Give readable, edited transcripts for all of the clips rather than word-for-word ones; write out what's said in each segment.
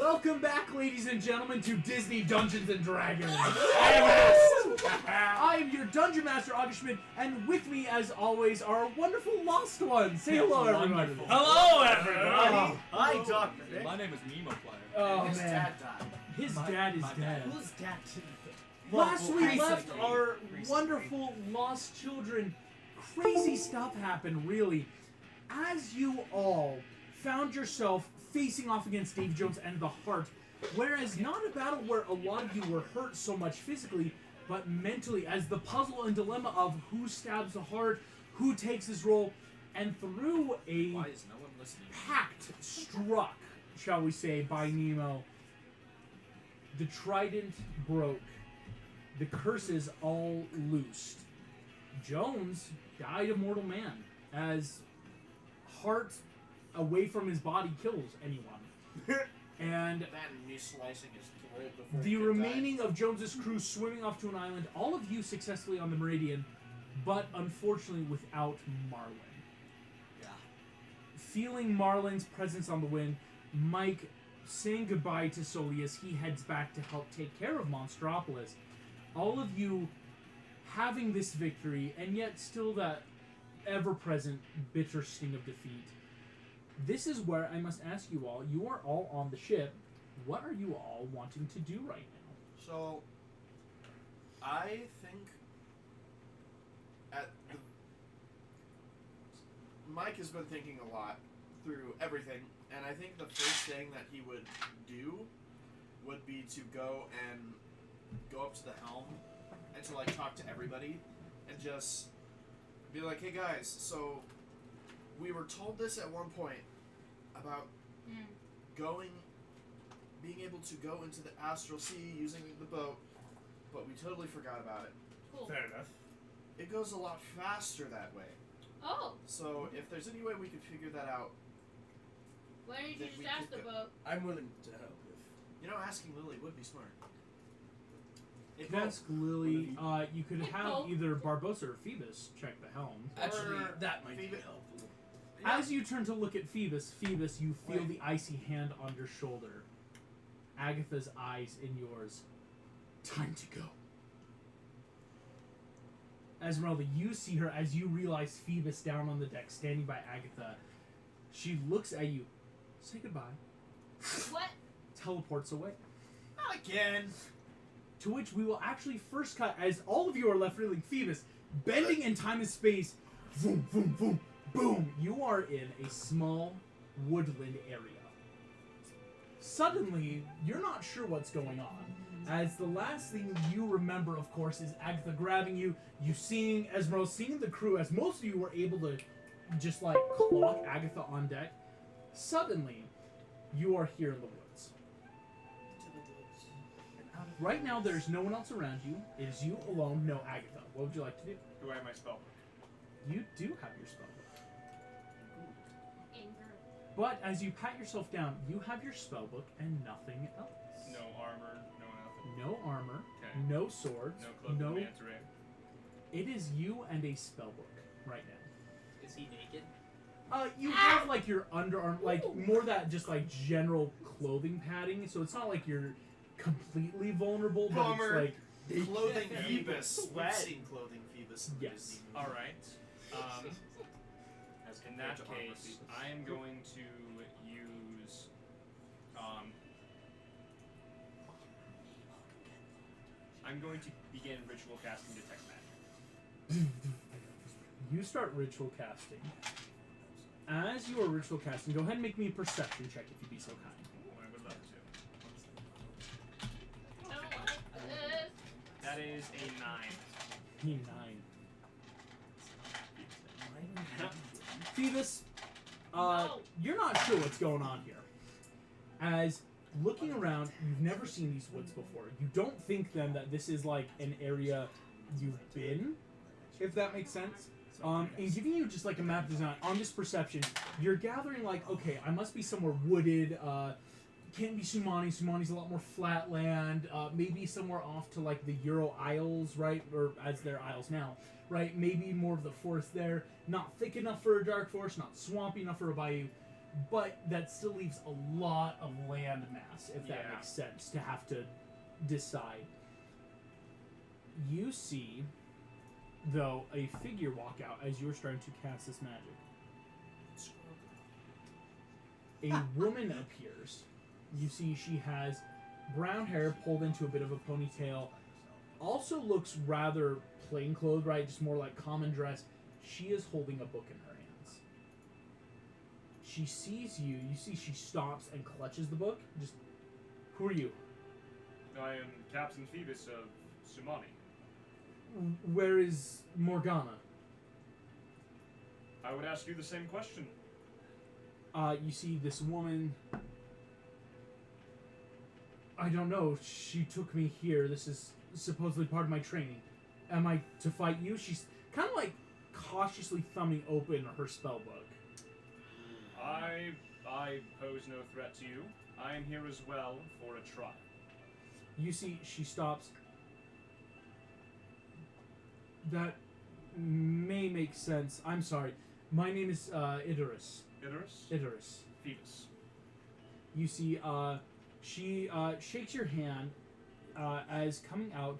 Welcome back, ladies and gentlemen, to Disney Dungeons and Dragons. I am your Dungeon Master, August Schmidt, and with me, as always, are our wonderful lost ones. Say hello, everybody. Hello, everybody. Hi, Doctor. My name is Nemo Player. Oh, His man. dad died. His dad is dead. Who's dad? Last we left recently. our wonderful lost children. Crazy stuff happened, really. As you all found yourself facing off against Dave Jones and the Heart, whereas not a battle where a lot of you were hurt so much physically, but mentally, as the puzzle and dilemma of who stabs the Heart, who takes his role, and through a Why is no one listening? pact struck, shall we say, by Nemo, the trident broke. The curses all loosed. Jones died a mortal man, as Heart away from his body kills anyone. And That and me slicing his throat before the he could remaining die. of Jones's crew swimming off to an island, all of you successfully on the Meridian, but unfortunately without Marlin. Yeah. Feeling Marlin's presence on the wind, Mike saying goodbye to Sully as he heads back to help take care of Monstropolis. All of you having this victory, and yet still that ever-present bitter sting of defeat. This is where I must ask you all, you are all on the ship. What are you all wanting to do right now? So, I think Mike has been thinking a lot through everything, and I think the first thing that he would do would be to go up to the helm and to talk to everybody and just be like, hey guys, so we were told this at one point about being able to go into the astral sea using the boat, but we totally forgot about it. Cool. Fair enough. It goes a lot faster that way. Oh, So if there's any way we could figure that out, why don't you Then just we ask could the go- boat? I'm willing to help asking Lily would be smart. You could ask Lily, you could Hey, have Paul. either Barbosa or Phoebus check the helm. if... Actually, Or that might be Phoebe- helpful. As you turn to look at Phoebus, you feel Wait. the icy hand on your shoulder. Agatha's eyes in yours. Time to go. Esmeralda, you see her as you realize Phoebus down on the deck, standing by Agatha. She looks at you. Say goodbye. What? Teleports away. Not again. To which we will actually first cut as all of you are left reeling. Phoebus, bending in time and space. Boom, boom, boom, boom. You are in a small woodland area. Suddenly, you're not sure what's going on. As the last thing you remember, of course, is Agatha grabbing you, you seeing Esmeralda, seeing the crew, as most of you were able to just clock Agatha on deck. Suddenly, you are here in the woods. Right now, there's no one else around you. It is you alone, no Agatha. What would you like to do? Do I have my spell? You do have your spell book. Anger. But as you pat yourself down, you have your spell book and nothing else. No armor, no nothing. No armor, Okay. no swords, No cloak of man's ray. It is you and a spell book right now. Is he naked? You have your underarm, more that just general clothing padding, so it's not like you're completely vulnerable, but Bummer. it's Clothing Yeah. Phoebus. We've Sweat. seen clothing Phoebus in the Yes. Disney movie. Alright. As In compared that to armor case, Phoebus. I am going to use... I'm going to begin ritual casting Detect Magic. You start ritual casting. As you are ritual casting, go ahead and make me a perception check if you'd be so kind. Oh, I would love to. I don't like this. That is a 9. 9. Phoebus, No. you're not sure what's going on here. As looking around, you've never seen these woods before. You don't think then that this is an area you've been, if that makes sense. And giving you just a map design on this perception, you're gathering okay, I must be somewhere wooded. Can't be Sumani. Sumani's a lot more flat land. Maybe somewhere off to the Euro Isles, right? Or as they're isles now, right? Maybe more of the forest there. Not thick enough for a dark forest. Not swampy enough for a bayou. but that still leaves a lot of land mass, if that Yeah. makes sense, to have to decide. You see, though, a figure walk out as you're starting to cast this magic. A woman appears. You see she has brown hair pulled into a bit of a ponytail. Also looks rather plainclothes, right? Just more like common dress. She is holding a book in her hands. She sees you. You see she stops and clutches the book. Just, who are you? I am Captain Phoebus of Sumani. Where is Morgana? I would ask you the same question. You see this woman. I don't know. She took me here. This is supposedly part of my training. Am I to fight you? She's kind of like cautiously thumbing open her spell book. I pose no threat to you. I am here as well for a trial. You see, she stops. That may make sense. I'm sorry. My name is Idris. Idris? Idris. Phoebus. You see, she shakes your hand as coming out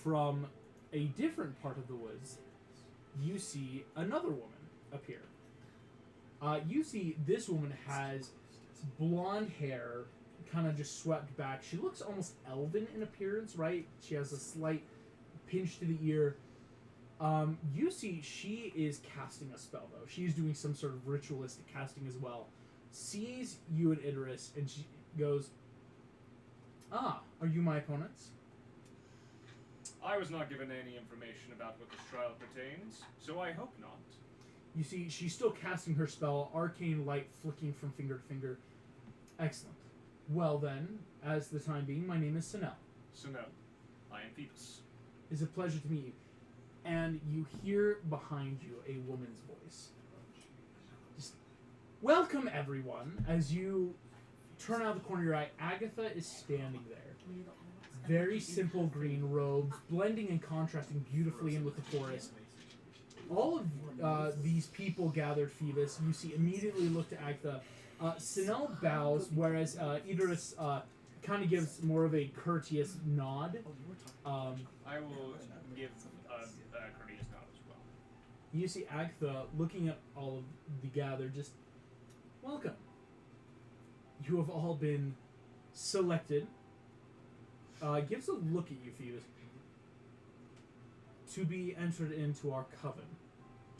from a different part of the woods. You see another woman appear. You see this woman has blonde hair, kind of just swept back. She looks almost elven in appearance, right? She has a slight pinch to the ear. You see she is casting a spell, though. She's doing some sort of ritualistic casting as well. Sees you and Idris, and she goes, "Ah, are you my opponents?" I was not given any information about what this trial pertains, so I hope not. You see, she's still casting her spell, arcane light flicking from finger to finger. Excellent. Well then, as the time being, my name is Sinel. So no, I am Phoebus. It's a pleasure to meet you. And you hear behind you a woman's voice. Just, welcome everyone. As you turn out the corner of your eye, Agatha is standing there. Very simple green robes, blending and contrasting beautifully in with the forest. All of these people gathered Phoebus. You see immediately look to Agatha. Sinel bows, whereas Idris kind of gives more of a courteous nod. I will give a courteous nod as well. You see Agatha looking at all of the gathered, just, welcome. You have all been selected. Gives a look at you, Phoebus. To be entered into our coven.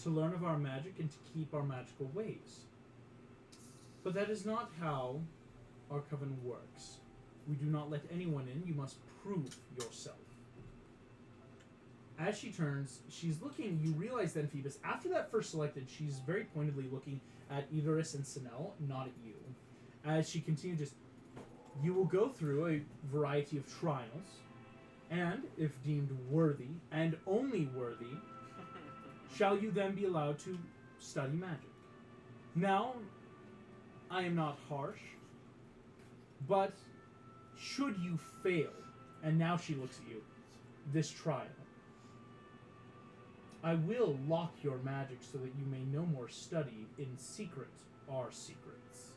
To learn of our magic and to keep our magical ways. But that is not how our coven works. We do not let anyone in. You must prove yourself. As she turns, she's looking. You realize then, Phoebus, after that first selected, she's very pointedly looking at Idris and Sinel, not at you. As she continues, just, you will go through a variety of trials, and if deemed worthy, and only worthy, shall you then be allowed to study magic. Now, I am not harsh, but should you fail, and now she looks at you, this trial, I will lock your magic so that you may no more study in secret our secrets.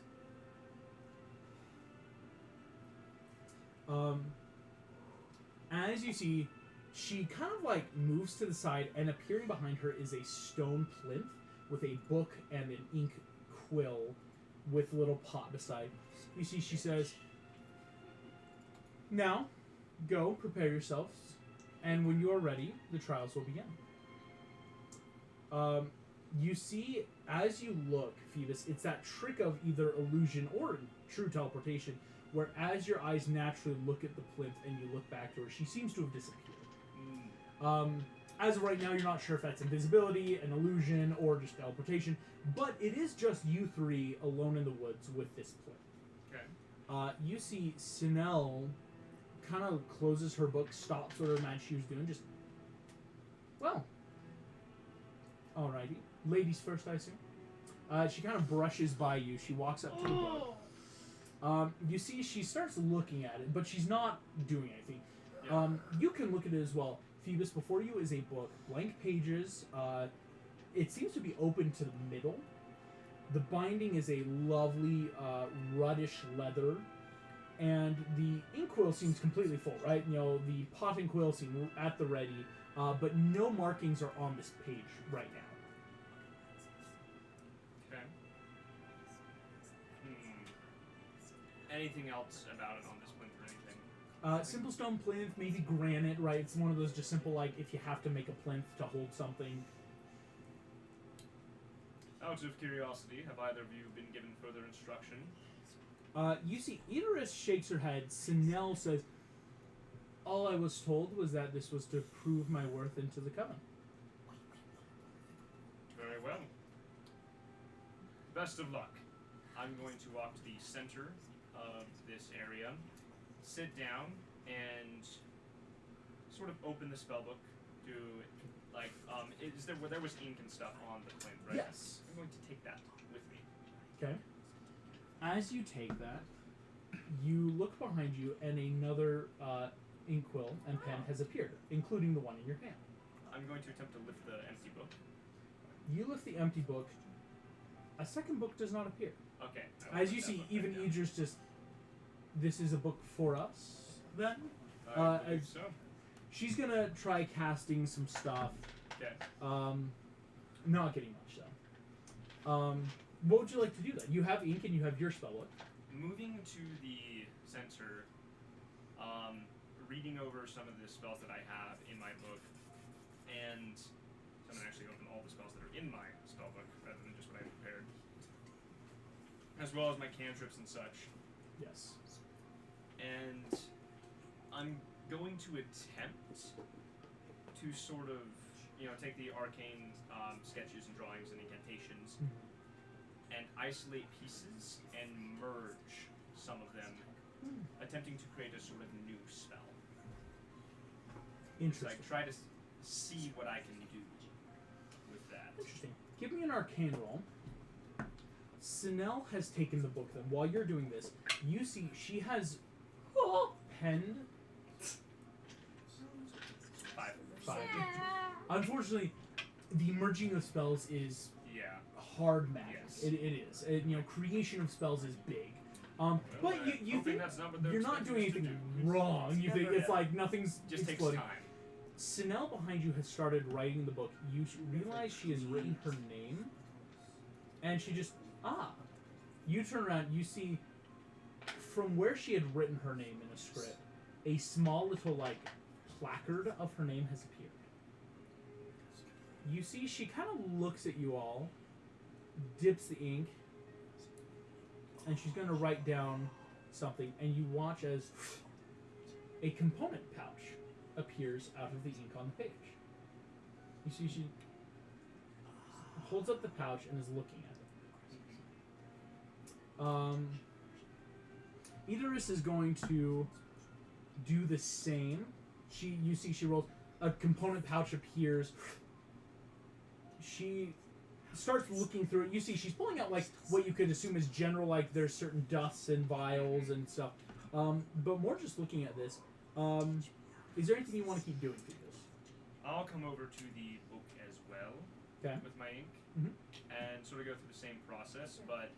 As you see, she kind of like moves to the side, and appearing behind her is a stone plinth with a book and an ink quill with a little pot beside. You see, she says, now, go, prepare yourselves, and when you are ready, the trials will begin. You see, as you look, Phoebus, it's that trick of either illusion or true teleportation, where as your eyes naturally look at the plinth and you look back to her, she seems to have disappeared. As of right now, you're not sure if that's invisibility, an illusion, or just teleportation, but it is just you three alone in the woods with this plinth. Okay. You see Sinel kind of closes her book, stops whatever magic she was doing, just, well, alrighty. Ladies first, I assume. She kind of brushes by you. She walks up to the book. You see, she starts looking at it, but she's not doing anything. Yeah. You can look at it as well. Phoebus, before you is a book, blank pages. It seems to be open to the middle. The binding is a lovely ruddish leather, and the inkwell seems completely full, right? You know, the pot and quill seem at the ready, but no markings are on this page right now. Okay. Anything else about it on this plinth or anything? Simple stone plinth, maybe granite, right? It's one of those just simple, like, if you have to make a plinth to hold something. Out of curiosity, have either of you been given further instruction? You see, Idris shakes her head. Sinel says, all I was told was that this was to prove my worth into the coven. Very well. Best of luck. I'm going to walk to the center of this area, sit down, and sort of open the spellbook to, like, there was ink and stuff on the plinth, right? Yes. I'm going to take that with me. Okay. As you take that, you look behind you, and another inkwell and pen has appeared, including the one in your hand. I'm going to attempt to lift the empty book. You lift the empty book. A second book does not appear. Okay. As you see, even Idris just, this is a book for us, then? I believe so. She's gonna try casting some stuff. Okay. Not getting much, though. What would you like to do, then? You have ink and you have your spellbook. Moving to the center, reading over some of the spells that I have in my book, and so I'm going to actually open all the spells that are in my spellbook rather than just what I prepared, as well as my cantrips and such. Yes. And I'm going to attempt to sort of, take the arcane sketches and drawings and incantations and isolate pieces and merge some of them, attempting to create a sort of new spell. Interesting. Like, try to see what I can do with that. Interesting. Give me an arcane roll. Sinel has taken the book, then. While you're doing this, you see she has penned 5. Unfortunately, the merging of spells is hard magic. Yes. It is. Creation of spells is big. But you think that's not what they're you're not doing expecting us anything to do. wrong. You think it's like nothing's Just takes exploding. time. Sinel behind you has started writing the book. You realize she has written her name, and she just You turn around. You see from where she had written her name in a script, a small little placard of her name has appeared. You see, she kind of looks at you all, dips the ink, and she's going to write down something, and you watch as a component pouch appears out of the ink on the page. You see, she holds up the pouch and is looking at it. Idris is going to do the same. You see, she rolls. A component pouch appears. She starts looking through it. You see, she's pulling out what you could assume is general, there's certain dusts and vials and stuff. But more just looking at this. Is there anything you want to keep doing through this? I'll come over to the book as well with my ink and sort of go through the same process. But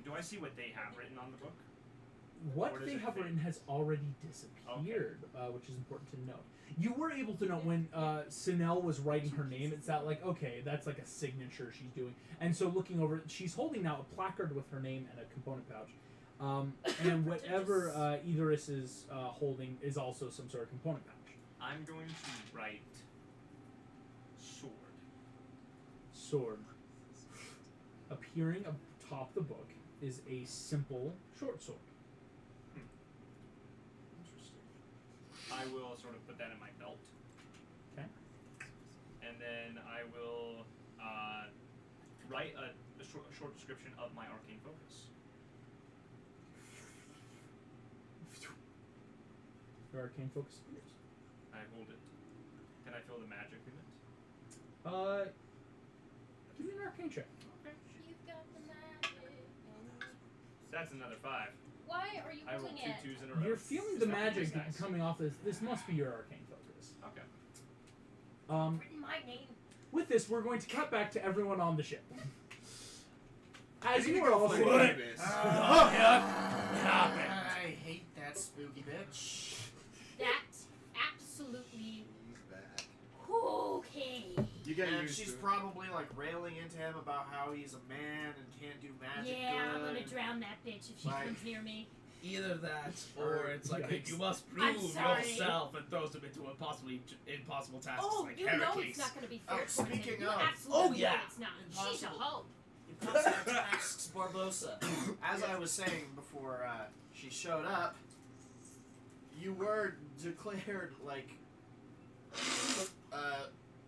do I see what they have written on the book? What they have written has already disappeared, which is important to note. You were able to note when Sinel was writing her name, it's that okay, that's like a signature she's doing. And so looking over, she's holding now a placard with her name and a component pouch. And whatever Idris is holding is also some sort of component pouch. I'm going to write sword. Sword. Appearing atop the book is a simple short sword. I will sort of put that in my belt. Okay. And then I will write a short description of my arcane focus. Your arcane focus appears. I hold it. Can I feel the magic in it? Give me an arcane check. Okay. You've got the magic. That's another 5. Why are you I rolled rolling 2 it? 2s in a row. You're feeling Is the that magic nice? coming off this must be your arcane focus. Okay. Written my name. With this, we're going to cut back to everyone on the ship. As You you can are go also for it. I hate that spooky bitch. That absolutely He's back. okay. You get And used she's to it. probably like railing into him about how he's a man and can't do magic Yeah, I'm good. gonna drown that bitch if she Like- comes near me. Either that, or it's like Yikes. you must I'm prove sorry. yourself, and throws him into impossible tasks Oh, like you know Heracles. it's not gonna be Oh, fair towards him. speaking You of- absolutely Oh, yeah. know it's not. She's a Impossible. hoe. Impossible tasks Barbosa. As I was saying before she showed up, you were declared like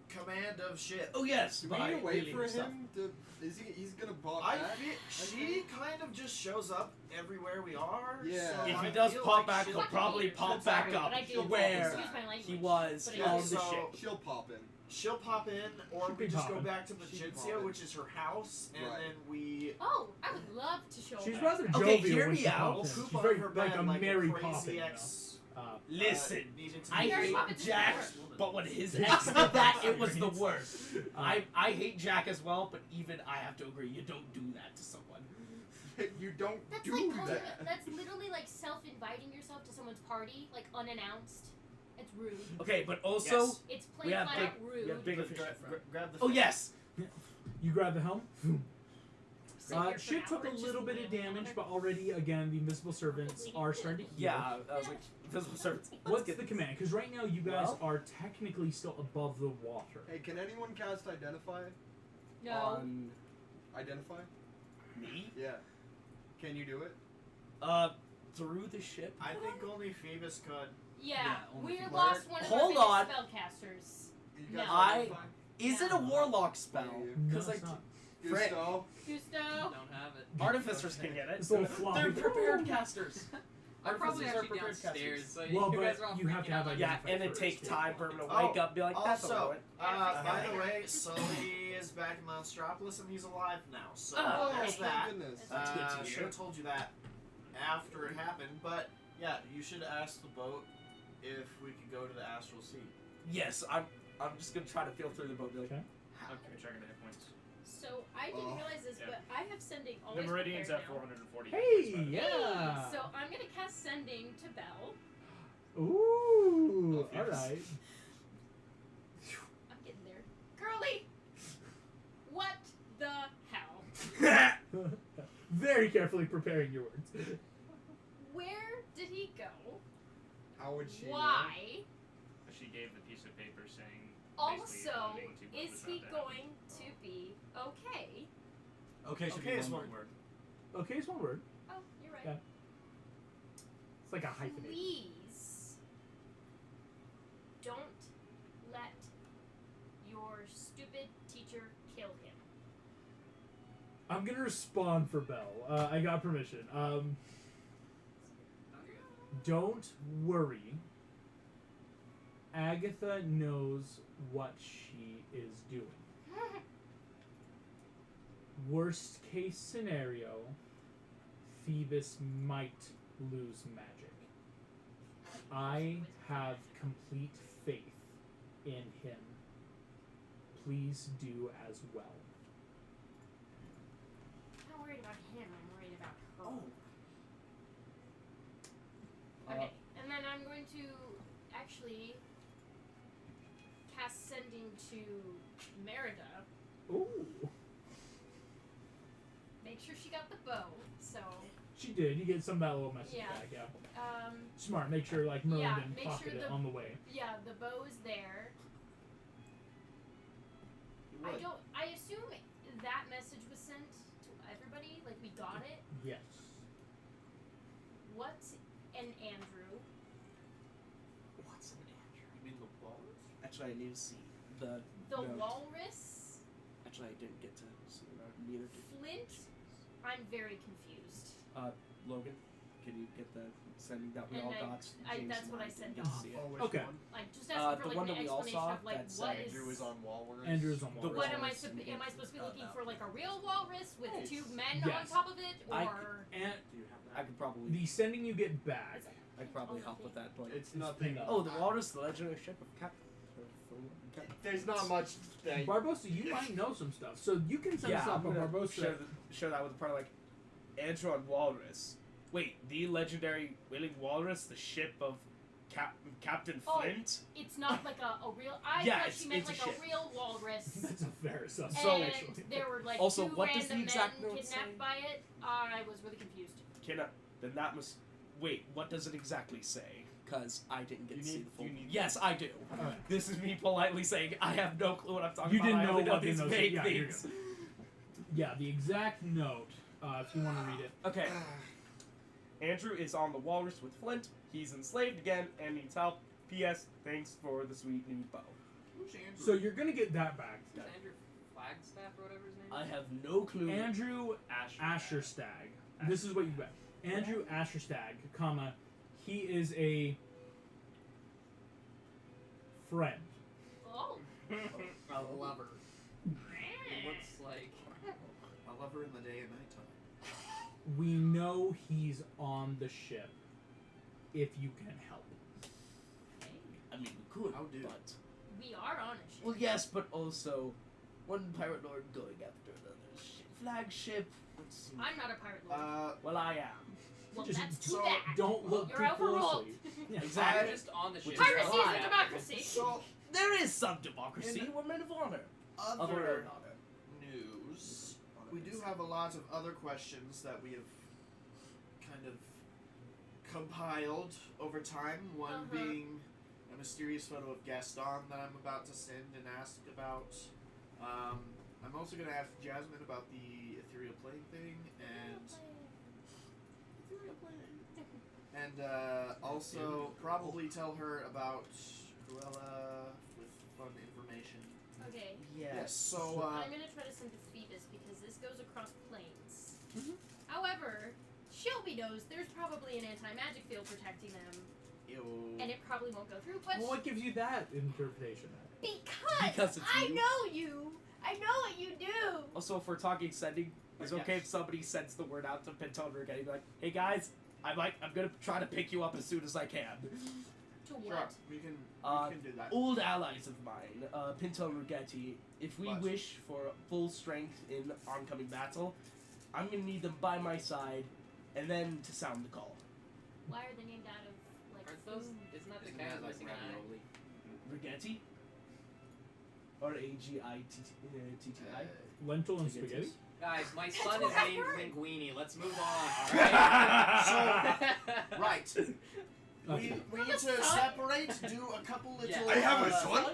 command of ship. Oh yes, Do we by need to wait healing for stuff. him to? He's gonna pop I back? feel she kind of just shows up everywhere we are. Yeah. So If I he does feel pop like back, she'll he'll probably Weird. pop I'm back sorry, up but I do where excuse my language, he was but Yeah, on the so- ship. She'll pop in. She'll pop in, or She'll we be just go popping. back to She'll be Magentsia, popping. which is her house, and Right. then we Oh, I would love to show She's her. rather jovial Okay, hear when me she out. pops in. poop She's on very her like bed a like Mary a crazy Poppins. ex. Listen, needed to I be Here's hate what married. it's Jack, for. but when his ex did that, it was the worst. I hate Jack as well, but even I have to agree, you don't do that to someone. You don't That's do like calling, that. that's literally like self-inviting yourself to someone's party, like unannounced. It's rude. Okay, but also, Yes. It's We plain have flat big- out rude. we have bigger Gra- fish to fry. grab the oh fish. yes, You grab the helm. Sit here for an Ship took hour a and just little bit of wailing on damage, her. but already, again, the invisible servants are starting to heal. yeah. I was like, invisible servants. What's the command? Because right now you guys Well- are technically still above the water. Hey, can anyone cast Identify? No. On Identify? me? Yeah. Can you do it? Through the ship. I think only Phoebus could. Yeah, Yeah, only we if you lost learn- one of Hold our on. biggest spellcasters. You No. cast I- Identify? Is it a warlock spell? No, Because it's like not. Frick. Gusto? Gusto. Don't have it. artificers can get it. This little floppy. They're prepared casters. I probably Artificers have are you prepared downstairs, casters. so Well, you guys but are all you have to freaking have out. Yeah, Identify and it first, takes yeah. time for him to Oh, wake up and be like, that's Also, a it. by the way, Sully is back in Monstropolis and he's alive now. So Oh, there's thank that. goodness. That's good to Should hear. have told you that after it happened, but yeah, you should ask the boat if we could go to the Astral Sea. Yes, I'm just gonna try to feel through the boat. Be like, Okay. Okay, checking the hit points. So I didn't Oh. realize this, Yeah. but I have sending The always Meridian's prepared at now. 440 Hey, hit points, by the way. yeah. Hey, so I'm gonna cast sending to Belle. Ooh, Oh, all yes. right. I'm getting there. Girly. What the hell? Very carefully preparing your words. Where did he go? How would she know? Why? She gave the piece of paper saying. basically Also, alluding to what is was he about to happen. going to be okay? okay, Okay, is one word. Okay, it's one word. Oh, you're right. Yeah. It's like a hyphenate. Please don't let your stupid teacher kill him. I'm gonna respond for Belle. I got permission. Don't worry. Agatha knows what she is doing. Worst case scenario, Phoebus might lose magic. I have complete faith in him. Please do as well. I'm not worried about him, I'm worried about her. Oh. Okay, and then I'm going to actually cast sending to Merida. Ooh. Make sure she got the bow. So, She did. You get some of that little message Yeah. back, yeah. um, Smart. Make sure like Merlin Yeah, didn't make pocket sure it the- on the way. yeah, the bow is there. I assume that message was sent to everybody. Like we got it. Yes. What an Andrew? What's an Andrew? You mean the walrus? Actually, I need to see the. The note. walrus? Actually, I didn't get to see that. Neither did Flint? I'm very confused. Logan. Can you get the sending that we And all I- got? James that's and what I didn't sent get to off. see it. Oh, which Okay. one? Like just the asking for one like that an we all explanation saw, of like that's, what Andrew is. was on Walrus. Andrew's on The Walrus. What am I walrus supposed? and Am I supposed to be get looking that for one. like a real walrus with Yes. two men Yes. on top of it, I- or And Do you have I could probably. the sending you get back. I could probably help with that, but It's It's nothing. pinned up. oh, the Walrus, the legendary ship of Captain There's not much. That Barbosa, you might know some stuff, so you can send us Yeah, up. I'm But gonna Barbosa, share that with the party. Like, Andrew on Walrus. Wait, the legendary whaling walrus, the ship of Captain Oh. Flint. It's not like a real. I Yeah, thought it's- she meant it's a like a ship. real walrus. that's a fair assumption. So- And there were like Also, two what does the random exact men note kidnapped say? by it. I was really confused. Then that must. Wait, what does it exactly say? Because I didn't get You to see need- the full. you need- Yes, I do. Alright. This is me politely saying I have no clue what I'm talking You about. didn't I know only know what the these notes- vague yeah, you're things. Yeah, the exact note, if you want to read it. Okay. Andrew is on the walrus with Flint. He's enslaved again and needs help. P.S. Thanks for the sweet new bow. Who's Andrew? So you're gonna get that back. Who's Andrew Flagstaff or whatever his name I is? have no clue. Andrew Asher. Asherstag. This is what you bet. Andrew Asherstag, comma, he is a friend. Oh. A lover. It looks like. I love her in the day and nighttime. We know he's on the ship. If you can help. I mean, we could, How do? but We are on a ship. well, yes, but also one pirate lord going after another flagship. would seem- I'm not a pirate lord. Well, I am. Well, just that's too so bad. Don't look You're too overruled. closely. Yeah, Exactly. I'm just on the ship. Piracy is Fine. a democracy. So, There is some democracy. In- We're men of honor. Of our other own honor. news, we do have a lot of other questions that we have kind of compiled over time. One Uh-huh. being a mysterious photo of Gaston that I'm about to send and ask about. I'm also going to ask Jasmine about the ethereal plane thing and also probably tell her about Cruella with fun information. Okay. Yes. So I'm gonna try to send to Phoebus because this goes across planes. Mhm. However, Shelby knows there's probably an anti-magic field protecting them, and it probably won't go through. But Well, what gives you that interpretation? Because it's I you. know you. I know what you do. Also, if we're talking sending, it's okay Yes. if somebody sends the word out to Pentone again. Be like, hey guys, I'm gonna try to pick you up as soon as I can. To sure, what? we can do that. Old allies of mine, Pinto and Rugetti, if we What? wish for full strength in oncoming battle, I'm gonna need them by my side, and then to sound the call. Why are they named out of like Aren't those? food? Isn't that the Isn't guy that with like missing an eye? ravioli? Rugetti? Or A-G-I-T-T-I? Lentil and spaghetti? Guys, my That's son what is I named heard. Linguini. Let's move on. Alright? Right. Okay. We need to separate, do a couple little. Yeah. I have a son?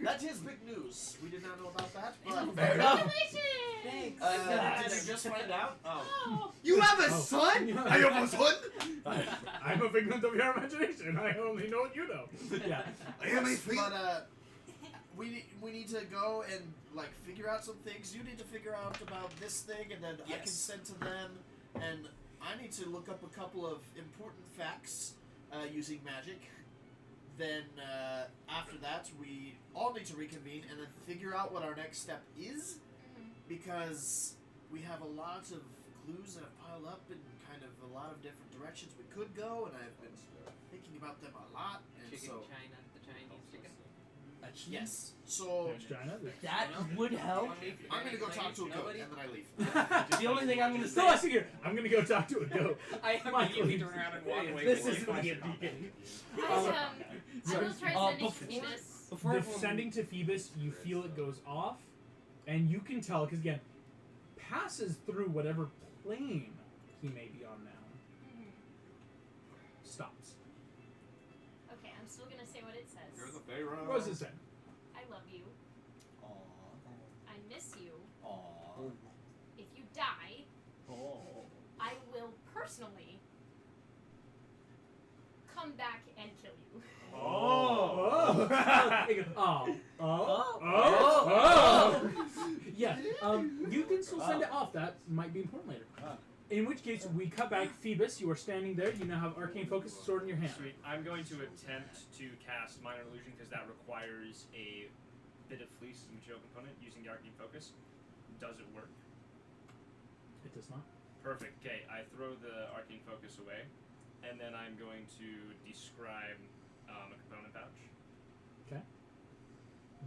That is big news. We did not know about that, but Fair enough. Congratulations! Thanks. did you just find out? Oh. Oh. You have a Oh. son? Yeah. I have a son? I'm a figment of your imagination. I only know what you know. Yeah. I am a Yes, thing. but we need to go and like figure out some things. You need to figure out about this thing, and then I can Yes. send to them. And I need to look up a couple of important facts using magic. Then after that, we all need to reconvene and then figure out what our next step is, because we have a lot of clues that have piled up in kind of a lot of different directions we could go, and I've been thinking about them a lot. And Chicken so China, the Chinese chicken. Actually, yes, so There's China. that would help. I'm gonna go talk to a goat Nobody? and then I leave. The only thing I'm gonna So say I figure I'm gonna go talk to a goat. I immediately turn around and walk away. This before is he gonna finishes get talking. deep. I will try sending to before- Phoebus. Before The everyone- sending to Phoebus, you feel it goes off, and you can tell because again, passes through whatever plane he may be on now. Stops. Okay, I'm still gonna say what it says. You're the Pharaoh. What does it say? I love you. I miss you. Aw. If you die, Oh. I will personally come back and kill you. Oh. Oh. Yeah. You can still send it off. That might be important later. In which case, we cut back. Phoebus, you are standing there. You now have arcane focus, sword in your hand. Sweet. I'm going to attempt to cast Minor Illusion because that requires a bit of fleece as a material component using the Arcane Focus. Does it work? It does not. Perfect. Okay, I throw the Arcane Focus away, and then I'm going to describe a component pouch.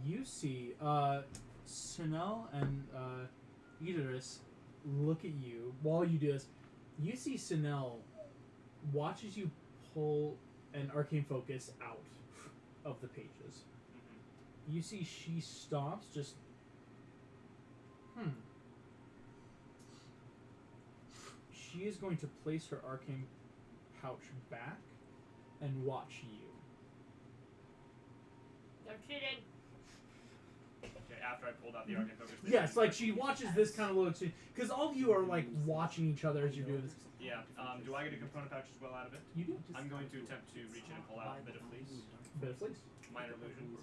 You see Sinel and Idris look at you while you do this. You see Sinel watches you pull an arcane focus out of the pages. You see she stops, just She is going to place her arcane pouch back and watch you. No cheating. Okay, after I pulled out the arcane focus. Yes, like she watches this kind of little exchange, because all of you are like watching each other as you're doing this. Yeah. Do I get a component pouch as well out of it? You do. I'm going to attempt to reach in and pull out a bit of fleece. Bit of fleece. Minor illusion.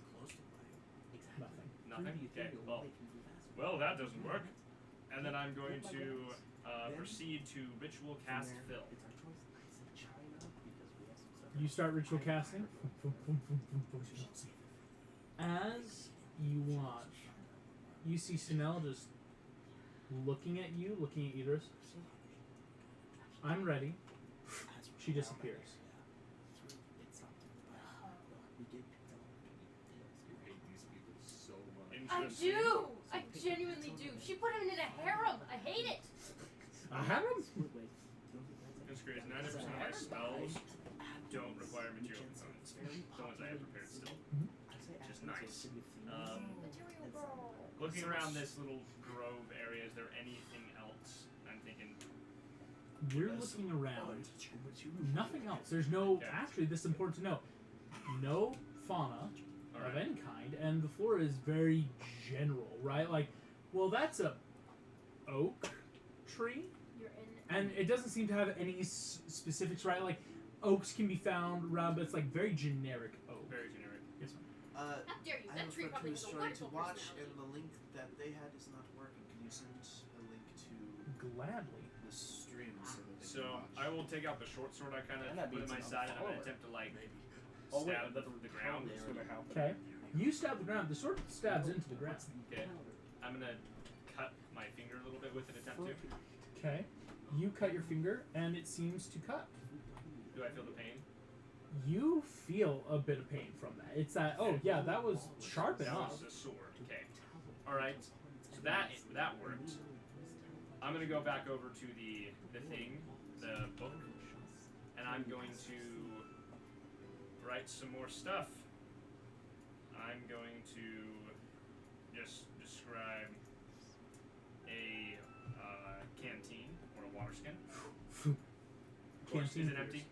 Nothing. Nothing. Okay. Well, that doesn't work. And then I'm going to proceed to ritual cast fill. You start ritual casting. As you watch, you see Sinel just looking at you, looking at Idris. I'm ready. She disappears. I do. I genuinely do. She put him in a harem. I hate it. I have him. This creates 90% of my spells don't require material components. The ones I have prepared still. Which is nice. Material girl. Looking around this little grove area, is there anything else? I'm thinking. You're looking around. Nothing else. There's no. Okay. Actually, this is important to know. No fauna of Alright. any kind, and the flora is very general, right? Like, well, that's a oak tree, You're in. and it doesn't seem to have any specifics, right? Like, oaks can be found around, but it's like very generic oak. Very generic. Yes, ma'am. How dare you? I That have tree a friend probably who's has a trying to wonderful watch, personality. and the link that they had is not working. Can you send a link to Gladly. the stream so that they So can watch? I will take out the short sword I kind of And that put at means my I'm side, and I'm follower. gonna attempt to like Oh wait, stab the ground. That's gonna happen. Okay. You stab the ground. The sword stabs into the ground. Okay. I'm gonna cut my finger a little bit with an attempt to. Okay. You cut your finger, and it seems to cut. Do I feel the pain? You feel a bit of pain from that. It's that. Oh yeah, that was sharp That enough. was a sword. Okay. All right. So that worked. I'm gonna go back over to the thing, the book, and I'm going to write some more stuff. I'm going to just describe a canteen or a water skin. Of course, is it empty?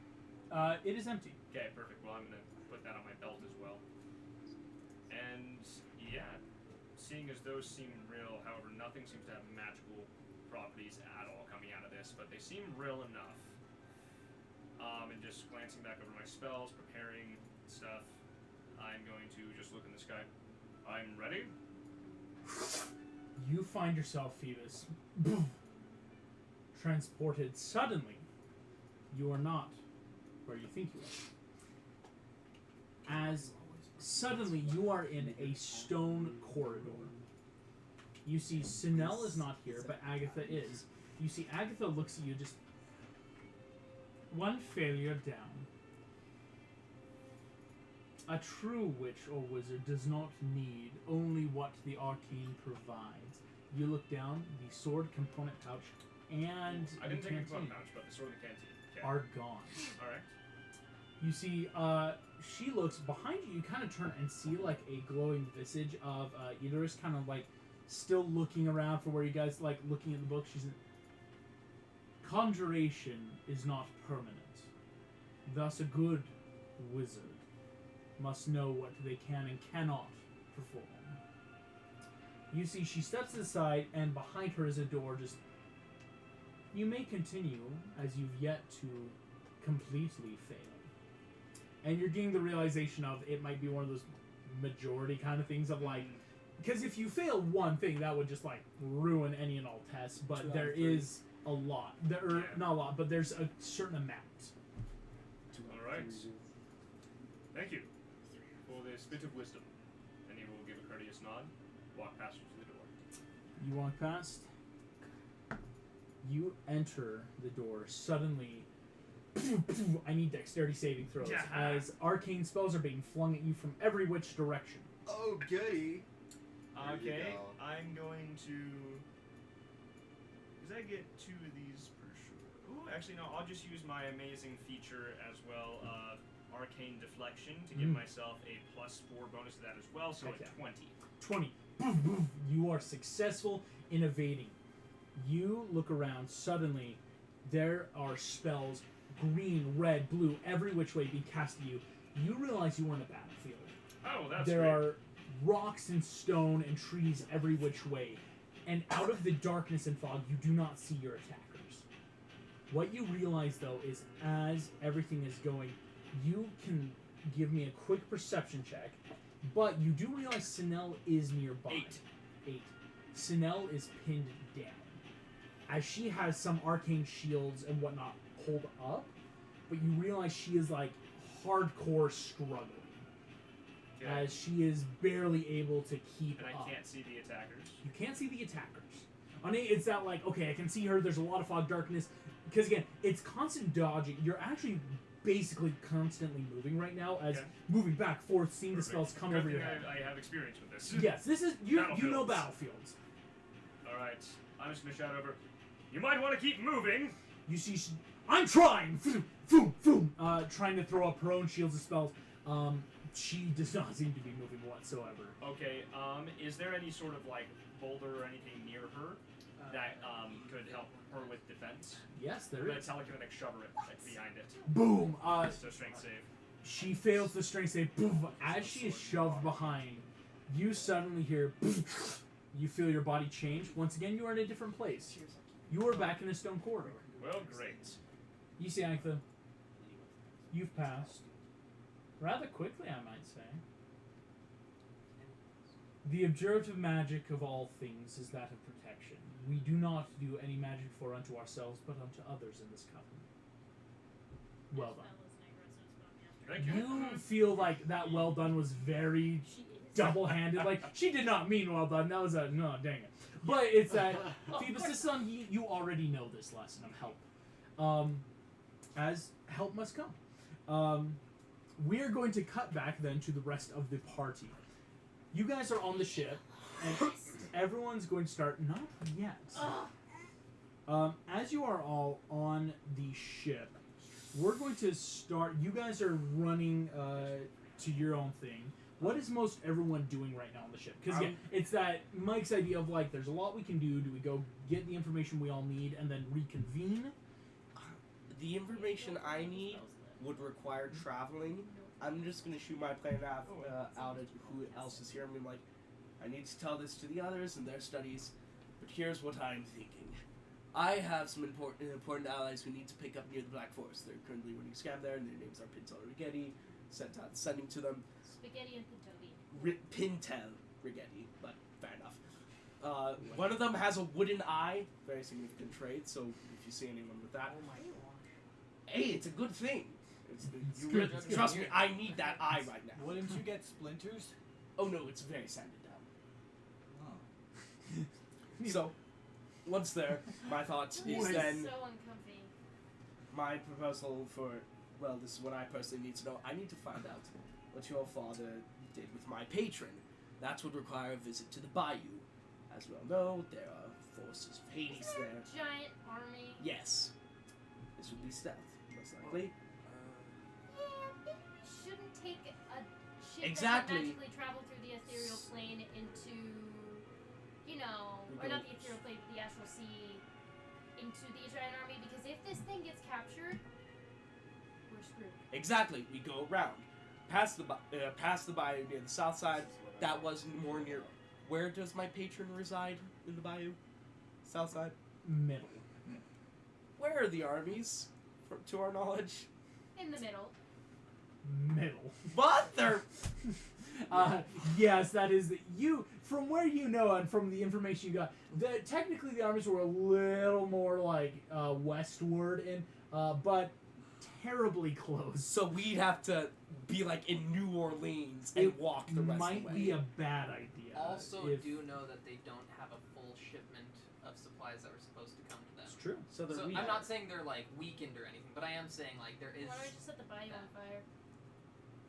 It is empty. Okay, perfect. Well, I'm gonna put that on my belt as well. And yeah, seeing as those seem real, however, nothing seems to have magical properties at all coming out of this, but they seem real enough. And just glancing back over my spells, preparing stuff, I'm going to just look in the sky. I'm ready. You find yourself, Phoebus, transported suddenly. You are not where you think you are. As suddenly you are in a stone corridor. You see Sinel is not here, but Agatha is. You see Agatha looks at you, just one failure down. A true witch or wizard does not need only what the arcane provides. You look down, the sword component pouch and I the didn't take a canteen pouch, but the sword of the canteen. Okay. are gone. All right. You see, she looks behind you. You kind of turn and see like a glowing visage of Idris, kind of like still looking around for where you guys like looking at the book. She's conjuration is not permanent. Thus, a good wizard must know what they can and cannot perform. You see, she steps aside, and behind her is a door. Just you may continue as you've yet to completely fail. And you're getting the realization of it might be one of those majority kind of things of like, because if you fail one thing, that would just like ruin any and all tests. But there is a lot. Not a lot, but there's a certain amount. All right. Thank you for this bit of wisdom. And he will give a courteous nod, walk past you to the door. You walk past. You enter the door. Suddenly, I need dexterity saving throws Yeah. as arcane spells are being flung at you from every which direction. Oh, goody. There you Okay, go. I'm going to. Does that get 2 of these for sure? Ooh, actually no. I'll just use my amazing feature as well, arcane deflection, to give myself a +4 bonus to that as well. So Heck a yeah. 20. 20. You are successful in evading. You look around. Suddenly, there are spells, green, red, blue, every which way being cast at you. You realize you are in a battlefield. Oh, that's There great. are rocks and stone and trees every which way. And out of the darkness and fog, you do not see your attackers. What you realize, though, is as everything is going, you can give me a quick perception check, but you do realize Sinel is nearby. 8. Sinel is pinned down. As she has some arcane shields and whatnot pulled up, but you realize she is, like, hardcore struggling. Okay. As she is barely able to keep And I up. can't see the attackers. You can't see the attackers. On it, it's that like, okay, I can see her. There's a lot of fog, darkness. Because again, it's constant dodging. You're actually basically constantly moving right now, as Okay. moving back, forth, seeing the Perfect. spells come Good over your thing head. I have experience with this. Yes, this is you. You know Battlefields. battlefields. Alright, I'm just gonna shout over. You might want to keep moving. You see, I'm trying. Boom, boom, boom. Trying to throw up her own shields and spells. She does not seem to be moving whatsoever. Okay, is there any sort of like boulder or anything near her that could help her with defense? Yes, I'm there gonna is. telekinetic shove her like, behind it. Boom. So strength save. She fails the strength save. Boom. As she is shoved behind, you suddenly hear. Boom. You feel your body change. Once again, you are in a different place. You are back in a stone corridor. Well, great. You see, Agatha, you've passed. Rather quickly, I might say. The observative magic of all things is that of protection. We do not do any magic for unto ourselves, but unto others in this covenant. Well done. Thank you. You feel like that well done was very She is. double-handed. Like, she did not mean well done. That was a, no, dang it. But it's that, Phoebus, this son, you already know this lesson of help. As help must come. We're going to cut back then to the rest of the party. You guys are on the ship, and everyone's going to start, not yet. As you are all on the ship, we're going to start, you guys are running to your own thing. What is most everyone doing right now on the ship? Because again, it's that Mike's idea of like, there's a lot we can do. Do we go get the information we all need and then reconvene? The information I need would require traveling. I'm just gonna shoot my plan out at who else is here. I mean, like, I need to tell this to the others and their studies, but here's what I'm thinking. I have some important allies who need to pick up near the Black Forest. They're currently running scam there, and their names are Pintel and Rigetti. Sending to them. Spaghetti and Pintobi. Pintel Rigetti, but fair enough. One of them has a wooden eye, very significant trait. So if you see anyone with that, hey, it's a good thing. It's good. It's good. Trust me, I need that eye right now. Wouldn't you get splinters? Oh no, it's very sanded down. Oh. So, once there, my thought is This then is so uncomfy. my proposal for, well, this is what I personally need to know. I need to find out what your father did with my patron. That would require a visit to the bayou. As we all know, there are forces of Hades Is there there. a giant army? Yes. This would be stealth, most likely. Yeah, maybe we shouldn't take a ship Exactly. that magically travel through the ethereal plane into, you know, or not the ethereal plane, but the astral sea, into the giant army, because if this thing gets captured, we're screwed. Exactly. We go around. Past the bayou near the south side. That was more near. Where does my patron reside in the bayou? South side? Middle. Where are the armies, to our knowledge? In the middle. Middle. What? They're... Yes, that is you. From where you know and from the information you got, technically the armies were a little more like westward, but terribly close. So we'd have to be like in New Orleans and It walk the rest might of the way. be a bad idea. Also, if- do know that they don't have a full shipment of supplies that were supposed to come to them. true. So they're So weak. I'm not saying they're like weakened or anything, but I am saying like there is. Why don't I just set the body on fire?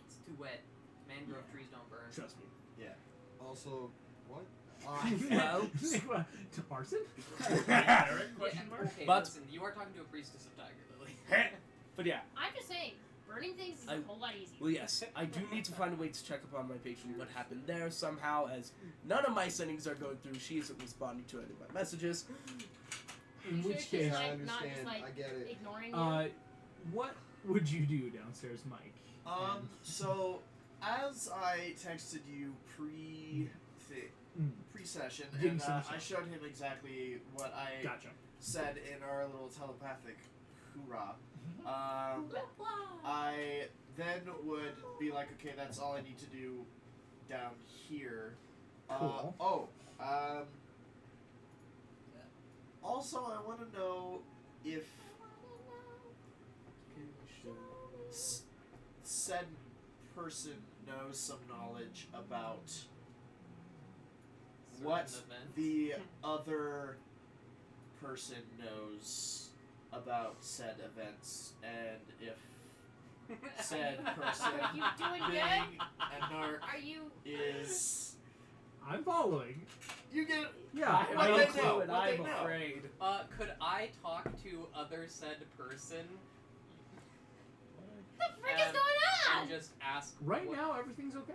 It's too wet. Mangrove trees don't burn. Trust me. Also, what? Well, to Arson? Eric? Question mark. Okay, But- listen, you are talking to a priestess of Tiger Lily. But yeah, I'm just saying, burning things is a whole lot easier. well, yes, I do need to find a way to check upon my patient what happened there somehow, as none of my sendings are going through. She isn't responding to any of my messages. In You sure which she's, case, I like, not just, understand. like, I get it. ignoring you? what would you do downstairs, Mike? So as I texted you pre-session, Give me and some I showed him exactly what I Gotcha. said in our little telepathic hoorah. Blah, blah. I then would be like, okay, that's all I need to do down here. Cool. Also, I want to know if said person knows some knowledge about what Certain events. the other person knows about said events, and if said person Are you doing being good? a narc Are you? is I'm following. you get Yeah. I What have they no clue, know, and what they I'm know. afraid. Could I talk to other said person What the frick is And- going on? and just ask? Right what- now, everything's okay.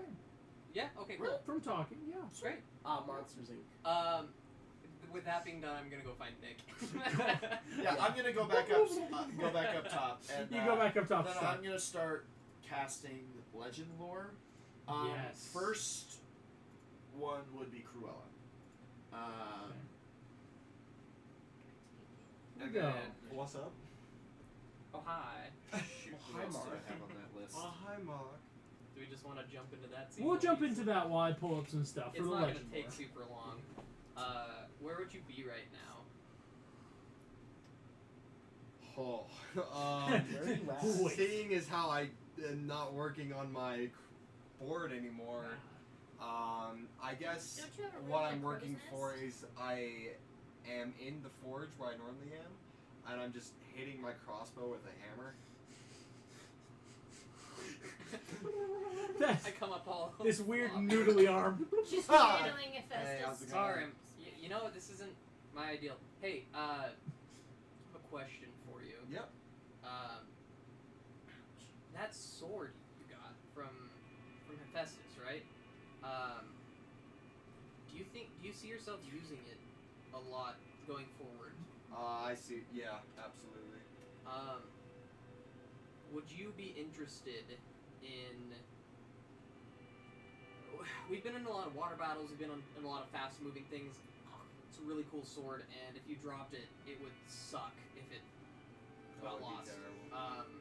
Yeah. Okay. Cool. From talking, yeah. Great. Monsters Inc. With that being done, I'm gonna go find Nick. yeah. I'm gonna go back up top, and You go back up top. then start. I'm gonna start casting legend lore. Yes. First one would be Cruella. Here we And go. then What's up? Oh hi. shoot, who Hi, else do Mark. I have on that list? Hi, Mark. Do we just want to jump into that scene? We'll jump into that while I pull up some stuff It's for the not gonna legend take lore. super long. Where would you be right now? Oh, Where are you at? Wait. seeing as how I am not working on my board anymore, I guess Don't you have a room what like I'm working Crow's for Nest? is I am in the forge where I normally am, and I'm just hitting my crossbow with a hammer. That's I come up all this weird floppy. noodly arm. Just Ah! handling Hey, Hephaestus. how's it going? Sorry, you know this isn't my ideal. Hey, a question for you. Yep. That sword you got from Hephaestus, right? Do you see yourself using it a lot going forward? I see. Yeah, absolutely. Would you be interested in? We've been in a lot of water battles. We've been in a lot of fast-moving things. It's a really cool sword, and if you dropped it, it would suck if it That got would be lost. terrible.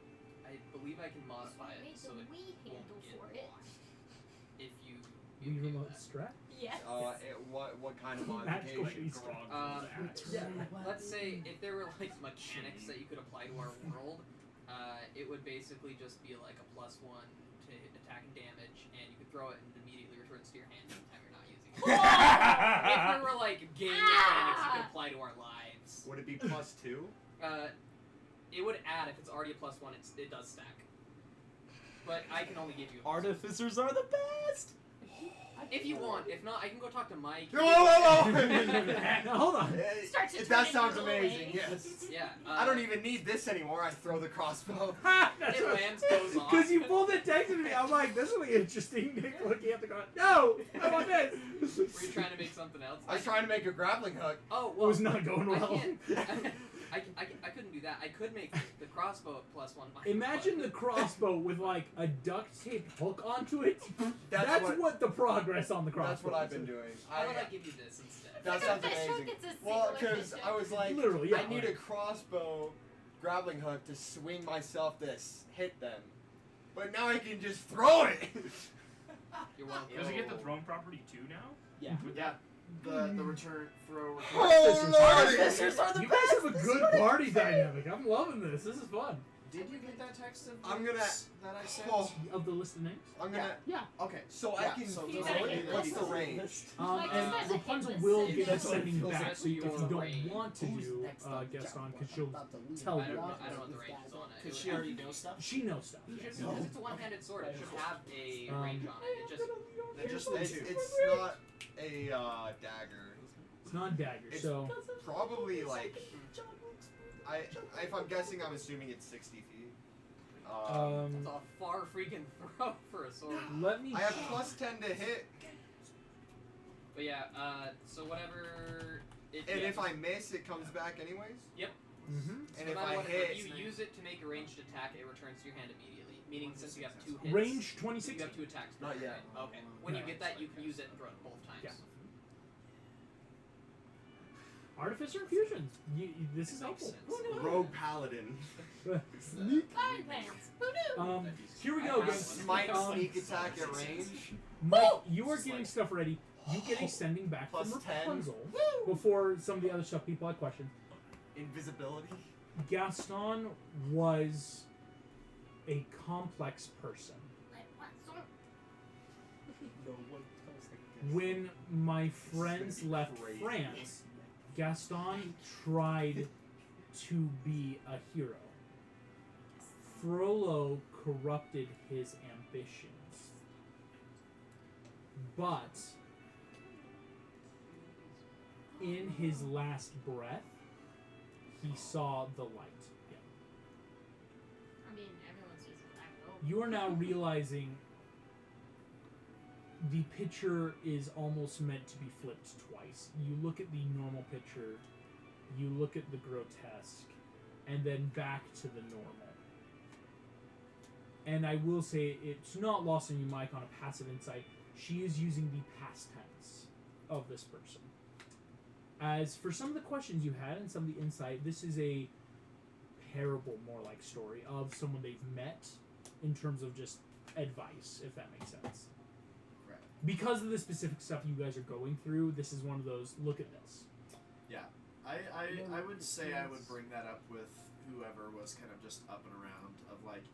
I believe I can modify I it made so the it Wii won't handle get for it. lost. If you Wii do remote that. strap. Yes. What kind of Magical modification? Wii strap. Yeah, let's say if there were like mechanics that you could apply to our world, it would basically just be like a +1 to hit attack and damage, and you could throw it and it immediately returns to your hand anytime you're not using it. If there were like game mechanics you could apply to our lives, Would it be +2? it would add if it's already a +1. It does stack. But I can only give you a +1. Artificers are the best. If you want, if not, I can go talk to Mike. Whoa! Now, hold on. Start to turn That into sounds a amazing. lake. Yes. Yeah. I don't even need this anymore. I throw the crossbow. It lands, goes off. Because you pulled it texted me. I'm like, this will be interesting. Nick looking at the ground. No! I want this! Were you trying to make something else? I was trying to make a grappling hook. Oh It well. was not going I well. can't. I couldn't do that. I could make the crossbow a +1. Imagine the crossbow with like a duct tape hook onto it. That's That's what- what the progress on the crossbow. That's what I've been doing. How would I give you this instead? That It's like sounds a fish hook, amazing. it's a Well, singular because fish I hook. was like, Literally, yeah. I need a crossbow grappling hook to swing myself to hit them. But now I can just throw it. You're welcome. Does it get the throne property too now? Yeah. Would Yeah. The return throw. Oh, lordy! Artificers are the You guys best. have a good party dynamic. I'm loving this. This is fun. Did you get that text of I'm gonna- names that I sent? Oh, Of the list of names? I'm gonna. Yeah. Okay. So Yeah, I can. so You those gotta are- hit what's list. the range? Like, it's And not a Rapunzel hit will list. give It's us just sending what back, feels so if you your don't range. want to Who's do next on guest on, the because job? she'll I'm about to leave. tell I you. don't know. Y'all I don't know what the these range guys is are- on it. Because It she would already have to knows be- stuff. She knows stuff. Because yes. it's a one-handed sword. It should have a Um, range on it. It just They're just the It's, two. it's not a dagger. It's not dagger, It's so probably like. If I'm guessing, I'm assuming it's 60 feet. it's a far freaking throw for a sword. let me. I have plus 10 to hit, But yeah, so whatever. and if I miss, it comes back anyways. Mhm. And no if matter I what, hit, if you use it to make a ranged attack, it returns to your hand immediately. Meaning, since you have 2 hits, Range you 2060. have 2 attacks. Not yet. Right? Okay. When you No. get that, you can use it and throw it both times. Yeah. Artificer infusions. This is It makes helpful. sense. Rogue Paladin. Sneak. Iron Pants. Who knew? Here we I go, have guys. Smite sneak attack at range. Mike, you are getting stuff ready. You get a sending back Plus from 10. Rapunzel before some of the other stuff people had questions. Invisibility. Gaston was a complex person. Like, what sort? When my friends left Crazy. France, Gaston tried to be a hero. Frollo corrupted his ambitions. But in his last breath, he saw the light. Yeah. I mean, everyone sees it. I know. You are now realizing the picture is almost meant to be flipped twice. You look at the normal picture, you look at the grotesque, and then back to the normal. And I will say, it's not lost on you, Mike, on a passive insight. She is using the past tense of this person. As for some of the questions you had and some of the insight, this is a parable, more like story, of someone they've met in terms of just advice, if that makes sense. Right. Because of the specific stuff you guys are going through, this is one of those, look at this. I would say I would bring that up with whoever was kind of just up and around of like,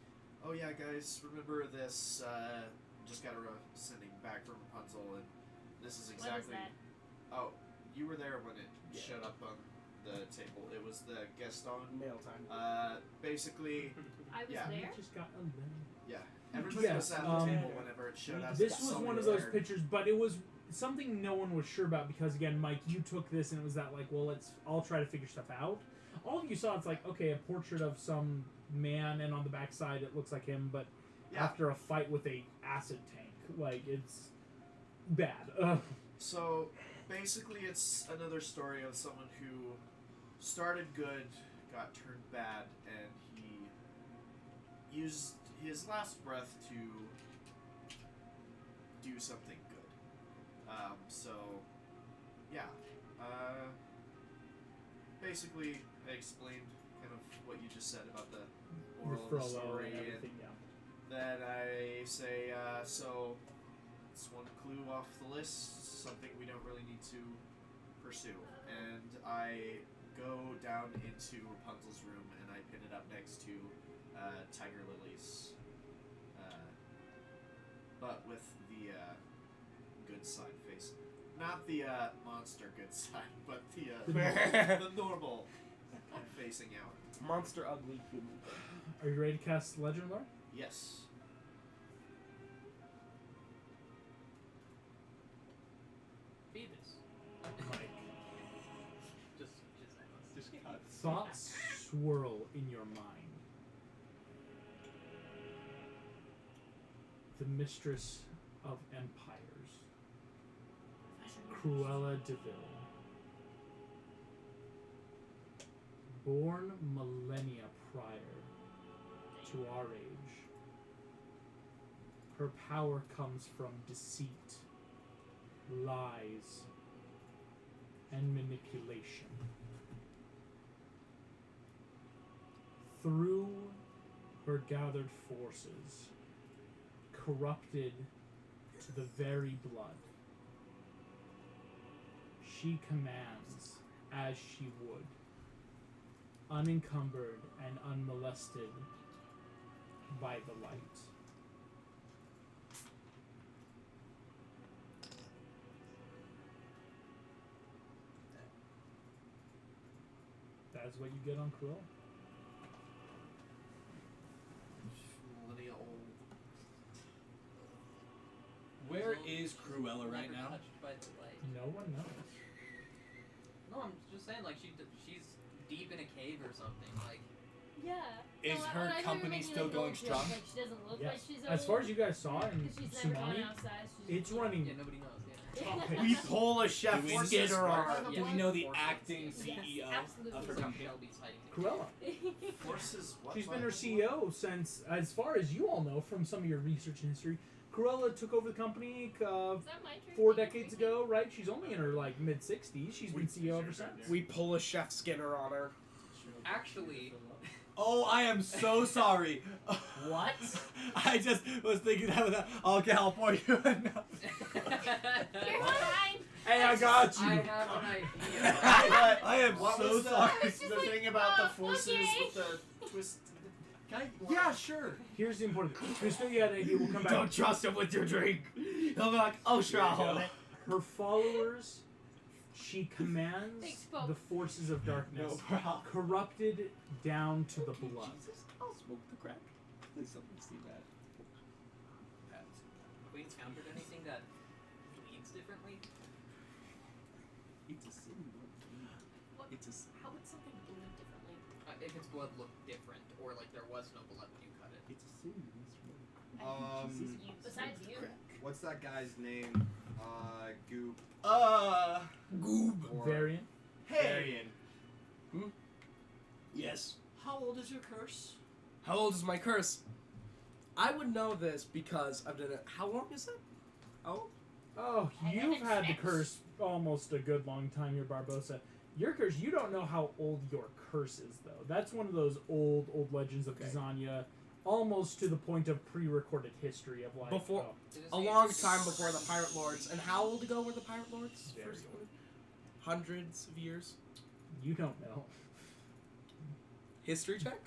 oh yeah guys, remember this, just got a sending back from Rapunzel, and this is What is exactly, that? oh, you were there when it showed up on the table. It was the Gaston, Mail time. basically, I was Yeah. there. Just got a little. yeah, everybody Yes, was at the table whenever it showed up. This was Somebody one of was those there. pictures, but it was something no one was sure about because, again, Mike, you took this and it was that, like, well, I'll try to figure stuff out. All of you saw it's like, okay, a portrait of some man, and on the backside it looks like him, but Yeah. after a fight with a acid tank, like, it's bad. So basically, it's another story of someone who started good, got turned bad, and he used his last breath to do something good. So yeah, basically, I explained kind of what you just said about the moral of the Frollo story, and and everything, yeah. then I say, so it's one clue off the list, something we don't really need to pursue. And I go down into Rapunzel's room and I pin it up next to Tiger Lily's, but with the good side facing. Not the monster good side, but the normal facing out. Monster ugly human. Are you ready to cast Legend Lore? Yes. Phoebus. Mike. Just Thoughts swirl in your mind. The mistress of empires, Cruella de Vil, born millennia prior to our age. Her power comes from deceit, lies, and manipulation. Through her gathered forces, corrupted to the very blood, she commands as she would, unencumbered and unmolested by the light. That's what you get on Quill. Millennia old. Where is Cruella right Never now? touched by the light. No one knows. No, I'm just saying, like she's deep in a cave or something. Like Yeah. Is No, her when I heard company making still the going old joke, strong? Like she doesn't look like Yes. she's As old. far as you guys saw in Because she's never gone Sumani, outside. She's it's running. yeah, nobody knows. Yeah. We pull a chef Do we- Skinner on her. Yeah. Do we know the Forces, acting yes. CEO absolutely. of her It's like company? Shelby's hiding. Cruella. Forces what? She's been what? her CEO since, as far as you all know from some of your research and history. Cruella took over the company Is that my turn? 4 Are you decades drinking? ago, right? She's only in her like mid-60s. She's been CEO ever since. We pull a chef Skinner on her. Actually, Oh, I am so sorry. What? I just was thinking that was I'll California. You're fine. Hey, I got you. I have an idea. I am What so was the, sorry. It's just the like, thing about the oh, forces okay. with the twist? Can I, Yeah, sure. Here's the important thing. Just so you had an idea, we'll come back. Don't trust him with your drink. He'll be like, oh, sure, I'll hold it. Her followers, she commands Thanks, Bo. the forces of darkness, No problem. corrupted down to the blood. Jesus, I'll smoke the crack. Please something see that. Have we encountered anything that bleeds differently? It's a sin. What? It's a sin. How would something bleed differently? If its blood looked different, or like there was no blood when you cut it. It's a sin. You, besides you. What's that guy's name? Goop. Goob. Or Variant. Hey, Yes. how old is your curse? How old is my curse? I would know this because I've done it. How long is it? Oh, Oh, you've had the curse almost a good long time here, Barbosa. Your curse, you don't know how old your curse is, though. That's one of those old legends of Okay. Kazania, almost to the point of pre-recorded history of like. Before- oh, Did it a say- long time before the Pirate Lords. And how old ago were the Pirate Lords? Very First old. one? Hundreds of years. you don't know. History check.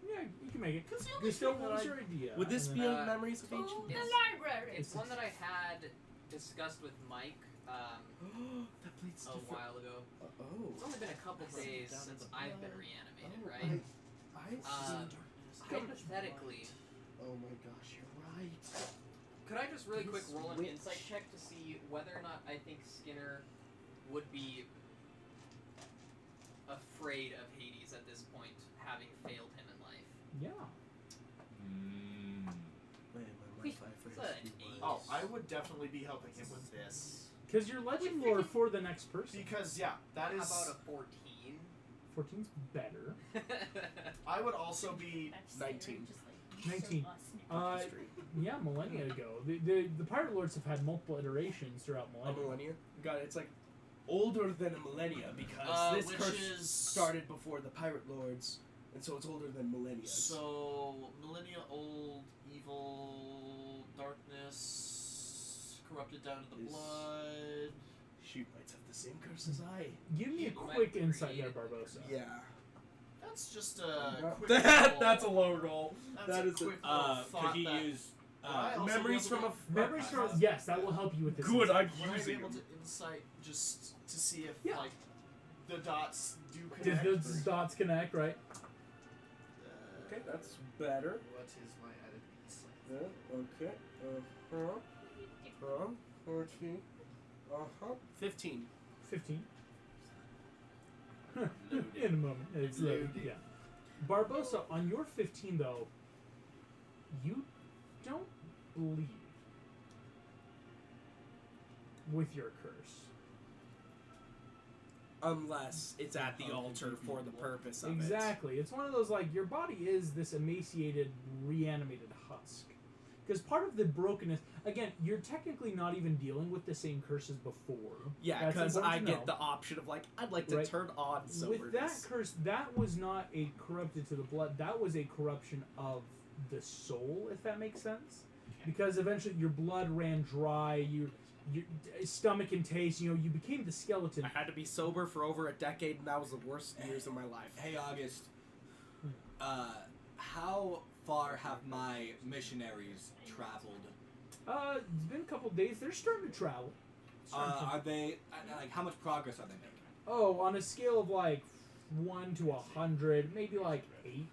Yeah, you can make it. Because Just don't lose your idea. Would this and be then- a memories of Oh, ancient? the It's- library. It's one that I had discussed with Mike That bleeds a while ago. Oh. It's only been a couple I see days down in since the I've been blood. reanimated, Oh, right? I Hypothetically, Oh my gosh, you're right. could I just really You quick roll an switch. insight check to see whether or not I think Skinner would be afraid of Hades at this point, having failed him in life? Yeah. Oh, I would definitely be helping him with this. Because you're legend lore for the next person. Because, yeah, that How is... about a 14? 14's better. I would also be... 19. 19. Yeah, millennia ago. The Pirate Lords have had multiple iterations throughout A millennia. millennia. Got it. It's like older than a millennia because this which curse is... started before the Pirate Lords, and so it's older than millennia. So, millennia old, evil, darkness, corrupted down to the Is- blood... She might have the same curse as I. Give me a You quick might insight read there, it. Barbosa. Yeah. That's just a quick That's a roll. low roll. That's that a is a- quick Could thought he that... use Would I also memories be able from to- a Memories from yes, that will help you with this. good. insight. I'm Would I be using able them. to insight just to see if, Yeah. like, the dots do Did connect? those dots connect, right? Okay, that's better. What is my added insight? Yeah, okay. 14. 15. 15. In a moment. It's loaded. Yeah. Barbosa, on your 15, though, you don't bleed with your curse. Unless it's at the altar for the purpose of it. Exactly. It's one of those, like, your body is this emaciated, reanimated husk. Because part of the brokenness, again, you're technically not even dealing with the same curse as before. Yeah, That's because important I to get know. the option of, like, I'd like to Right. turn on soberness. With that curse, that was not a corrupted to the blood. That was a corruption of the soul, if that makes sense. Because eventually your blood ran dry, your stomach and taste, you became the skeleton. I had to be sober for over a decade, and that was the worst years of my life. Hey, August. How far have my missionaries traveled? It's been a couple days. They're starting to travel. Are they like how much progress are they making? Oh, on a scale of like 1 to 100, maybe like 8.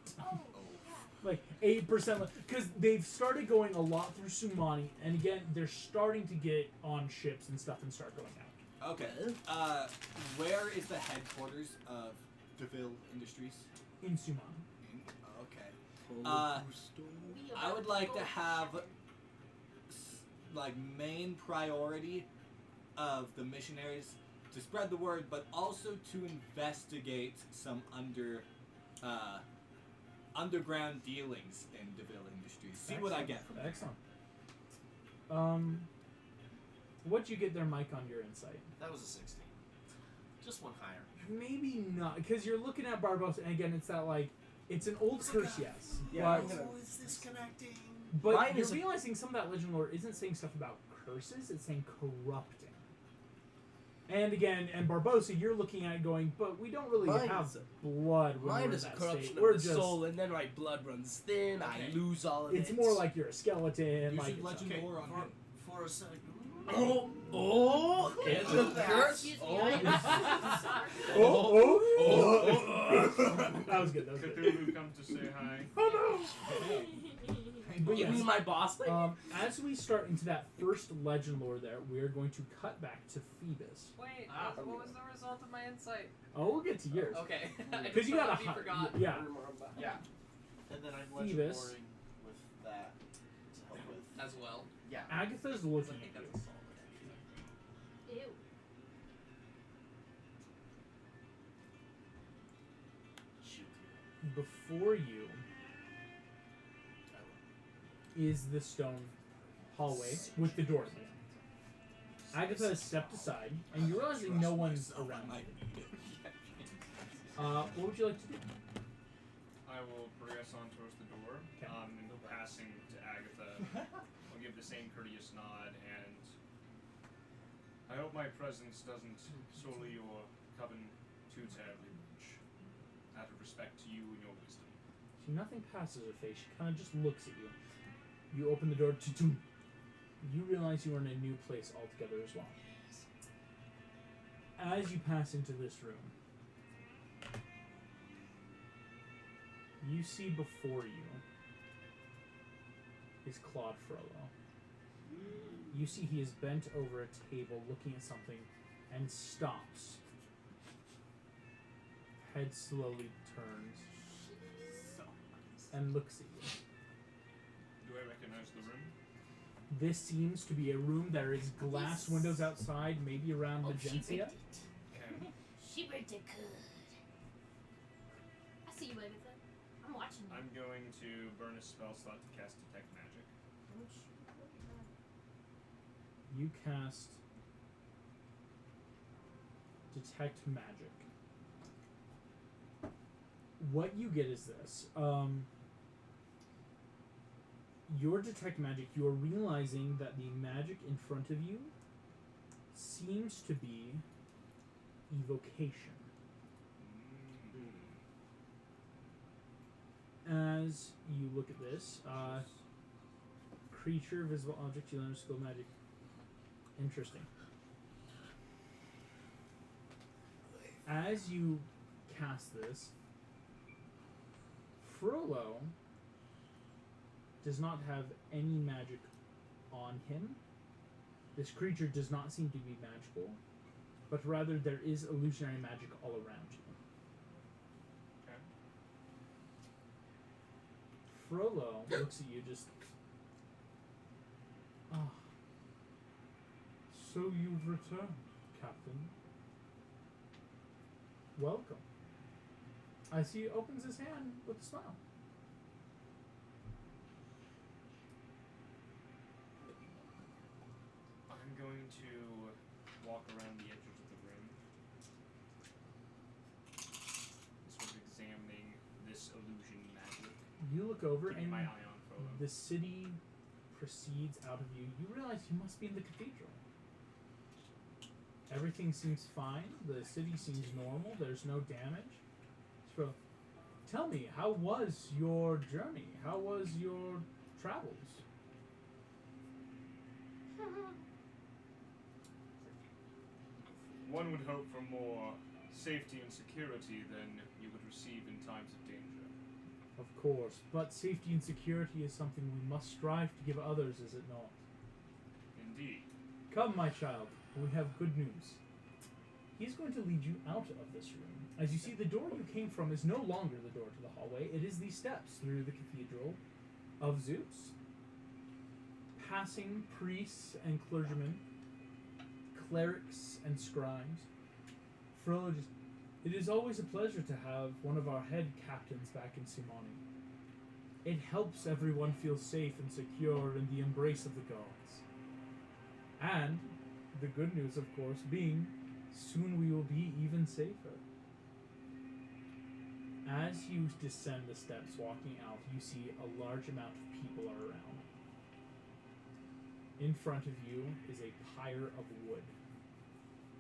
Like 8%, because they've started going a lot through Sumani, and again, they're starting to get on ships and stuff and start going out. Okay. Where is the headquarters of DeVille Industries? In Sumani. Okay. I would like to have like main priority of the missionaries to spread the word, but also to investigate some underground dealings in DeVille Industries. See what I get from it. Excellent. What'd you get there, Mike, on your insight? That was a 16. Just one higher. Maybe not, because you're looking at Barbosa, and again, it's that like, it's an old curse, yes. Yeah, but, is this connecting? but Mine you're is a- realizing some of that legend lore isn't saying stuff about curses, it's saying corrupting. And again, and Barbosa, you're looking at it going, but we don't really Mine have is blood when Mine we're is in a that corruption state. of We're the just, soul, and then my blood runs thin. Okay. I lose all of it. it's more like you're a skeleton. You like should legend Okay, lore on him. for a second. Oh, it's a curse. Excuse me, Oh, I'm sorry. That was good. That was good. Cthulhu comes to say hi. Oh But you yes, mean my boss lady? as we start into that first legend lore there, we are going to cut back to Phoebus. Wait, Ah. what was the result of my insight? Oh, we'll get to yours. Okay. Because you got a be high. forgotten. Yeah. Yeah. And then I'm legend Phoebus. loring with that to help with. As well. Yeah. Agatha's I looking think at that's you. a solid actually. Ew. Shoot. Before you is the stone hallway with the doors in it. Agatha has stepped aside, and you're realizing no one's around I you. need it. What would you like to do? I will progress on towards the door. Okay. And passing to Agatha, I'll give the same courteous nod, and I hope my presence doesn't sully your coven too terribly much, out of respect to you and your wisdom. See, nothing passes her face. She kind of just looks at you. You open the door. You realize you are in a new place altogether as well. As you pass into this room, you see before you is Claude Frollo. You see he is bent over a table looking at something and stops. Head slowly turns and looks at you. Do I recognize the room? This seems to be a room. There is glass windows outside, maybe around Magentia. Okay. She rigged it good. I see you, Agatha. I'm watching you. I'm going to burn a spell slot to cast Detect Magic. You cast Detect Magic. What you get is this. Your Detect Magic, you're realizing that the magic in front of you seems to be evocation. As you look at this, creature, visible object, you learn skill magic. Interesting. As you cast this, Frollo does not have any magic on him. This creature does not seem to be magical, but rather there is illusionary magic all around you. Okay. Frollo looks at you just. Ah. So you've returned, Captain. Welcome. I see he opens his hand with a smile. I'm going to walk around the edges of the room, sort of examining this illusion magic. You look over Keeping and my eye on Frollo. the city proceeds out of you. You realize you must be in the cathedral. Everything seems fine. The city seems normal. There's no damage. So, Tell me, how was your journey? How was your travels? One would hope for more safety and security than you would receive in times of danger. Of course, but safety and security is something we must strive to give others, is it not? Indeed. Come, my child, we have good news. He's going to lead you out of this room. As you see, the door you came from is no longer the door to the hallway. It is the steps through the Cathedral of Zeus. Passing priests and clergymen, clerics and scribes. Frollo, it is always a pleasure to have one of our head captains back in Simani. It helps everyone feel safe and secure in the embrace of the gods. And the good news, of course, being soon we will be even safer. As you descend the steps walking out, you see a large amount of people are around. In front of you is a pyre of wood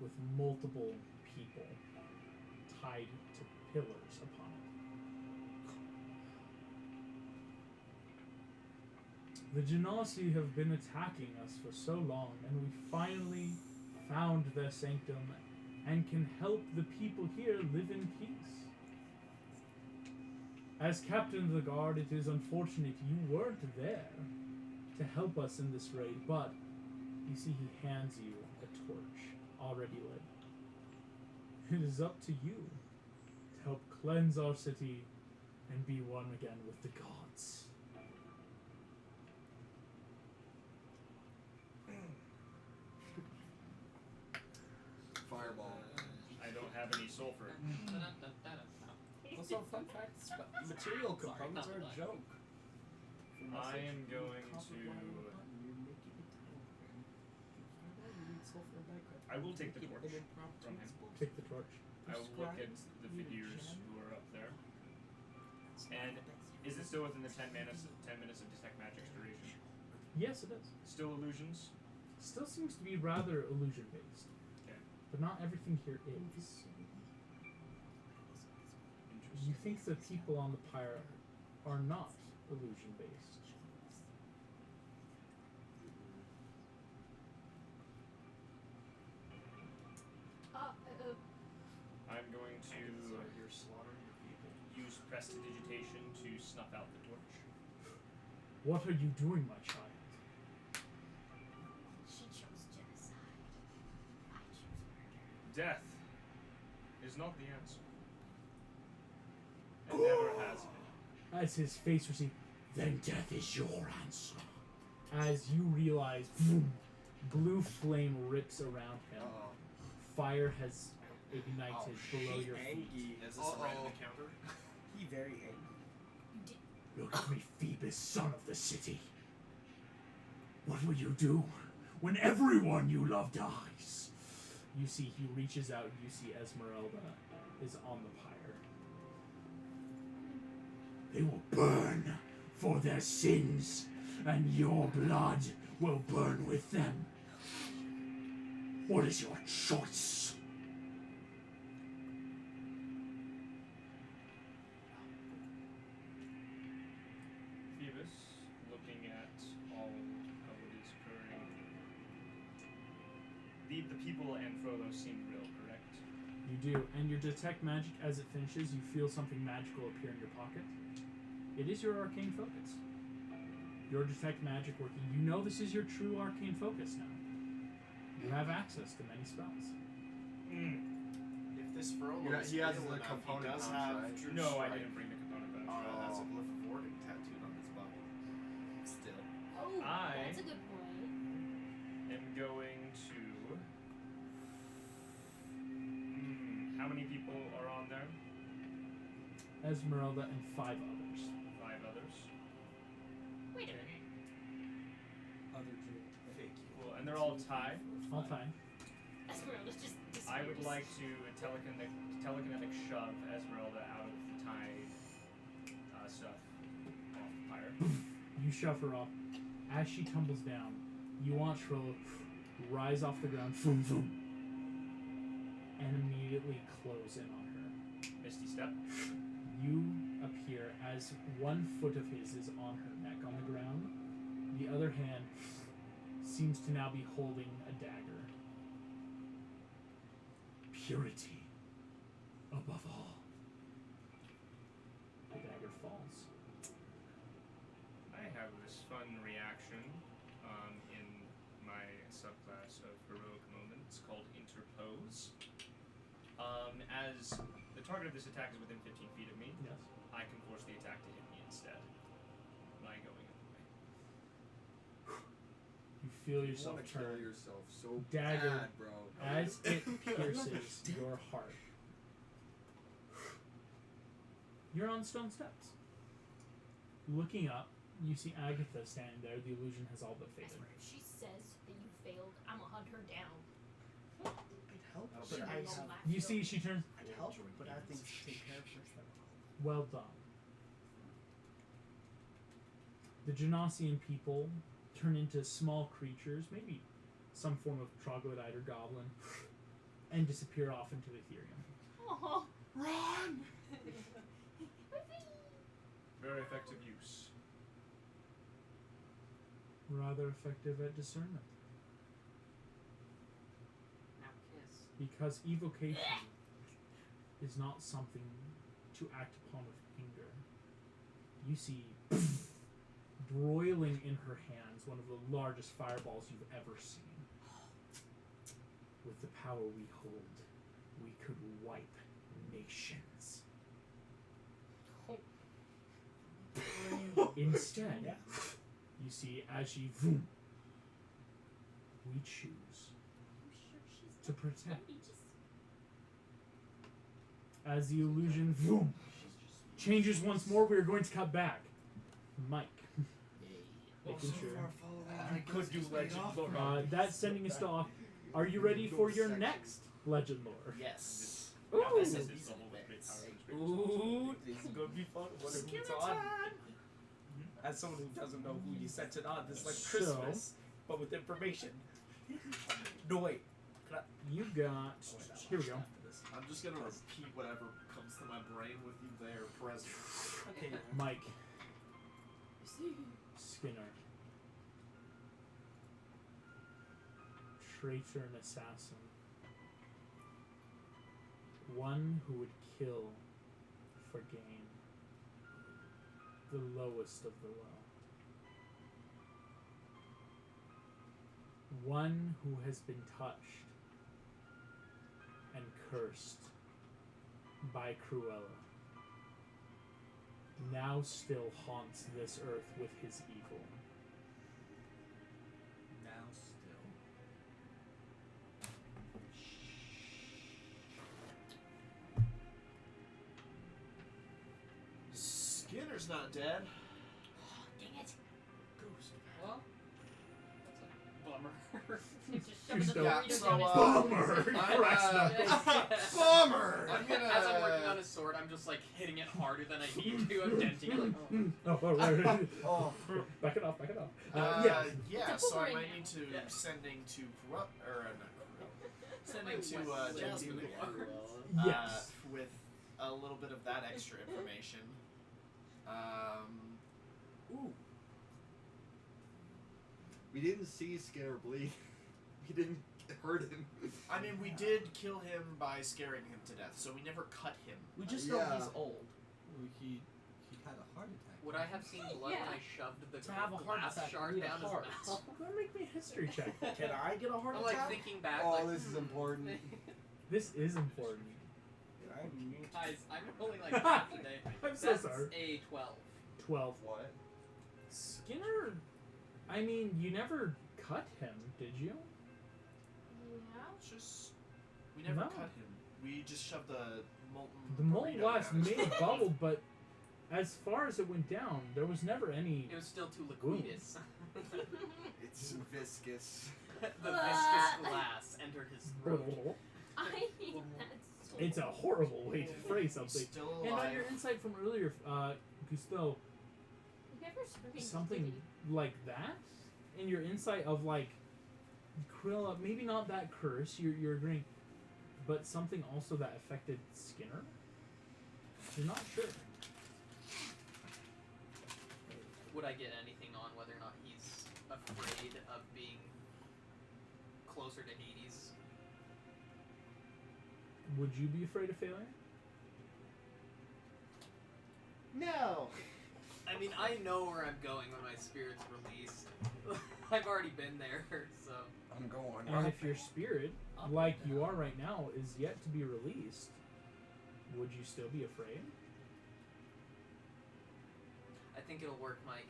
with multiple people tied to pillars upon it. The Genasi have been attacking us for so long, and we finally found their sanctum and can help the people here live in peace. As captain of the guard, it is unfortunate you weren't there to help us in this raid, but you see he hands you a torch already lit. It is up to you to help cleanse our city and be one again with the gods. Fireball. I don't have any sulfur. Also, fun fact: material components are a joke. I am going to. I will take the torch from him. Take the torch. I will look at the figures who are up there. And is it still within the 10 minutes of detect magic's duration? Yes, it is. Still illusions? Still seems to be rather illusion based. Okay. But not everything here is. Interesting. You think the people on the pyre are not illusion based. I'm going to use prestidigitation to snuff out the torch. What are you doing, my child? She chose genocide. I choose murder. Death is not the answer. It never has been. As his face recedes, then death is your answer. As you realize, boom, blue flame rips around him. Fire has ignited below your feet. Is this a random encounter? He very angry. Look at me, Phoebus, son of the city. What will you do when everyone you love dies? You see, he reaches out. You see Esmeralda is on the pyre. They will burn for their sins, and your blood will burn with them. What is your choice? Phoebus, looking at all of what is occurring. The people and Frollo seem real, correct? You do, and your detect magic, as it finishes, you feel something magical appear in your pocket. It is your arcane focus. Your detect magic working. You know this is your true arcane focus now. You have access to many spells. If this Frollo is He has real the enough, component he does pouch, have right? true No, I strike. didn't bring the component pouch. That's a glyph of warding tattooed on his body. Still. Oh, I- that's a good point. am going to. How many people are on there? Esmeralda and 5 others. 5 others. Wait a minute. Cool, and they're all tied. All time. Esmeralda just I would disappears. like to telekinetic shove Esmeralda out of the tied stuff off the pyre. You shove her off. As she tumbles down, you watch her rise off the ground, boom, boom, and immediately close in on her. Misty step. You, appear as one foot of his is on her neck on the ground. The other hand seems to now be holding a dagger. Purity above all. The dagger falls. I have this fun reaction in my subclass of heroic moments called Interpose. As the target of this attack is within 15 feet of me, Yes. I can force the attack to hit me instead by going in the way. You feel You yourself want to kill turn. yourself so Dagger. bad, bro. As it pierces your heart. You're on stone steps. Looking up, you see Agatha standing there. The illusion has all but I faded. swear, if she says that you failed, I'm gonna hunt her down. It helps, That'll but be I nice. have. You see, she turns. It helps, but I have things to take care of first. Well done. The Genosian people turn into small creatures, maybe some form of troglodyte or goblin, and disappear off into Ethereum. Oh, Run! Very effective use. Rather effective at discernment. Now kiss. Because evocation is not something to act upon with anger. You see, broiling in her hands, one of the largest fireballs you've ever seen. With the power we hold, we could wipe nations. Instead, you see, as she we choose I'm sure she's to protect. Just As the illusion changes once more, we are going to cut back. Mike. Making sure. I could do legend lore. That's sending us off. Are you ready for your next legend lore? Yes. Ooh. This is the whole great power of the Ooh, this is gonna be fun. What if it's on? As someone who doesn't know who you sent it on, this is like So- Christmas, but with information. No wait. You got. Here we go. I'm just gonna repeat whatever comes to my brain with you there present. Okay. Mike. Skinner. Traitor and assassin. One who would kill for gain. The lowest of the low. One who has been touched and cursed by Cruella. Now still haunts this earth with his evil. Now still. Skinner's not dead. dang it. Well, that's a bummer. You just shove the You're burrito so, down his Bummer! I'm, Christ, no. Bummer! I'm gonna, as I'm working on his sword, I'm just like hitting it harder than I need to. I'm denting it like, Oh, right. Oh, Back it off, back it off. Yeah. Yeah, It's a so I boomerang might now. need to Yeah. sending to not sending to West Jasmine Yes. with a little bit of that extra information. ooh. We didn't see Skinner bleed. We didn't hurt him. I mean, we did kill him by scaring him to death, so we never cut him. We just know Yeah. he's old. Well, he had a heart attack. would I have seen blood Yeah. when I shoved the To have a heart glass attack, shard you need a down his heart. mouth? Don't make me a history check. Can I get a heart I'm attack? like thinking back, Oh, like, this is important. This is important. guys, I'm rolling like half today. I'm so That's sorry. a 12. 12. What? Skinner, I mean, you never cut him, did you? Yeah. It's just we never No. cut him. We just shoved the molten. The molten burrito glass down his may have throat. bubbled, but as far as it went down, there was never any. It was still too liquidous. It's viscous. The viscous glass entered his throat. I hate that so It's a horrible way to phrase something. Still And on alive. your insight from earlier, Gusteau, You never screamed, something did like that in your insight of like Quilla, maybe not that curse, you're agreeing, but something also that affected Skinner. You're not sure. would I get anything on whether or not he's afraid of being closer to Hades? Would you be afraid of failure? No. I mean, I know where I'm going when my spirit's released. I've already been there, so. I'm going. And if your spirit, like you are right now, is yet to be released, would you still be afraid? I think it'll work, Mike.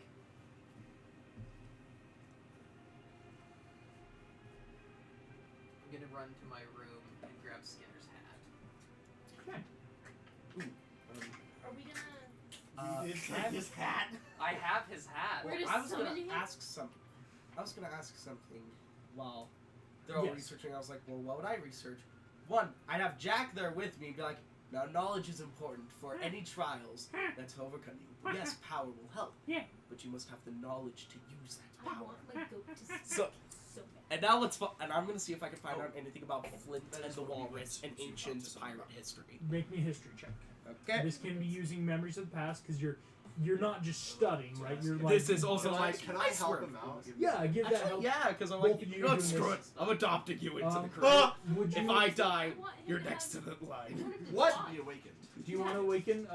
I'm gonna run to my room and grab Skinner's hat. Okay. Are we gonna? Uh, his hat. I have his hat. We're just I was gonna summoning him? ask something while they're all Yes. researching. I was like, well, what would I research? One, I'd have Jack there with me and be like, now knowledge is important for any trials that's overcome you. Yes, power will help. Yeah. But you must have the knowledge to use that I power. want my goat to So- so bad. And now let's and I'm gonna see if I can find Oh. out anything about Flint That and is the what we Walrus and went to ancient talk to pirate someone about. history. Make me a history check. Okay. This can be using memories of the past because you're not just studying, right? You're like This is also Can I, like can I help swear. him out? yeah. Give that Actually, help. yeah, because I'm Both like, of you you know what, doing screw this. it. I'm adopting you into the Um, crew. Would you? If I die, I want him you're to next to have- the I line. want him to What? die. Be awakened. Do you want to awaken,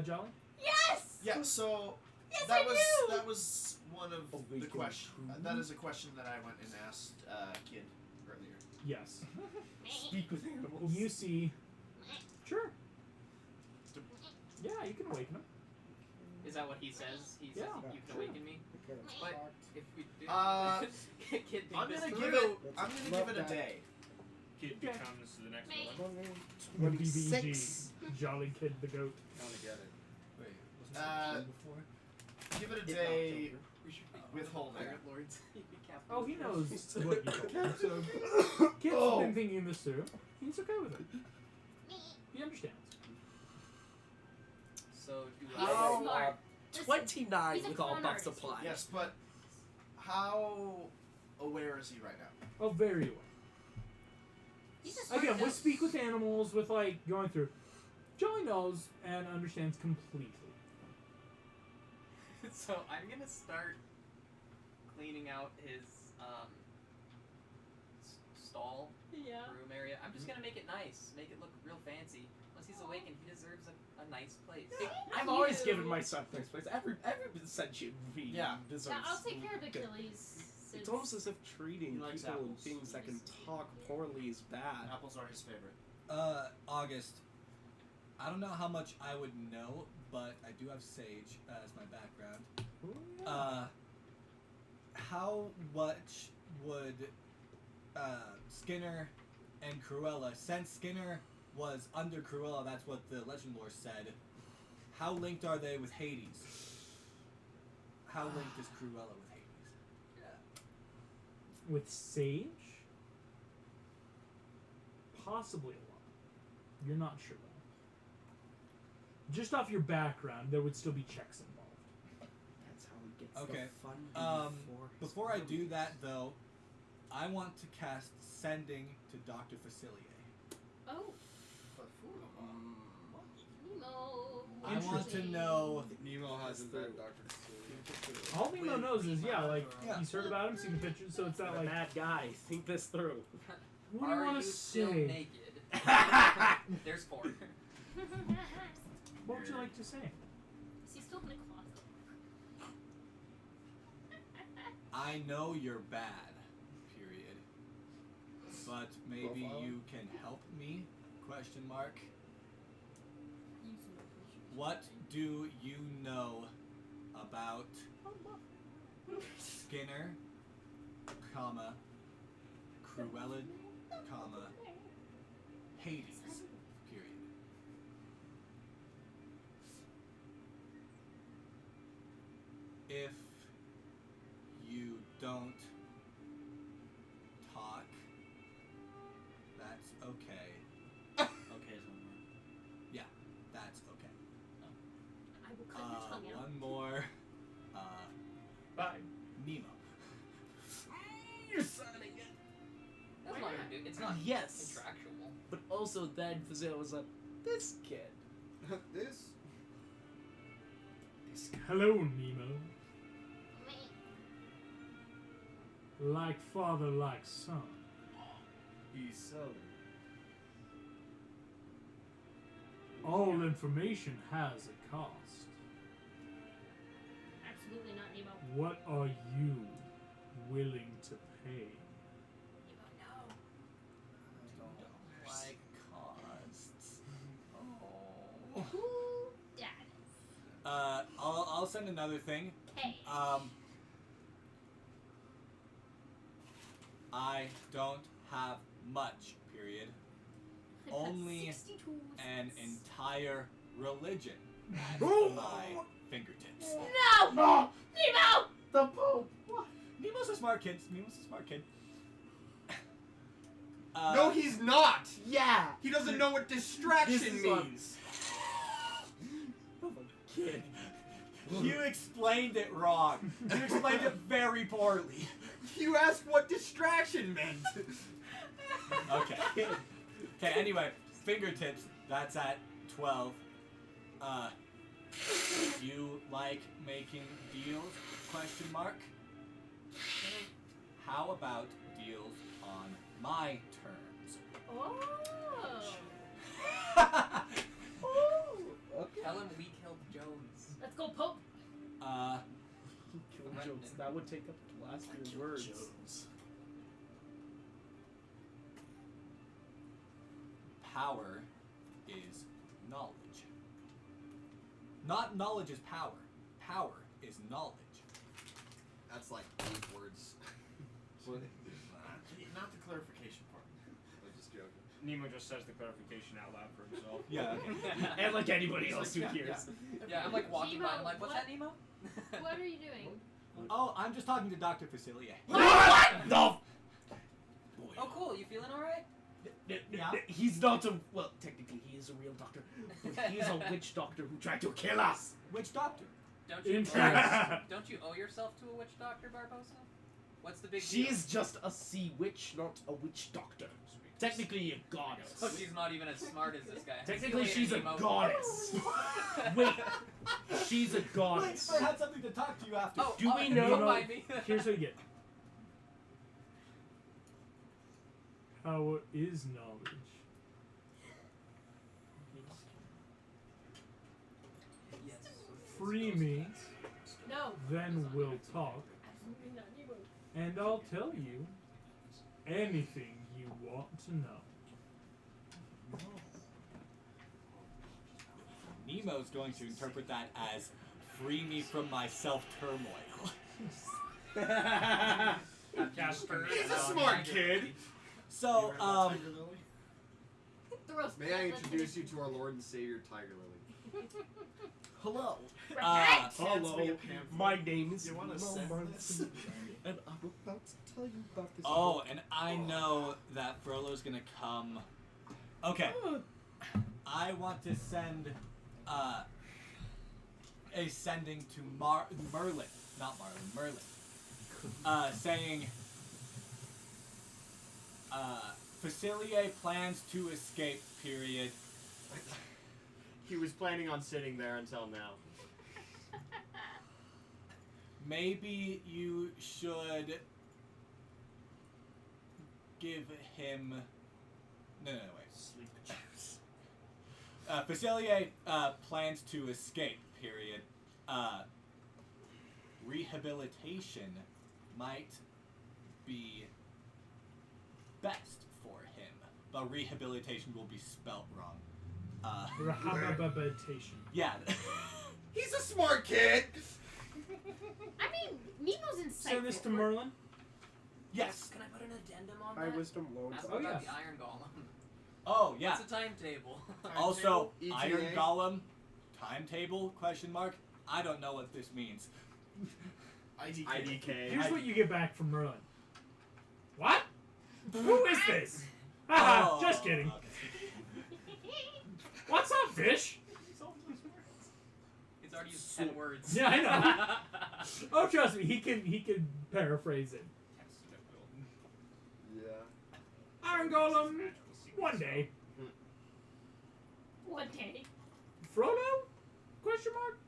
Jolly? Yes. Yeah. So Yes, that I was do. that was one of the Awaken question. who? That is a question that I went and asked Kid earlier. Yes. Speak with animals. You see. Sure. Yeah, you can awaken him. Is that what he says? He says Yeah, you can sure. awaken me? But if we do Kid, think I'm this gonna through. give it. I'm gonna give it a day. Kid Okay. becomes the next Mate. villain. The BBG. Jolly Kid the Goat. I want to get it. Wait, wasn't Uh, it before? Give it a In day October. We should be with Holden. Pirate Lords. He'd be captain Oh, of he the knows forces. what you told him. So, Kid's Oh. been thinking this through. He's okay with it. He understands. So do He's I? How, smart. Listen, 29 he's a with all con buffs artist. applied. Yes, but how aware is he right now? Oh, very well. He's a smart Again, goat. with speak with animals, with like going through. Jolly knows and understands completely. So I'm gonna start cleaning out his stall Yeah. room area. I'm just gonna make it nice, make it look real fancy. Once he's awakened, he deserves a nice place. I've always given my son nice place. Every sentient being Yeah. deserves. Yeah, I'll take care of good- Achilles. It's since- almost as if treating He likes people and apples. things that can talk poorly is bad. Apples are his favorite. August. I don't know how much I would know, but I do have Sage as my background. How much would Skinner and Cruella, since Skinner was under Cruella, that's what the legend lore said, how linked are they with Hades? How linked is Cruella with Hades? With Sage? Possibly a lot. You're not sure though. Just off your background, there would still be checks involved. That's how he gets Okay. the fun before his Before I do that, though, I want to cast Sending to Dr. Facilier. Oh, Nemo. I want to know. Nemo hasn't met Dr. Seuss. All Nemo knows is, yeah, like, Yeah. he's heard about him, seen the pictures, so it's not I'm a like, bad guy. Think this through. what do you Are want you to still say? naked? There's 4. What would you like to say? Is he still in the closet? I know you're bad, period. But maybe Profile. you can help me? Question mark. What do you know about Skinner, comma, Cruella, comma, Hades, period. If you don't talk, that's okay. Okay, is one more. Yeah, that's okay. I will cut your tongue out. One more. Bye. Nemo. You're signing it. That's what I'm gonna do. It's not Yes. contractual. But also then Fazil was like, this kid. This Hello, Nemo. Like father, like son. He's so. All information has a cost. Absolutely not, Nemo. What are you willing to pay? Nemo, no. Like costs. Oh. Who does? I'll send another thing. Hey. I don't have much, period. Only 62 an cents. entire religion at my fingertips. No! Nemo! The Pope. Nemo's a smart kid. No, he's not. Yeah. He doesn't know what distraction This is what- means. Kid. You explained it wrong. You explained it very poorly. You asked what distraction meant. Okay. Okay, anyway, fingertips, that's at 12. You like making deals? Question mark. How about deals on my terms? Oh! Tell him we killed Jones. Let's go, Pope. Kill Jones. That would take up the last few words. Power is knowledge. Not knowledge is power. Power is knowledge. That's like 8 words. Not the clarification part. I'm just joking. Nemo just says the clarification out loud for himself. Yeah, okay. And like anybody else who hears. Yeah, I'm like walking by and I'm like, what's What? that, Nemo? What are you doing? Oh, I'm just talking to Dr. Facilier. What? No. Oh, cool. You feeling alright? Yeah. He's not a. Well, technically, he is a real doctor. But he's a witch doctor who tried to kill us. Which doctor? Don't you don't you owe yourself to a witch doctor, Barbosa? What's the big deal? She's just a sea witch, not a witch doctor. Technically a goddess. Oh, she's not even as smart as this guy. Technically, See you she's a later, Nemo. goddess. Wait, she's a goddess. Wait, I had something to talk to you after. Oh, Do we know- Don't mind me. Here's what you get. Power is knowledge. Yes. Free me, No. then we'll talk, Absolutely not, Nemo. and I'll tell you anything you want to know. Nemo's going to interpret that as free me from my self-turmoil. Casper. He's a smart kid. So, Throw May I introduce you to our Lord and Savior, Tiger Lily? Hello. Hello. My name is You wanna Nemo send Martin, and I'm about to tell you about this. oh, and I know that Frollo's gonna come. Okay. I want to send, a sending to Merlin, not Marlin, Merlin, saying, Facilier plans to escape, period. He was planning on sitting there until now. Maybe you should give him. No, wait. Sleep juice. Facilier plans to escape, period. Rehabilitation might be best for him, but rehabilitation will be spelt wrong. Rehabilitation. Yeah. He's a smart kid. I mean, Nemo's insightful. Send this to Merlin. Yes. Can I put an addendum on My that? wisdom loans. Ask Oh, about yes. the Iron Golem. Oh, yeah. What's the timetable? Also, ETA? Iron Golem, timetable, question mark. I don't know what this means. IDK. Here's what you get back from Merlin. What? Who is this? Haha, Oh, just kidding. okay. What's up, fish? It's already used 10 words. Yeah, I know. Oh, trust me, he can paraphrase it. Yeah. Iron Golem, one day. One day. Frodo? Question mark?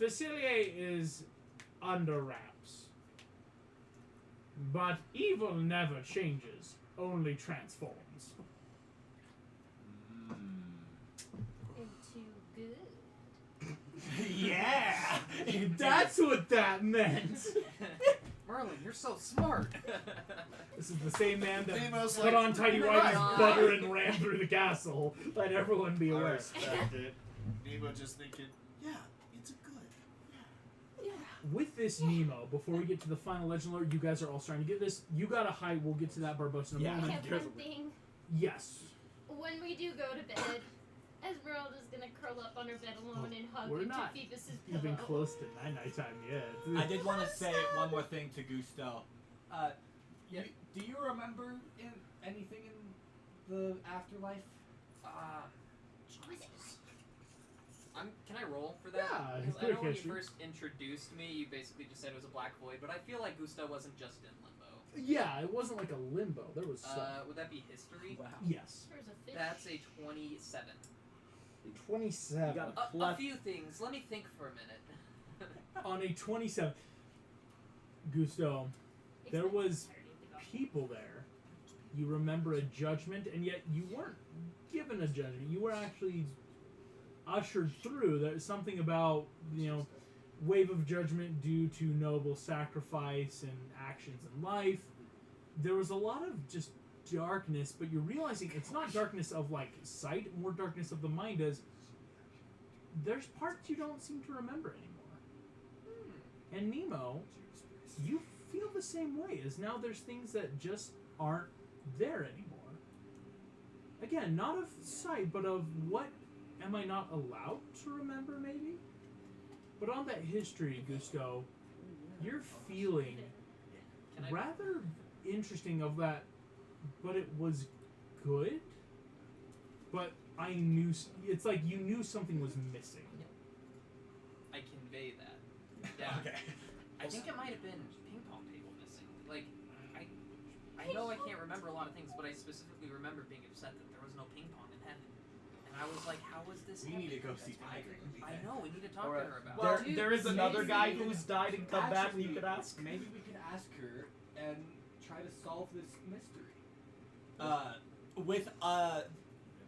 Facilier is under wraps. But evil never changes, only transforms. Into good. Yeah! That's what that meant. Merlin, you're so smart. This is the same man that Nemo's put like, on Tidy "You're Whitey's right." butter and ran through the castle. Let everyone be I aware. respect it. Nemo just thinking, yeah, it's a good. With this Nemo, before we get to the final legend lore, you guys are all starting to get this. You got a high. We'll get to that Barbosa in a Yeah. I moment. have one thing. Yes. When we do go to bed, Esmeralda's gonna curl up on her bed alone and hug We're into not Phoebus's Even pillow. close to nighttime yet. I did want to say one more thing to Gusto. Yeah. Do you remember anything in the afterlife? Can I roll for that? Yeah, Because quick I know when you history. first introduced me, you basically just said it was a black void, but I feel like Gusto wasn't just in limbo. Yeah, it wasn't like a limbo. There was some. Would that be history? Wow. Yes. There's a fish. That's a 27. 27. You got A few things. Let me think for a minute. On a 27. Gusto, there was people there. You remember a judgment, and yet you weren't given a judgment. You were actually ushered through. There's something about, wave of judgment due to noble sacrifice and actions in life. There was a lot of just darkness, but you're realizing it's not darkness of like sight, more darkness of the mind, as there's parts you don't seem to remember anymore. And Nemo, you feel the same way, as now there's things that just aren't there anymore. Again, not of sight, but of what am I not allowed to remember, maybe? But on that history, Gusto, you're feeling Can I? rather interesting of that, but it was good. But I knew, it's like you knew something was missing. I convey that. Yeah. Okay. I think it might have been ping pong table missing. Like, I know I can't remember a lot of things, but I specifically remember being upset that there was no ping pong in heaven. And I was like, how was this We need to go happening? see Tiger. I know, we need to talk Alright. to her about Well, it. there is another maybe- guy who's died and come back, and you Actually, could ask. Maybe we could ask her and try to solve this mystery. With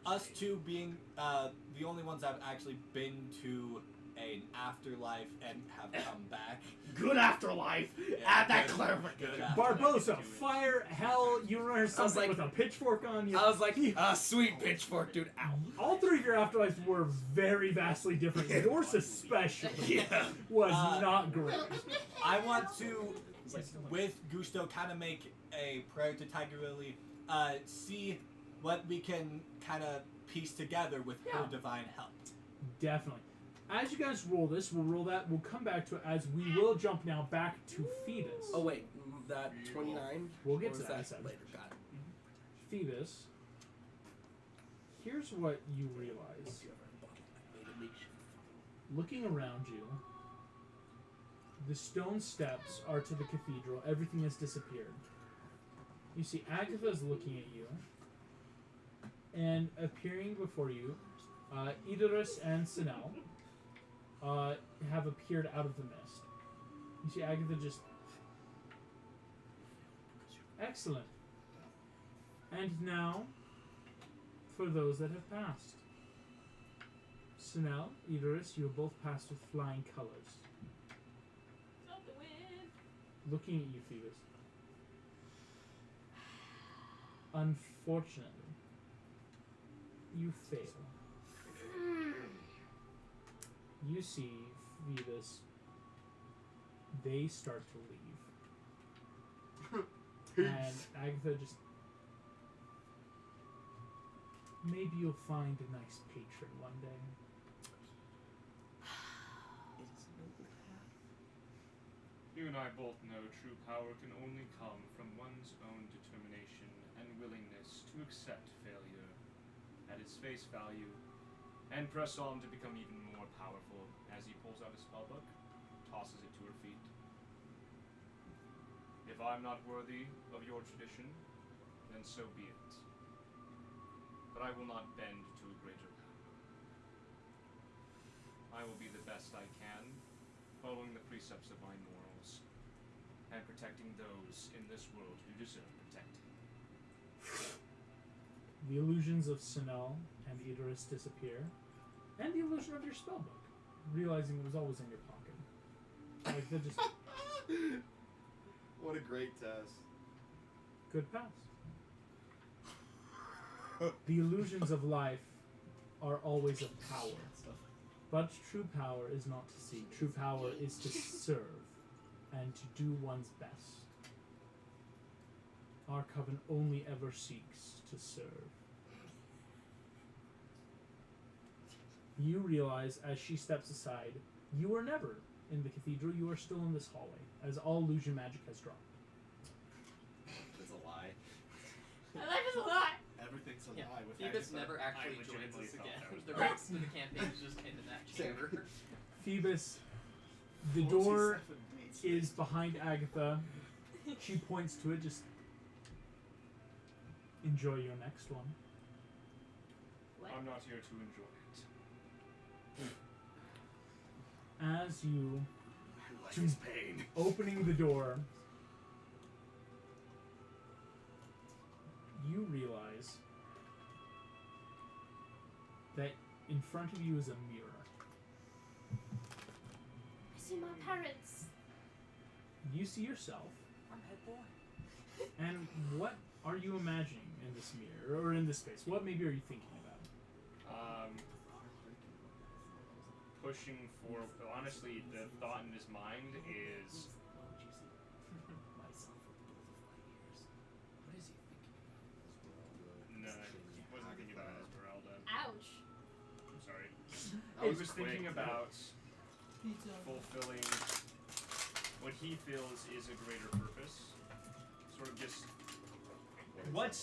us two being the only ones that have actually been to an afterlife and have come back. Good afterlife. Yeah, Add that good- clarification. good afterlife. Barbosa, fire, hell, you remember something like- with a pitchfork on you. I was like, sweet pitchfork, dude. Ow. All three of your afterlives were very vastly different. Yours especially Yeah. was Uh, not great. I want to, with Gusto, kind of make a prayer to Tiger Lily, see what we can kind of piece together with her Yeah. divine help. Definitely. As you guys roll this, we'll roll that. We'll come back to it as we will jump now back to Phoebus. Oh wait, that 29. We'll get Or to is that in a second. later. Got it. Phoebus, here's what you realize. Looking around you, the stone steps are to the cathedral. Everything has disappeared. You see Agatha's looking at you, and appearing before you, Idris and Sinel have appeared out of the mist. You see Agatha just... Excellent. And now, for those that have passed. Sinel, Idris, you have both passed with flying colors. Stop the wind. Looking at you, Phoebus. Unfortunately, you fail. You see, Phoebus, they start to leave. And Agatha just... Maybe you'll find a nice patron one day. You and I both know true power can only come from one's own determination and willingness to accept failure at its face value and press on to become even more powerful. As he pulls out his spellbook, tosses it to her feet. If I'm not worthy of your tradition, then so be it. But I will not bend to a greater power. I will be the best I can following the precepts of my morals, and protecting those in this world who deserve protecting. The illusions of Sinel and Idris disappear, and the illusion of your spellbook, realizing it was always in your pocket. Like, they're just What a great test. good pass. The illusions of life are always of power, but true power is not to seek. True power is to serve and to do one's best. Our coven only ever seeks to serve. You realize as she steps aside, you are never in the cathedral, you are still in this hallway, as all illusion magic has dropped. That's a lie. My life is a lie. Everything's a Yeah. lie with Phoebus Agatha. never actually I joins legitimately us thought again. that was The right. rest of the campaign is just him in that chamber. Phoebus, the 47 door dates is behind Agatha. She points to it, just enjoy your next one. What? I'm not here to enjoy it. As you Life To- is pain. opening the door, you realize that in front of you is a mirror. I see my parents. You see yourself, I'm head boy. and what are you imagining in this mirror, or in this space? What maybe are you thinking about? Pushing for, honestly, the thought in his mind is What is he thinking? no, he wasn't thinking about Esmeralda. Ouch. I'm sorry. That He was thinking about fulfilling what he feels is a greater purpose. Sort of just what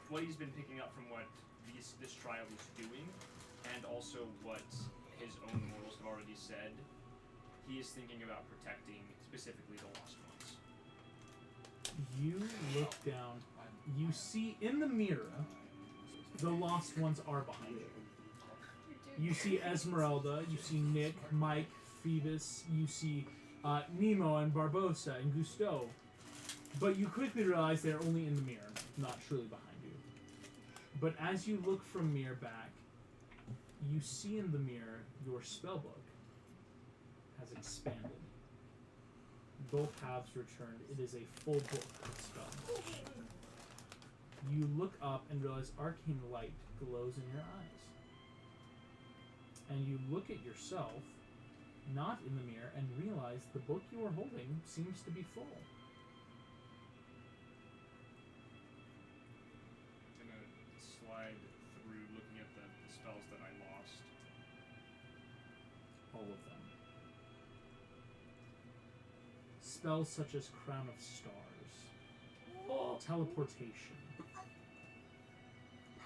what he's been picking up from what this trial is doing, and also what his own morals have already said. He is thinking about protecting specifically the lost ones. You look down, you see in the mirror, the lost ones are behind you. You see Esmeralda, you see Nick, Mike, Phoebus, you see Nemo and Barbosa and Gusteau. But you quickly realize they're only in the mirror, not truly behind you. But as you look from mirror back, you see in the mirror your spellbook has expanded. Both halves returned. It is a full book of spells. You look up and realize arcane light glows in your eyes. And you look at yourself, not in the mirror, and realize the book you are holding seems to be full. I'm gonna slide through looking at the spells that I lost. All of them. Spells such as Crown of Stars, Teleportation,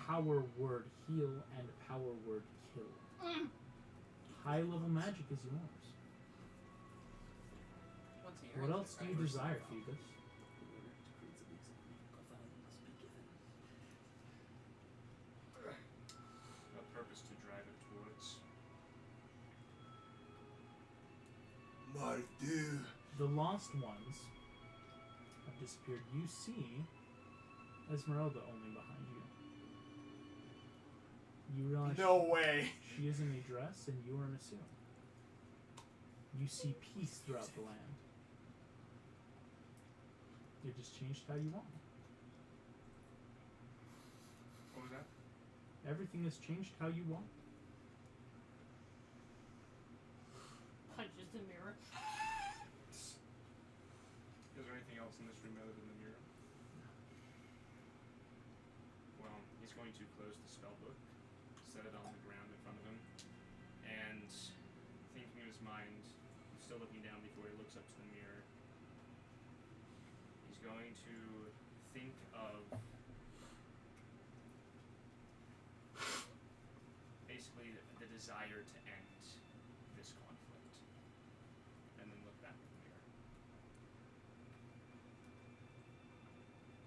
Power Word Heal, and Power Word Kill. High level magic is yours. Once a year, What I else do try you to desire, spell. Phoebus? A purpose to drive it towards. Mardu. The lost ones have disappeared. You see Esmeralda only behind you. You realize No way. she is in a dress and you are in a suit. You see peace throughout the land. You just changed how you want. What was that? Everything has changed how you want. Punches the mirror. Is there anything else in this room other than the mirror? Well, he's going to close the spell book, set it on the ground in front of him, and thinking in his mind, still looking down before he looks up to the mirror, he's going to think of basically the desire to end this conflict, and then look back at the mirror.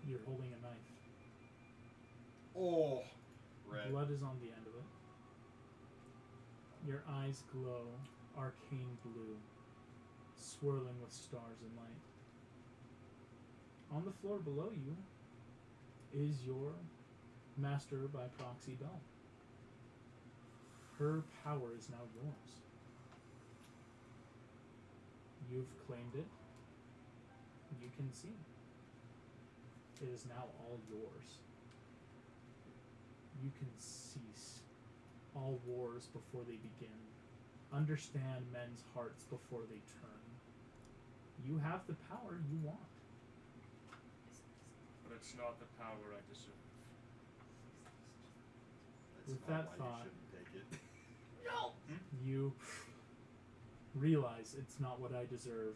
You're holding a knife. Oh. Red. Blood is on the end of it. Your eyes glow arcane blue, swirling with stars and light. On the floor below you is your master by proxy doll. Her power is now yours. You've claimed it. You can see. It is now all yours. You can cease all wars before they begin. Understand men's hearts before they turn. You have the power you want. But it's not the power I deserve. That's With not that why thought- you shouldn't take it. No. You realize it's not what I deserve.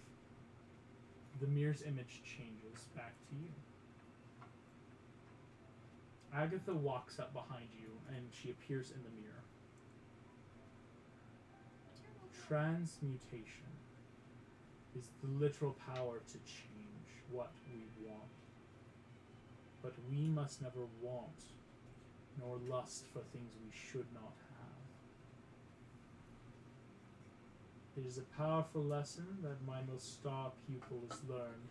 The mirror's image changes back to you. Agatha walks up behind you and she appears in the mirror. Transmutation is the literal power to change what we want. But we must never want nor lust for things we should not have. It is a powerful lesson that my most star pupils learned,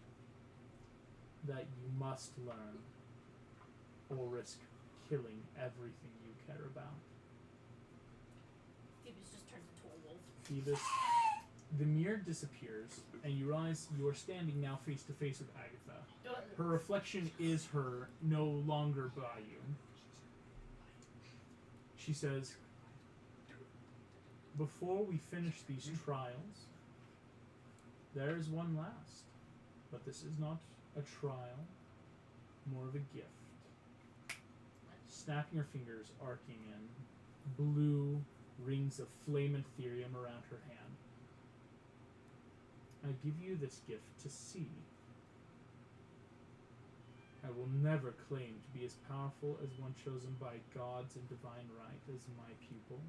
that you must learn or risk killing everything you care about. Phoebus just turns into a wolf. Phoebus, the mirror disappears, and you realize you are standing now face to face with Agatha. Her reflection is her, no longer by you. She says, before we finish these trials, there is one last. But this is not a trial, more of a gift. Snapping her fingers, arcing in, blue rings of flame and ethereum around her hand. I give you this gift to see. I will never claim to be as powerful as one chosen by gods in divine right as my pupil.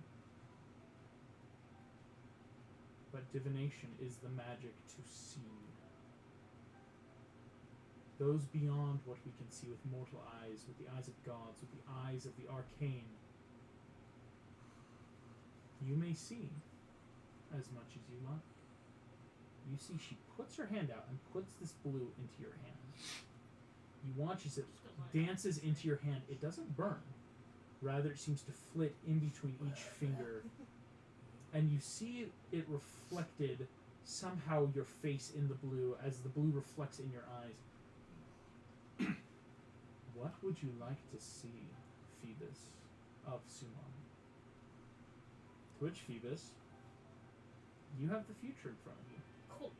But divination is the magic to see. Those beyond what we can see with mortal eyes, with the eyes of gods, with the eyes of the arcane. You may see as much as you like. You see she puts her hand out and puts this blue into your hand. You watch as it dances into your hand. It doesn't burn. Rather, it seems to flit in between each finger. And you see it reflected somehow your face in the blue as the blue reflects in your eyes. What would you like to see, Phoebus of Suman? To which Phoebus, you have the future in front of you. Cool.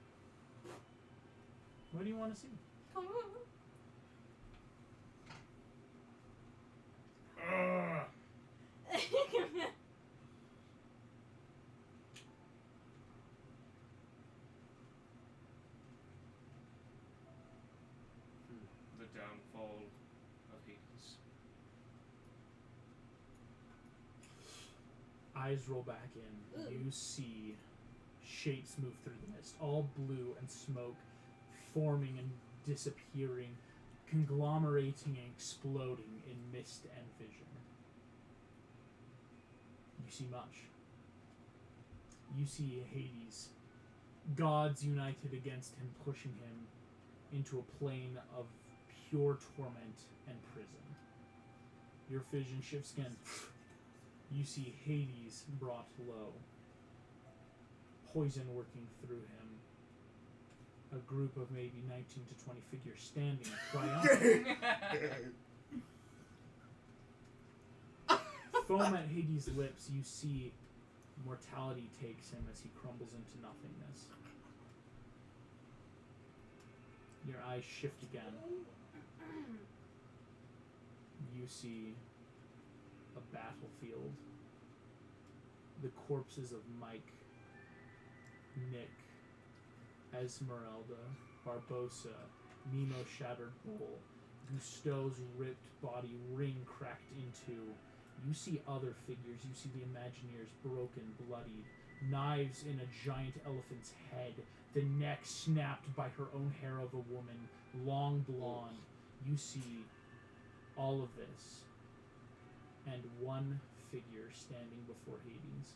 What do you want to see? The downfall of Hades. Eyes roll back in. You see shapes move through the mist, all blue and smoke, forming and disappearing, conglomerating and exploding in mist and vision. You see much. You see Hades, gods united against him, pushing him into a plane of pure torment and prison. Your vision shifts again. You see Hades brought low, poison working through him. A group of maybe 19 to 20 figures standing triumphant. Foam at Hades' lips, you see mortality takes him as he crumbles into nothingness. Your eyes shift again. You see a battlefield. The corpses of Mike, Nick, Esmeralda, Barbosa, Nemo Shattered Bull, Gusteau's ripped body ring cracked into. You see other figures. You see the Imagineers broken, bloodied, knives in a giant elephant's head, the neck snapped by her own hair of a woman, long blonde. You see all of this, and one figure standing before Hades.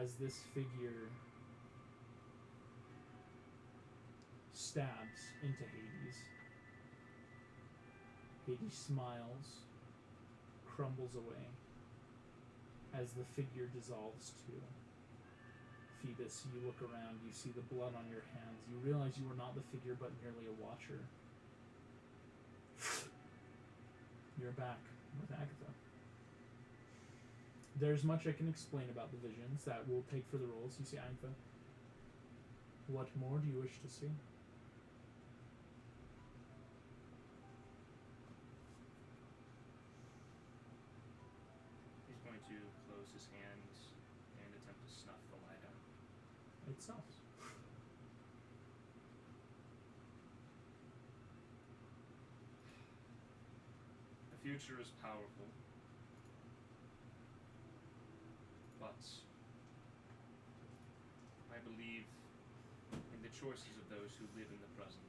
as this figure stabs into Hades. Hades smiles, crumbles away as the figure dissolves too. Phoebus, you look around, you see the blood on your hands. You realize you are not the figure but merely a watcher. You're back with Agatha. There's much I can explain about the visions that will take for the rolls. You see Agatha. What more do you wish to see? He's going to close his hands and attempt to snuff the light out. It snuffs. The future is powerful, but I believe in the choices of those who live in the present.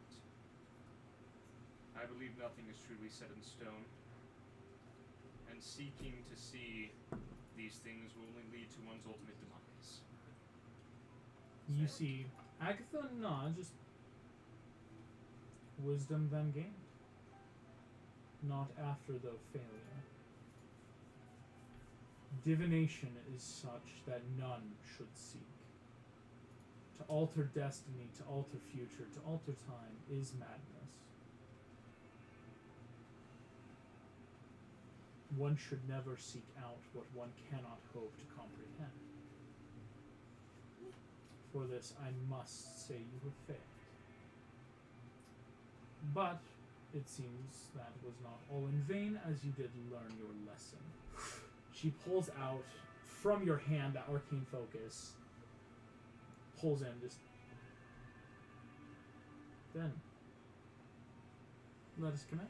I believe nothing is truly set in stone, and seeking to see these things will only lead to one's ultimate demise. You see Agatha nod, just wisdom then gained. Not after the failure. Divination is such that none should seek. To alter destiny, to alter future, to alter time is madness. One should never seek out what one cannot hope to comprehend. For this, I must say you have failed. But it seems that was not all in vain, as you did learn your lesson. She pulls out from your hand that arcane focus, pulls in, just then. Let us commence.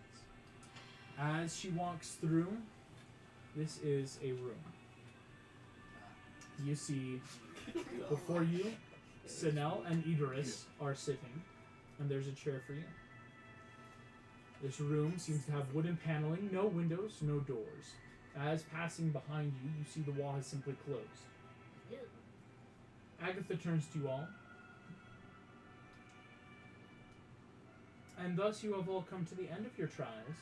As she walks through, this is a room. You see before you, Sinel and Idris are sitting, and there's a chair for you. This room seems to have wooden paneling, no windows, no doors. As passing behind you, you see the wall has simply closed. Agatha turns to you all. And thus you have all come to the end of your trials.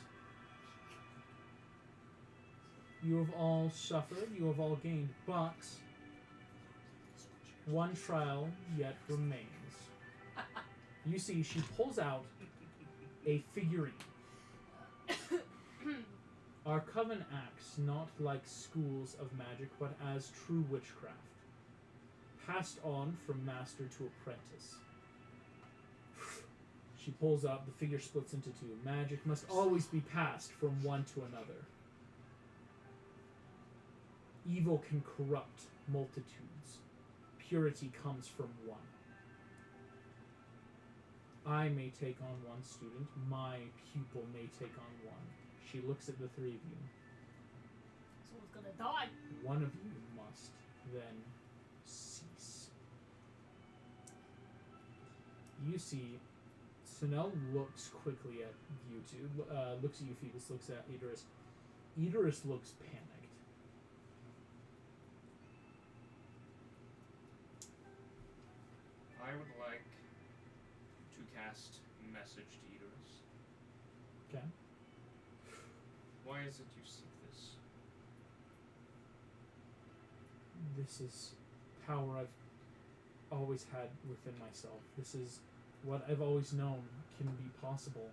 You have all suffered, you have all gained, but one trial yet remains. You see, she pulls out a figurine. Our coven acts not like schools of magic, but as true witchcraft, passed on from master to apprentice. She pulls up, the figure splits into two. Magic must always be passed from one to another. Evil can corrupt multitudes. Purity comes from one. I may take on one student, my pupil may take on one. She looks at the three of you. Someone's gonna die. One of you must then cease. You see, Sinel looks quickly at you two, looks at you, Phoebus, looks at Idris. Idris looks panicked. I would like to cast message to Idris. Okay. Why is it you seek this? This is power I've always had within myself. This is what I've always known can be possible.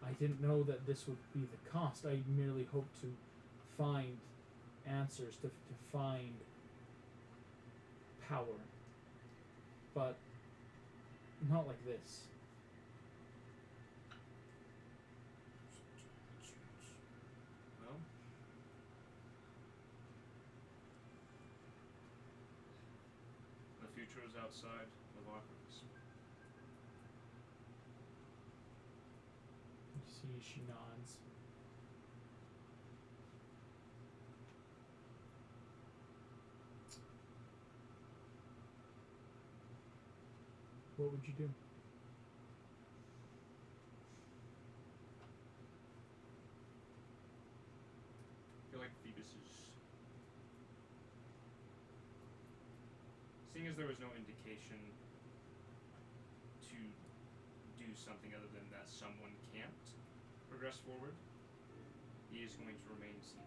I didn't know that this would be the cost. I merely hoped to find answers, to find power. But not like this. Well, the future is outside of our grasp. You see, she nods. What would you do? I feel like Phoebus is there was no indication to do something other than that someone can't progress forward, he is going to remain seated.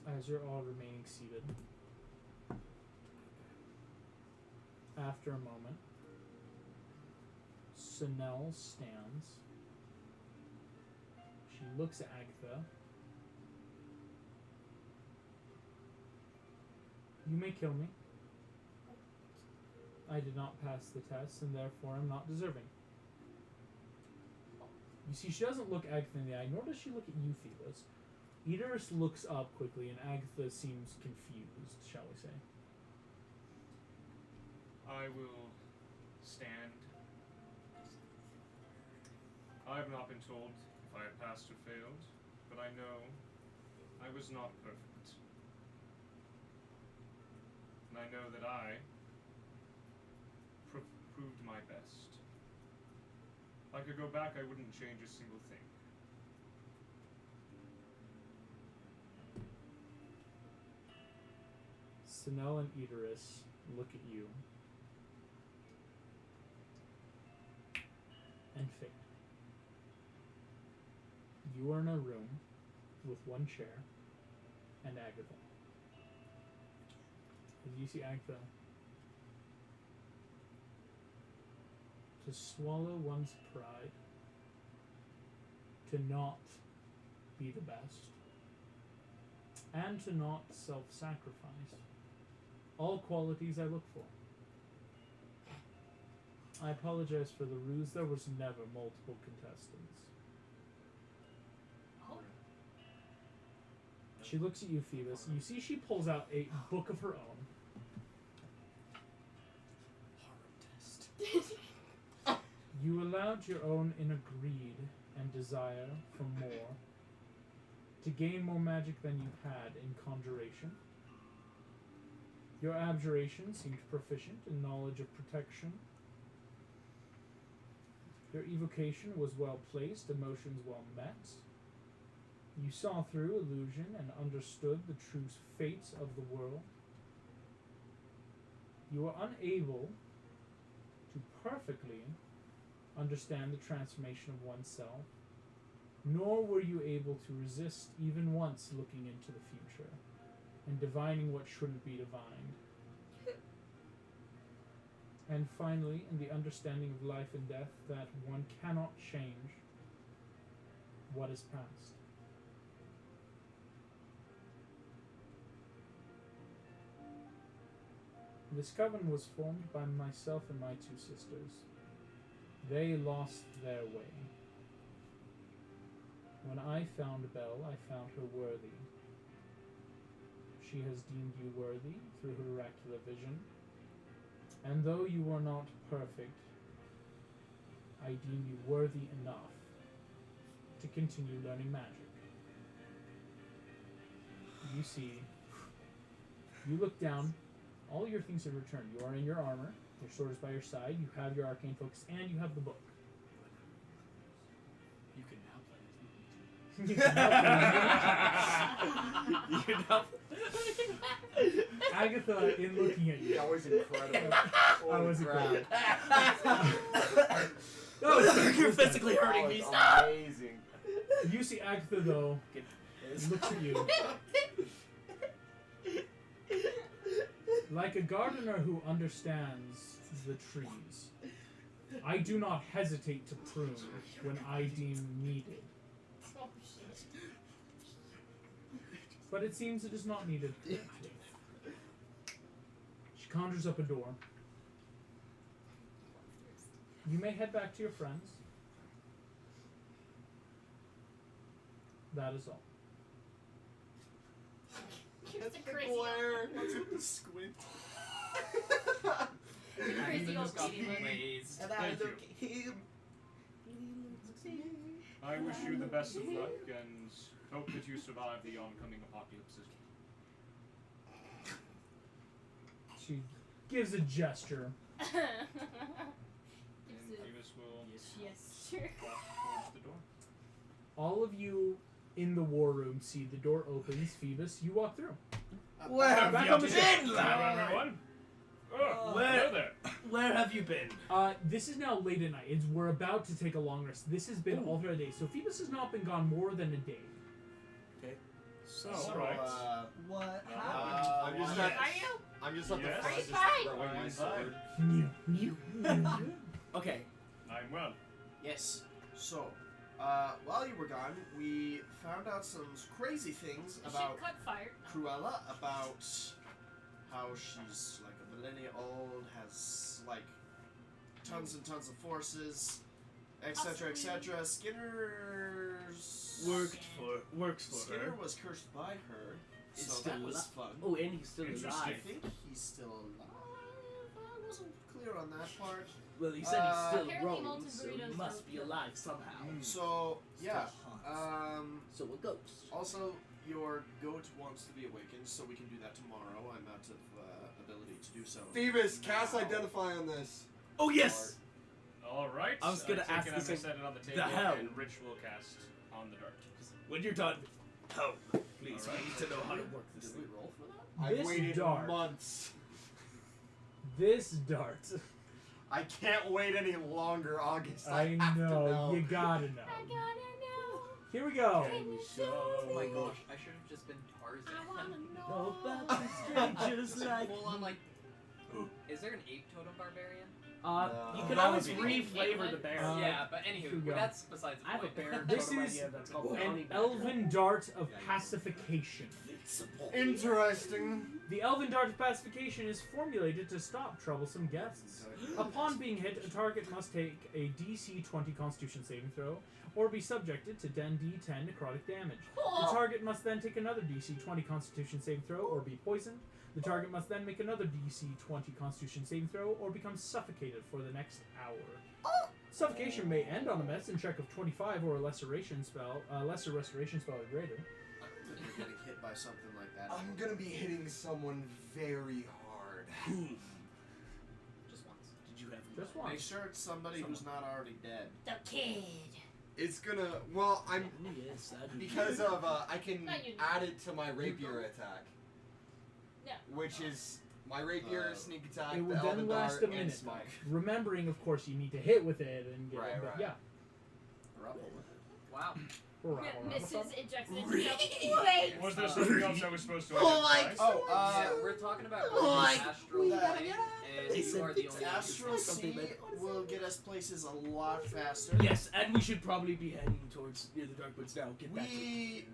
As you're all remaining seated, after a moment, Sunel stands. She looks at Agatha. You may kill me. I did not pass the test, and therefore am not deserving. You see, she doesn't look Agatha in the eye, nor does she look at you, Phoebus. Idris looks up quickly, and Agatha seems confused, shall we say. I will stand. I have not been told if I have passed or failed, but I know I was not perfect. And I know that I proved my best. If I could go back, I wouldn't change a single thing. Sunel and Idris look at you and Fate. You are in a room with one chair and Agatha. As you see Agatha, to swallow one's pride, to not be the best, and to not self-sacrifice. All qualities I look for. I apologize for the ruse. There was never multiple contestants. Oh. She looks at you, Phoebus. You see she pulls out a book of her own. You allowed your own inner greed and desire for more, to gain more magic than you had in conjuration. Your abjuration seemed proficient in knowledge of protection. Your evocation was well placed, emotions well met. You saw through illusion and understood the true fates of the world. You were unable to perfectly understand the transformation of oneself, nor were you able to resist even once looking into the future and divining what shouldn't be divined. And finally, in the understanding of life and death, that one cannot change what is past. This coven was formed by myself and my two sisters. They lost their way. When I found Belle, I found her worthy. She has deemed you worthy through her oracular vision. And though you were not perfect, I deem you worthy enough to continue learning magic. You see, you look down, all your things have returned. You are in your armor, your sword is by your side, you have your arcane focus, and you have the book. You can now play. You can now You know. Agatha, in looking at you. That was incredible. I was Holy incredible. crap. You're physically That hurting was me. Stop. amazing. You see Agatha, though, looks at you. Like a gardener who understands the trees, I do not hesitate to prune when I deem needed. Oh shit. But it seems it is not needed. She conjures up a door. You may head back to your friends. That is all. It's a crazy What's with the squint? crazy old lady look. Ways. And I Thank look at him. I wish you the best of luck and hope that you survive the oncoming apocalypses. She gives a gesture. And Phoebus will Yes, sure. walk towards the door. All of you in the war room see the door opens. Phoebus, you walk through. Where have Back you on the ship. been, Hello, lad? everyone. Oh, Where- hello there. Where have you been? This is now late at night. We're about to take a long rest. This has been Ooh. all throughout the day. So Phoebus has not been gone more than a day. So, Alright. what Uh, happened? I'm just yes. I'm just at the Yes. front, just Fine. throwing my Fine. sword. Okay. I'm well. Yes. So, while you were gone, we found out some crazy things The about ship caught fire. Cruella, about how she's like a millennia old, has like tons and tons of forces, etc., etc. Works for Skinner her. was cursed by her, Is so still that was alive. fun. Oh, and he's still I alive. think he's still alive. I wasn't clear on that part. Well, he said he's still Apparently molten roaming, so he burritos must are be good. alive somehow. So yeah. Still haunts. So a ghost. Also, your goat wants to be awakened, so we can do that tomorrow. I'm out of ability to do so. Phoebus, cast now. identify on this. Oh yes. All right. I was gonna take ask it, the I'm gonna same- set it on the the table, hell? and Rich will cast on the dart. When you're done, help. Please, Alright. we need to know how to work this Did we thing. roll for that? I've This waited dart. months. This dart. I can't wait any longer, August. I have to know. know. You gotta I know. gotta know. Here we go. Can you show show Oh my me? gosh, I should have just been Tarzan. I wanna Know know. about the strangers like Full on like. Is there an ape totem barbarian? You No. can That always would be- reflavor the bear. Yeah, but here we anywho, go. that's besides the I have a point. bear This totem is idea that's called An Bounty Badger. elven dart of pacification. Interesting. The elven dart of pacification is formulated to stop troublesome guests. Upon being hit, a target must take a DC 20 Constitution saving throw, or be subjected to 10d10 necrotic damage. The target must then take another DC 20 Constitution saving throw, or be poisoned. The target must then make another DC 20 Constitution saving throw, or become suffocated for the next hour. Suffocation may end on a medicine check of 25 or a lesser restoration spell or greater. I don't think you're getting hit by something like that. I'm gonna be hitting someone very hard. Just once. Did you have Just Make once. sure it's somebody who's not already dead. The kid. It's gonna. Well, I'm Oh, yes, that'd be because of I can Not you. add it to my rapier attack. No. Which is my rapier, sneak attack, It would the then elven last dart, a and minute. smite. Remembering, of course, you need to hit with it and get Right, it. But right. yeah. Wow. Mrs. ejects into Wait. Was there something else I was supposed to Oh my identify? Oh, Yeah, we're talking about Like, astral we plane, gotta get and you are the only one. Astral something Sea like- will get us places a lot faster. Yes, and we should probably be heading towards near the Darkwoods now. Get back to We,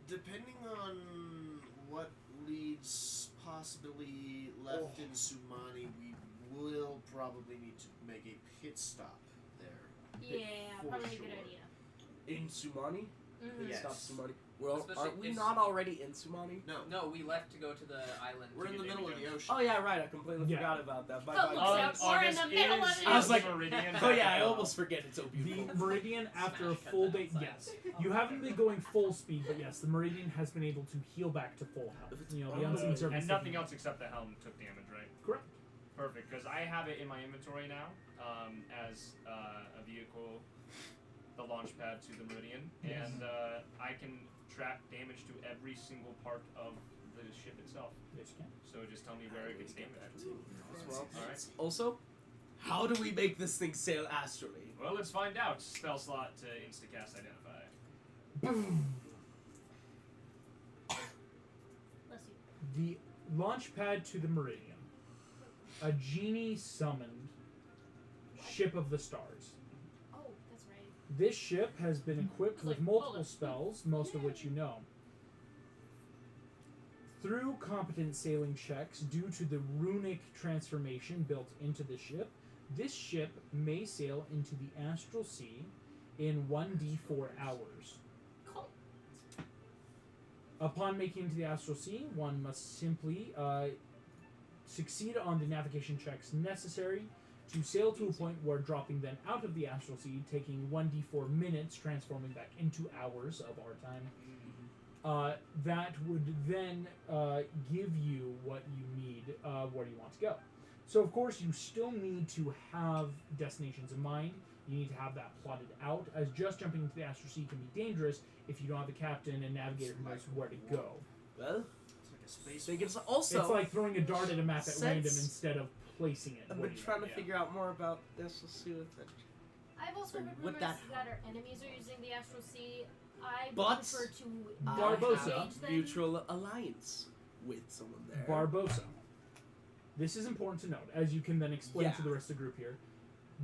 depending on what leads possibly left in Sumani, we will probably need to make a pit stop there. Yeah, For probably a sure. good idea. in Sumani. Mhm. Yes. Stop Sumani. Well, Especially aren't we if- not already in Sumani? No, No, we left to go to the island. we're to in the get middle of Davy the Jones. ocean. Oh yeah, right. I completely Yeah. forgot about that. Bye But looks bye. out, we're in the middle of it. I was like- Meridian. Oh yeah, I almost forget it's so The beautiful. Meridian, after a Smash cut full that day, outside. yes. You haven't been going full speed, but yes, the Meridian has been able to heal back to full health. You know, the unseen surface. And nothing else except the helm took damage, right? Correct. Perfect, because I have it in my inventory now as a vehicle, the launch pad to the Meridian, Yes. and I can track damage to every single part of the ship itself. Yes, you can. So just tell me where it gets damaged. Well, Alright. also, how do we make this thing sail astrally? Well, let's find out. Spell slot to instacast identify. Bless you. The launch pad to the Meridian. A genie summoned ship of the stars. Oh, that's right. This ship has been equipped with Like, multiple bullets. spells, most of which you know. Through competent sailing checks due to the runic transformation built into the ship, this ship may sail into the astral sea in 1d4 hours. Cool. Upon making it to the astral sea, one must simply succeed on the navigation checks necessary to sail to a point where dropping them out of the astral sea, taking 1d4 minutes, transforming back into hours of our time. That would then give you what you need, where you want to go. So, of course, you still need to have destinations in mind. You need to have that plotted out, as just jumping into the astral sea can be dangerous if you don't have a captain and navigator who knows where to go. Well, It's like a I think it's also. It's like throwing a dart at a map at Since- random instead of placing it. I've What been do you trying know? to figure out more about this. Let's see what it. I've also heard Would rumors that that our enemies are using the Astral Sea. I would But- prefer to Barbosa, engage them. Mutual alliance with someone there. Barbosa. This is important to note, as you can then explain Yeah. to the rest of the group here.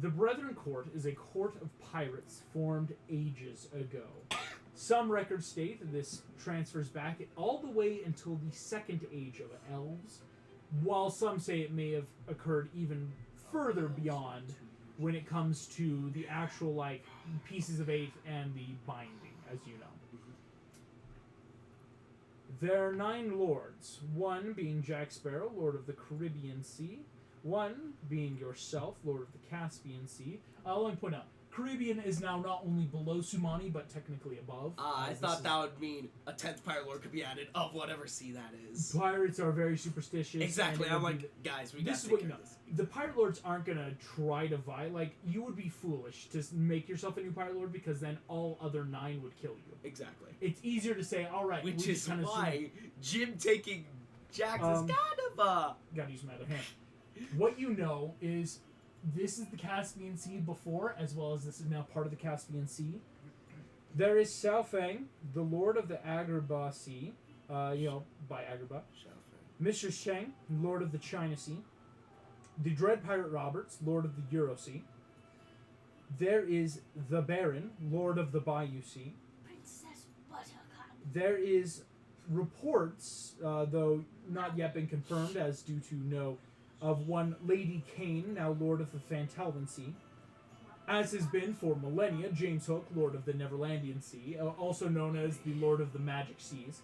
The Brethren Court is a court of pirates formed ages ago. Some records state that this transfers back all the way until the Second Age of Elves, while some say it may have occurred even further beyond when it comes to the actual, like, pieces of eight and the binding, as you know. There are 9 lords, one being Jack Sparrow, Lord of the Caribbean Sea, one being yourself, Lord of the Caspian Sea. I'll only point out, Caribbean is now not only below Sumani, but technically above. I as this thought is- that would mean a 10th Pirate Lord could be added of whatever sea that is. Pirates are very superstitious. Exactly. and it I'm would be like, guys, we this got is to what take you care know. of this. The Pirate Lords aren't gonna try to vie. Like, you would be foolish to make yourself a new Pirate Lord because then all other 9 would kill you. Exactly. It's easier to say, all right, Which we is kind of why Jim taking Jax is Um, kind of a. Gotta use my other hand. What you know is this is the Caspian Sea before, as well as this is now part of the Caspian Sea. There is Sao Feng, the Lord of the Agrabah Sea, by Agrabah. Mr. Sheng, Lord of the China Sea. The Dread Pirate Roberts, Lord of the Euro Sea. There is the Baron, Lord of the Bayou Sea. Princess Buttercup. There is reports, though not yet been confirmed, as due to no, of one Lady Kane, now Lord of the Fantalvan Sea. As has been for millennia, James Hook, Lord of the Neverlandian Sea, also known as the Lord of the Magic Seas.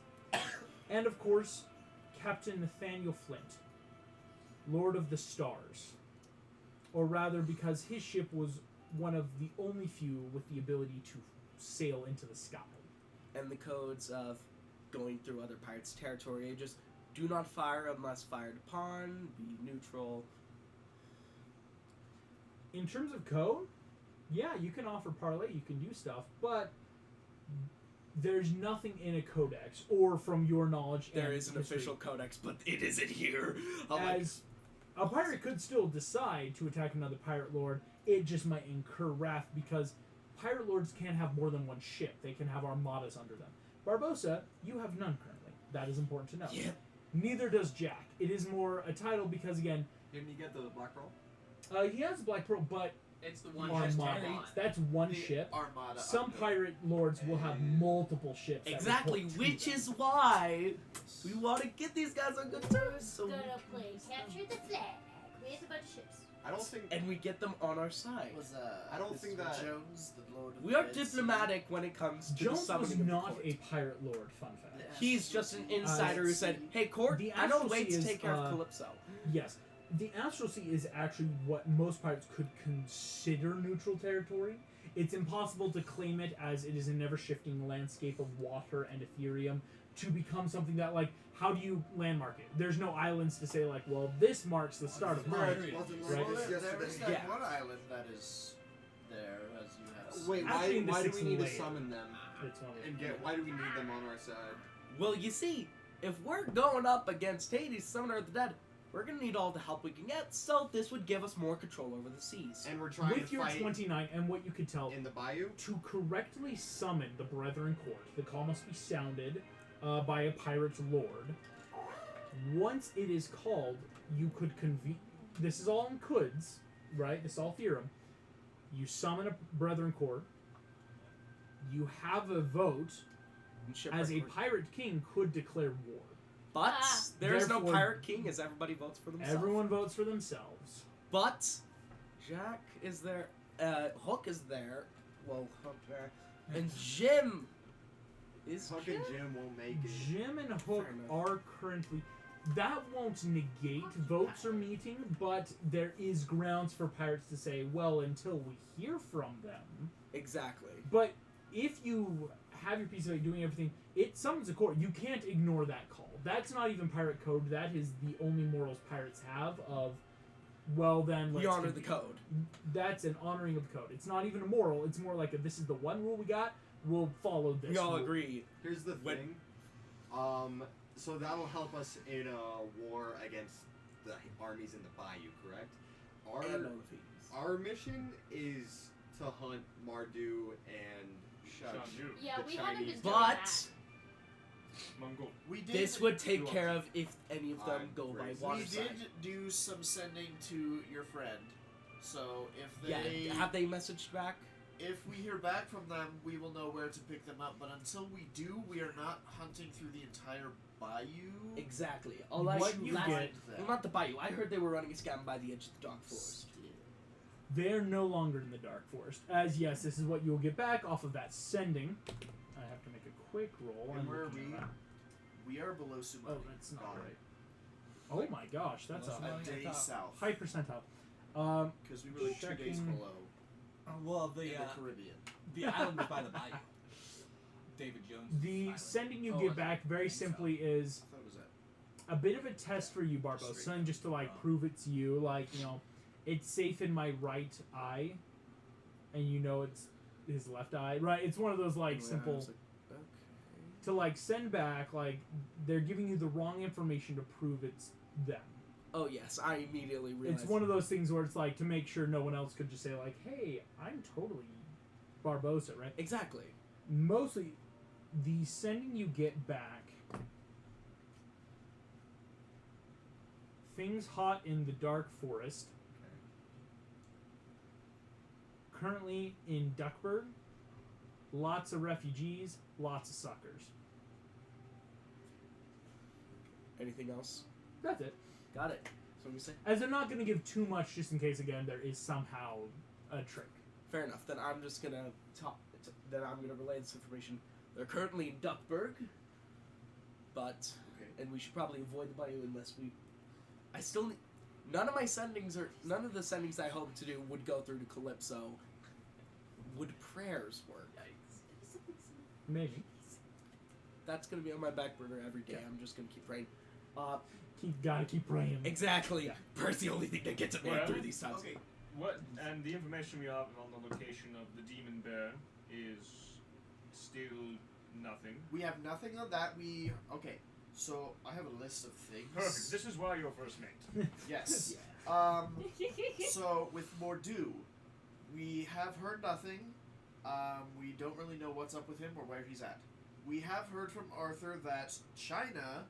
And of course, Captain Nathaniel Flint, Lord of the Stars. Or rather, because his ship was one of the only few with the ability to sail into the sky. And the codes of going through other pirates' territory just do not fire unless fired upon, be neutral. In terms of code, yeah, you can offer parlay, you can do stuff, but there's nothing in a codex, or from your knowledge. There and is an history, official codex, but it isn't here. I'm like, as a pirate could still decide to attack another pirate lord. It just might incur wrath because pirate lords can't have more than one ship. They can have armadas under them. Barbosa, you have none currently. That is important to know. yeah. Neither does Jack. It is more a title because, again, Didn't you get the Black Pearl? he has Black Pearl, but It's the one just armada. carry. That's one The ship. Armada. Some under- pirate lords will have multiple ships. that Exactly, report to which them. is why we want to get these guys on good terms. So Gonna play capture the flag with a bunch of ships. I don't think. and we get them on our side. Was I don't think that- Jones, the Lord of We the are Red Sea? diplomatic when it comes to the Jones was summoning of the not court. a pirate lord. Fun fact. Yeah. He's just an insider who said, "Hey, court, The I know Astral ways Sea to is, take care of Calypso." Yes, the Astral Sea is actually what most pirates could consider neutral territory. It's impossible to claim it as it is a never-shifting landscape of water and Ethereum to become something that, like, how do you landmark it? There's no islands to say, like, well, this marks the start of mine. Wasn't Right. Well, this there is yesterday? that Yeah. one island that is there, as you have. Wait, Actually, in the why do we sixth need to layer. summon them? It's one of And those. why do we need them on our side? Well, you see, if we're going up against Hades, Summoner of the Dead, we're gonna need all the help we can get. So this would give us more control over the seas. And we're trying With to your fight 29 and what you could tell, in the bayou. to correctly summon the Brethren Court, the call must be sounded by a pirate's lord. Once it is called, you could convene. This is all in coulds, right? This is all theorem. You summon a Brethren Court. You have a vote, And shipwreck as a court. pirate king could declare war. But there is no Therefore- pirate king, as everybody votes for themselves. Everyone votes for themselves. But Jack is there. Hook is there. Well, Hook there, and Jim is Fucking Jim. Jim won't make it. Jim and Hook Fair enough. are currently. That won't negate votes are meeting, but there is grounds for pirates to say, well, until we hear from them. Exactly. But if you have your piece of doing everything, it summons a court. You can't ignore that call. That's not even pirate code. That is the only morals pirates have of, well, then let's We honor the convene. code. That's an honoring of the code. It's not even a moral. It's more like this is the one rule we got. We'll follow this. We all rule. agree. Here's the When- thing. So that'll help us in a war against the armies in the bayou, correct? And all the things. Our mission is to hunt Mardu and Shandu. Yeah, the we haven't been Chinese. doing But that. Mongol. We did. this would take You care are- of if any of them I'm go by crazy. We waterside. did do some sending to your friend. So if they Yeah, have they messaged back? if we hear back from them, we will know where to pick them up. But until we do, we are not hunting through the entire bayou. Exactly. All I What should you last- get- Well, not the bayou. I heard they were running a scam by the edge of the dark forest. They're no longer in the Dark Forest. As yes, this is what you'll get back off of that sending. I have to make a quick roll. And I'm where are looking we? at that. We are below Sumani. Oh, that's not Got it. right. Oh my gosh, that's Unless a A I'm day top. south. high percentile. Because we were like 2 days Checking. below Well, in the Caribbean. the island is by the bayou. David Jones. The island. sending you Oh, get okay. back very simply is I thought it was that. a bit of a test for you, Barbosa, and just to like prove it's you. Like, you know, it's safe in my right eye, and you know it's his left eye. Right? It's one of those like simple to like send back. Like they're giving you the wrong information to prove it's them. Oh yes, I immediately realized. It's one of those things where it's like to make sure no one else could just say like, "Hey, I'm totally Barbosa," right? Exactly. Mostly, the sending you get back. Things hot in the Dark Forest. Currently in Duckburg, lots of refugees, lots of suckers. Anything else? That's it. Got it. So we say. As they're not going to give too much, just in case again there is somehow a trick. Fair enough. Then I'm just gonna then I'm gonna relay this information. They're currently in Duckburg, but Okay. and we should probably avoid the bayou unless we. I still need. None of the sendings I hope to do would go through to Calypso. Would prayers work? Maybe. That's gonna be on my back burner every day. I'm just gonna keep praying. Gotta keep praying. Exactly. Yeah. Prayer's the only thing that gets it Well, through these times. Okay. What? And the information we have on the location of the demon bear is still nothing. We have nothing on that. Okay. So I have a list of things. Perfect. This is why you're first mate. Yes. So with Mordu, we have heard nothing. We don't really know what's up with him or where he's at. We have heard from Arthur that China.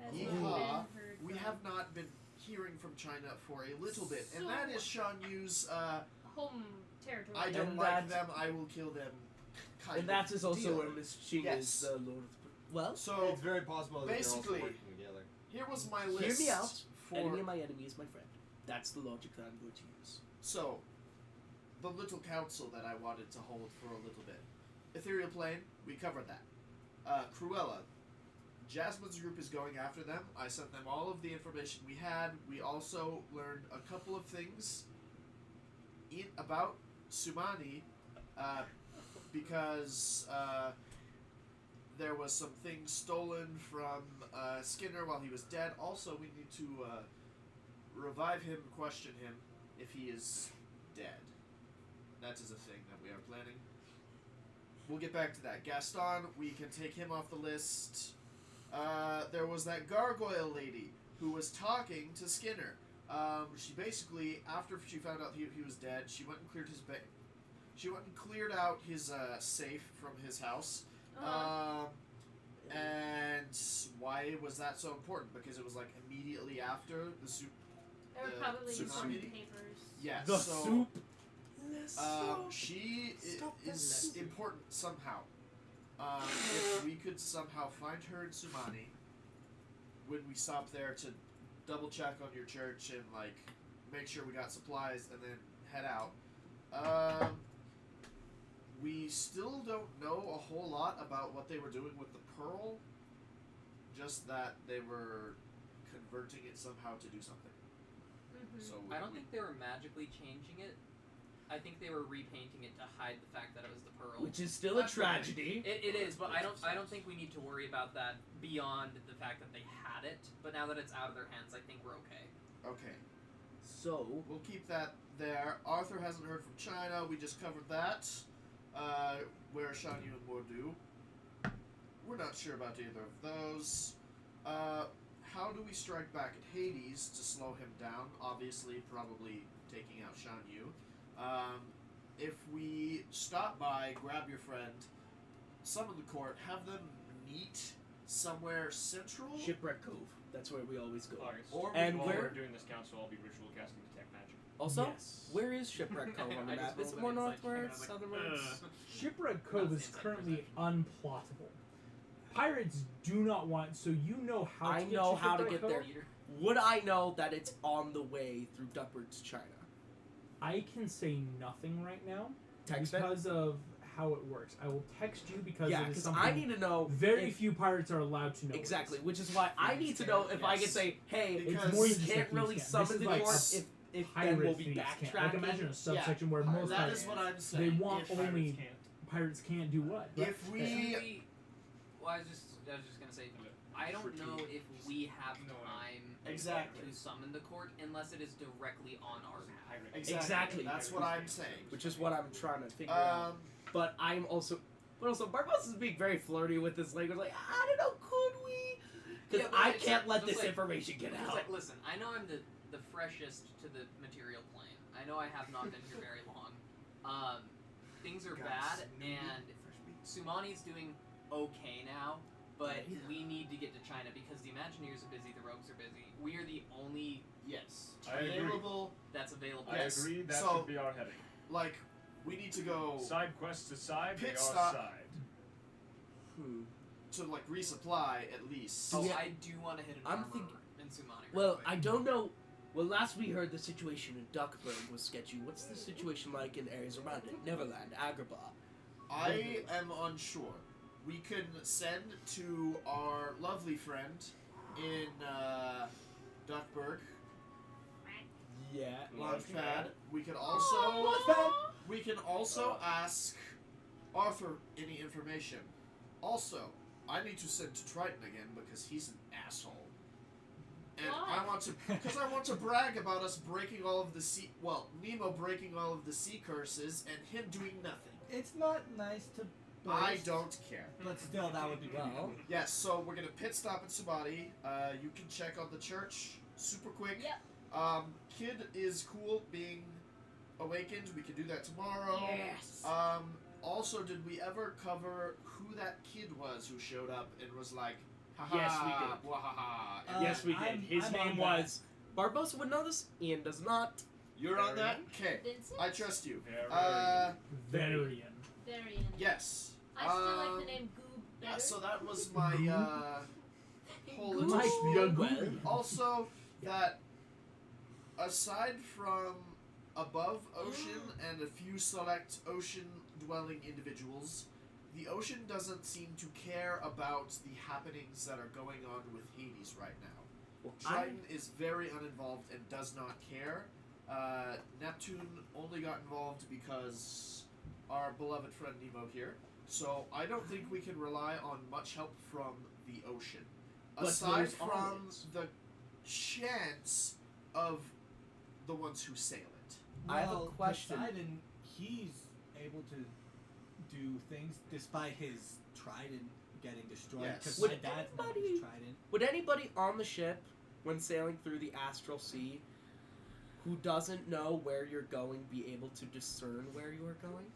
Has Yeehaw. not been heard We from. have not been hearing from China for a little bit, and that is Shan Yu's. Home territory. I don't And like that- them. I will kill them. Kind And that of is also deal. where Miss Ching Yes. is the Lord of the... Well, So It's very possible that they're also basically, working together. here was my hear list me out. for. Enemy of my enemy is my friend. That's the logic that I'm going to use. So, the little council that I wanted to hold for a little bit. Ethereal Plane, we covered that. Cruella, Jasmine's group is going after them. I sent them all of the information we had. We also learned a couple of things about Sumani, because there was some things stolen from Skinner while he was dead. Also, we need to revive him, question him if he is dead. That is a thing that we are planning. We'll get back to that. Gaston, we can take him off the list. There was that gargoyle lady who was talking to Skinner. She basically, after she found out he was dead, she went and cleared his she went and cleared out his safe from his house. And why was that so important? Because it was like immediately after the soup. There were the probably tsunami? some papers. Yeah. The so, soup. She is important somehow. If we could somehow find her in Sumani, when we stop there to double check on your church and like make sure we got supplies and then head out. We still don't know a whole lot about what they were doing with the pearl. Just that they were converting it somehow to do something. Mm-hmm. So I don't think they were magically changing it. I think they were repainting it to hide the fact that it was the pearl. Which is still a That's okay. tragedy. It is, but I don't think we need to worry about that beyond the fact that they had it. But now that it's out of their hands, I think we're okay. Okay. So, We'll keep that there. Arthur hasn't heard from China. We just covered that. Where are Shan Yu and Mordu? we're not sure about either of those. How do we strike back at Hades to slow him down? Obviously, probably taking out Shan Yu. If we stop by, grab your friend, summon the court, have them meet somewhere central. Shipwreck Cove. That's where we always go. August. Or And While where- we're doing this council, I'll be ritual casting detect magic. Also, Yes. where is Shipwreck Cove on the I map? just Is it rolled more an insight check, and I northwards, was like, southernwards? Shipwreck Cove That's is inside currently unplottable. Pirates do not want, so you know how to I get know to how to Shipwreck get there. Cove? Peter. Would I know that it's on the way through Duckbird's China? I can say nothing right now Text it? because of how it works. I will text you because Yeah, it is because something I need to know very if- few pirates are allowed to know. exactly, which is why I need to know if I can Yes. say, hey, Because It's more we than just can't like really thieves summon This the is like court a if then pirate we'll be thieves backtracking. can't. Like imagine a subsection where That most is pirates, what I'm they saying. want If- only Pirates can't. pirates can't do what? If we Well, I was just gonna say, I don't know if we have No, time Exactly. to summon the court unless it is directly on our map. Exactly. That's what I'm saying. Which is what I'm trying to figure out. But I'm also, Barbosa is being very flirty with this language. Like, I don't know, could we? Because Yeah, but I it's can't let just this like- information get It's out. like, listen, I know I'm the freshest to the material plane. I know I have not been here very long. Things are bad, and Sumani's doing okay now, but we need to get to China because the Imagineers are busy, the Rogues are busy. We are the only Yes. I agree. Available. that's available. I Yes. agree. That So- should be our heading. Like, we need to go Side quests aside, they Pit are stop. side. to like resupply at least. Oh, Yeah. I do want to hit an I'm armor thinking- in Sumani. Well, I don't know. Well, last we heard, the situation in Duckburg was sketchy. What's the situation like in areas around it? Neverland, Agrabah. I am unsure. We could send to our lovely friend in Duckburg, Yeah. Launchpad. We could also ask Arthur any information. Also, I need to send to Triton again because he's an asshole. And Why? I want to brag about us breaking all of the sea. Well, Nemo breaking all of the sea curses and him doing nothing. It's not nice to boast, I don't care. but still, that would be Well, Yes, so we're gonna pit stop at Subati. You can check on the church super quick. Yep. Kid is cool being awakened. We can do that tomorrow. Yes. Also, did we ever cover who that kid was who showed up and was like, haha, Yes, we did. wahaha. yes, we did. I'm- His I'm name on was Barbosa would know this. Ian does not. You're on that? Okay, Vincent? I trust you. Very Varian. Varian. Yes. I still like the name Goob better. Yeah, so that was my whole Goob. little Like spiel. Goob. Also, that aside from above ocean and a few select ocean-dwelling individuals, the ocean doesn't seem to care about the happenings that are going on with Hades right now. Well, Triton is very uninvolved and does not care. Neptune only got involved because our beloved friend Nemo here. So I don't think we can rely on much help from the ocean. But Aside there's from always- the chance of the ones who sail it. I have a Well, question. Poseidon, he's able to do things despite his trident getting destroyed. Yes. Because Would my dad's not anybody- his trident. Would anybody on the ship, when sailing through the astral sea, who doesn't know where you're going, be able to discern where you are going?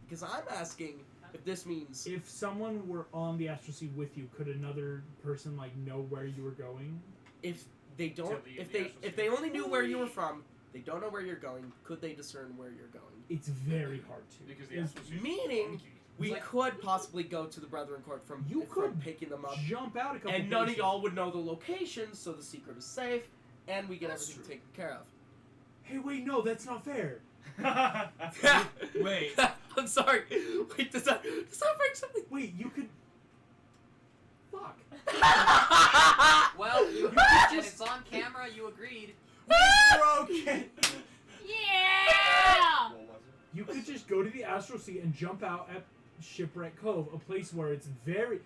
Because I'm asking if this means If someone were on the astral sea with you, could another person like know where you were going? if they don't, leave if the they astral if sea. they only knew where you were from, they don't know where you're going. Could they discern where you're going? It's very hard to. because the It's- astral sea is meaning funky. We Like- could possibly go to the Brethren Court from You from could picking them up, jump out a couple and none of places. y'all would know the location, so the secret is safe, and we get That's everything true. taken care of. Hey, wait, no, that's not fair. Wait. I'm sorry. Wait, does that bring something? Wait, you could. Fuck. Well, you could and just- it's on camera. You agreed. Broken. Yeah! What was it? You could just go to the astral sea and jump out at Shipwreck Cove, a place where it's very.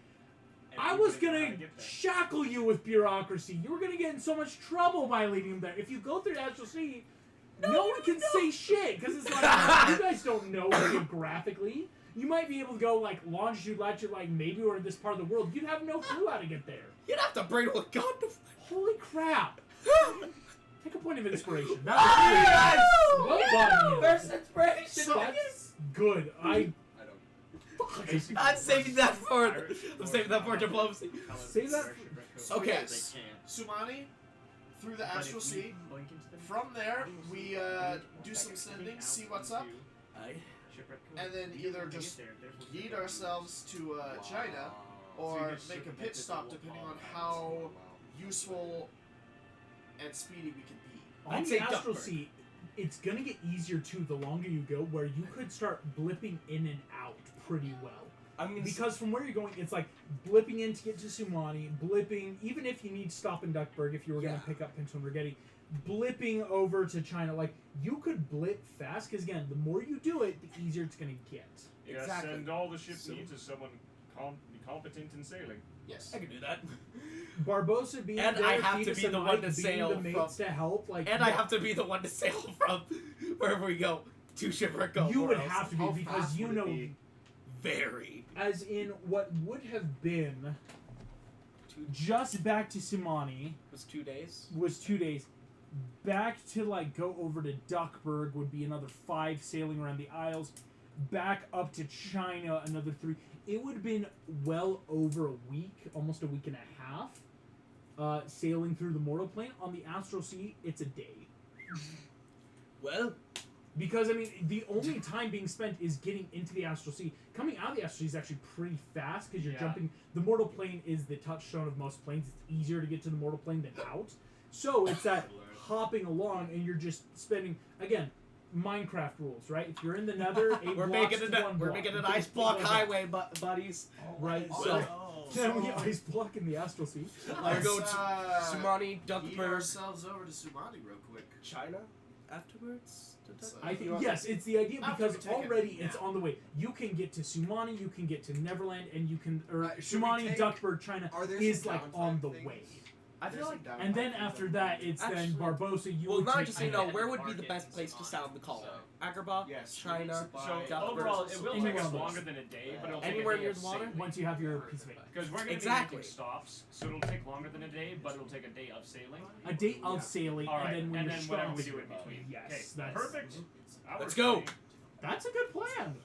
I was Everybody gonna gotta get there. shackle you with bureaucracy. You were gonna get in so much trouble by leading them there. If you go through the astral sea, no one can say shit because it's like you guys don't know geographically. You might be able to go like longitude, latitude, like maybe we're in this part of the world. You'd have no clue how to get there. You'd have to bring a gun to. Holy crap! Take a point of inspiration. Yes! Well done, Ian. First inspiration. That's good. I Basically, I'm saving that for. Irish I'm saving that for diplomacy. Save that- So Okay. yes, Sumani through the astral sea. blink into them, From there, we do some sending, see what's up, and then either just yeet ourselves to China, or make a pit stop depending on how useful and speedy we can be. On I'd the say astral Duckburg. sea, it's gonna get easier too the longer you go, where you could start blipping in and out pretty well. I'm gonna Because from where you're going, it's like blipping in to get to Sumani, blipping, even if you need to stop in Duckburg, if you were going to pick up Pinto and Rigetti, blipping over to China. Like, you could blip fast, because again, the more you do it, the easier it's going to get. Yes, Exactly. and all the ship So- needs is someone competent in sailing. Yes. I can do that. Barbosa being And there, I have to Fetus be and the one Mike to being sail the mates from- to help. Like, And I have to be the one to sail from wherever we go to Shipwreck Cove. You or would else. have to be, How because fast you would it know, be? Very. as in what would have been just back to Sumani, It was 2 days. was 2 days. Back to like go over to Duckburg would be another 5 sailing around the Isles. Back up to China another 3. It would have been well over a week, almost a week and a half, sailing through the mortal plane. On the astral sea, it's a day. Well, Because I mean, the only time being spent is getting into the astral sea. Coming out of the astral sea is actually pretty fast because you're Yeah. jumping. The mortal plane is the touchstone of most planes. It's easier to get to the mortal plane than out. So it's that hopping along, and you're just spending again Minecraft rules, right? If you're in the Nether, 8 we're blocks making to one we're block. making You an can ice just block go highway, buddies. Right. Oh, So no. can we ice block in the astral sea? I go to Let's, Sumani, Eat Duckburg, ourselves over to Sumani real quick. China afterwards. So- I think yes, it's the idea After because we take it already it's now. on the way. You can get to Sumani, you can get to Neverland, and you can should we Sumani, take- Duckburg, China Are there is some like downtime on the things? way. I feel like. And then after that, it's then Actually- Barbosa. You Well, would not take just so you China. know, where would be the Market best in place to Sumani, sound the call? so- Agrabah, Yes. China, So Duckburg. overall, it will Anywhere take us on the longer list. than a day, but it'll take Anywhere a day near of the water? sailing. Once you have your piece of it. Because we're going to Exactly. be making stops, so it'll take longer than a day, but it'll take a day of sailing. A day of sailing, All right, and then when you're whatever we stopped- do in between. Yes, Okay, that's perfect. That Let's works go. for me. That's a good plan.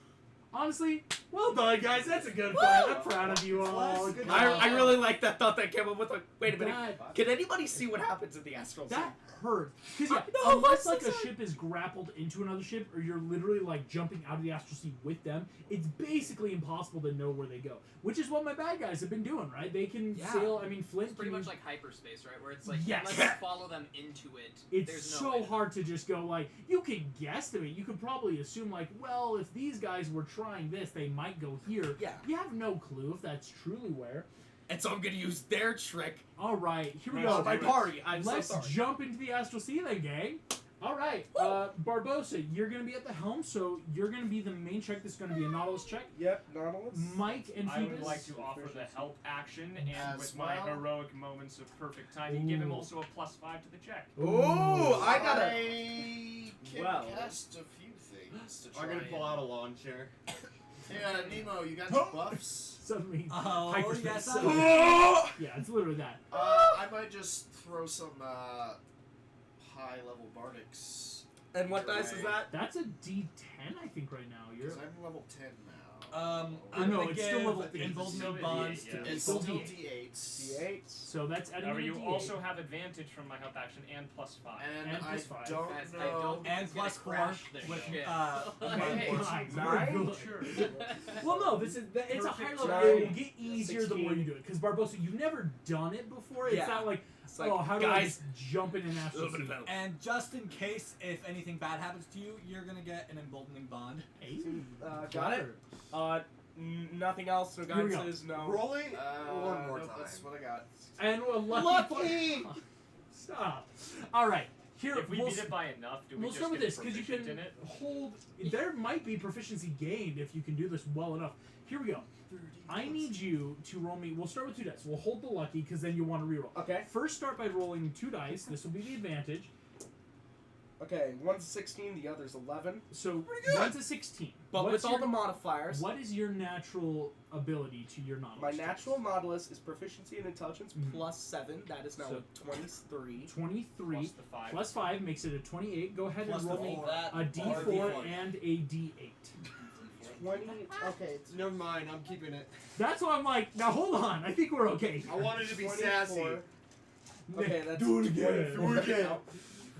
Honestly, well done, guys. That's a good plan. I'm proud of you all. Good I really like that thought that came up with. Wait a minute. That, Can anybody see what happens in the astral sea? that hurt. Because I know, unless I'm like so a sorry. ship is grappled into another ship, or you're literally like jumping out of the astral sea with them, it's basically impossible to know where they go. Which is what my bad guys have been doing, right? They can Yeah. sail. I mean, Flint It's pretty can- much like hyperspace, right? Where it's like Yes. unless you follow them into it, It's there's no so way to- hard to just go like, you can guesstimate. You could probably assume like, well, if these guys were trying this, they might go here. Yeah. You have no clue if that's truly where. And so I'm gonna use their trick All right, here we Let's go. on my do it. party. I'm Let's so sorry. jump into the astral sea then, gang. All right, Barbosa, you're gonna be at the helm, so you're gonna be the main check. This is gonna be a Nautilus check. Yep, Nautilus. Mike and I would Phoebus. like to offer the help action, and As with my well. heroic moments of perfect timing, give him Ooh. also a +5 to the check. Ooh, I got a. I can Well. cast a few things to try. I'm gonna pull out a and- lawn chair. Yeah, Nemo, you got some buffs? Suddenly, Oh, hyperspace. yes, So- I yeah, it's literally that. I might just throw some high level bardics. And what dice is that? That's a D10, I think, right now. You're. Because I'm level 10 now. I'm No, gonna it's give still level 8. Still emboldening D8, bonds yeah. to It's still still D8. D8s. D8. So that's adding However, in a you D8. also have advantage from my help action and +5. And And I plus 5. don't Guys, know. I don't think and it's gonna plus 4 crash the with ship. Okay, my fine, Nine? we're good. Well, no, this is it's a high Perfect level. nine. It will get easier the more 16. you do it. Because Barbosa, you've never done it before. It's Yeah. not like, It's like, oh, how do I guys, just jump in and astral little bit sea? of help. And just in case if anything bad happens to you, you're gonna get an emboldening bond. Hey, Got it. Nothing else. No Here we go. guidances. No. Rolling one more nope, time. That's what I got. And a lucky. Lucky! Stop. All right. Here If we we'll, beat it by enough, do we we'll just start with get this because you proficient can in it? hold. There might be proficiency gained if you can do this well enough. Here we go. I need you to roll me. We'll start with 2 dice. We'll hold the lucky because then you want to reroll. Okay. First, start by rolling 2 dice. This will be the advantage. Okay, one's 16, the other's 11. So one's a 16. But What's with all your- the modifiers, What is your natural ability to your nautilus? my test? natural nautilus is proficiency in intelligence Mhm. plus 7. That is now So- 23. 23 Plus the 5. plus 5 makes it a 28. Go ahead Plus and the roll me four. a D4 and a D8. 20. Okay, it's Never mind, I'm keeping it. That's why I'm like, now hold on. I think we're okay. I wanted to be 24. sassy. Okay, that's Do it again. 24. Do it again.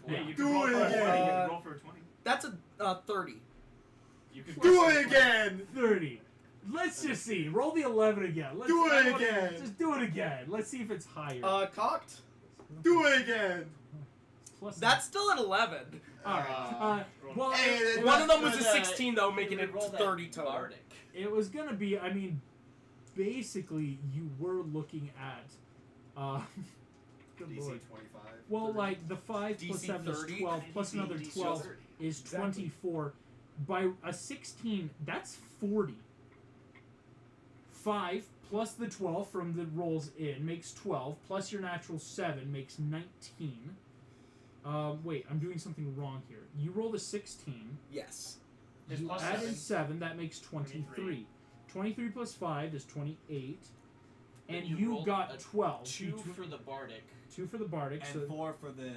Yeah, you Do can roll it for a 20. You again. can roll for a 20. That's a 30. You can Do roll for a it 20. again! 30. Let's just see. Roll the 11 again. Let's, Do it I wanna- again. Just do it again. Let's see if it's higher. Cocked. Do it again! Plus That's still at 11. all right. Well, Hey, it, One of them was a But, 16 though, making it 30 total. Bardic. it was gonna be. I mean, basically, you were looking at. Good DC lord. 25. Well, like the 5 plus DC 7 is 30. 12 plus another DC 12 30. is Exactly. 24. By a 16, that's 40. 5 plus the 12 from the rolls in makes 12, plus your natural 7 makes 19. Wait, I'm doing something wrong here. You rolled a 16. Yes. It's You plus add in 7. 7, that makes 23. 23 plus 5 is 28. Then And you you rolled got a 12. 2 between- for the Bardic. 2 for the Bardic. And So 4 for the.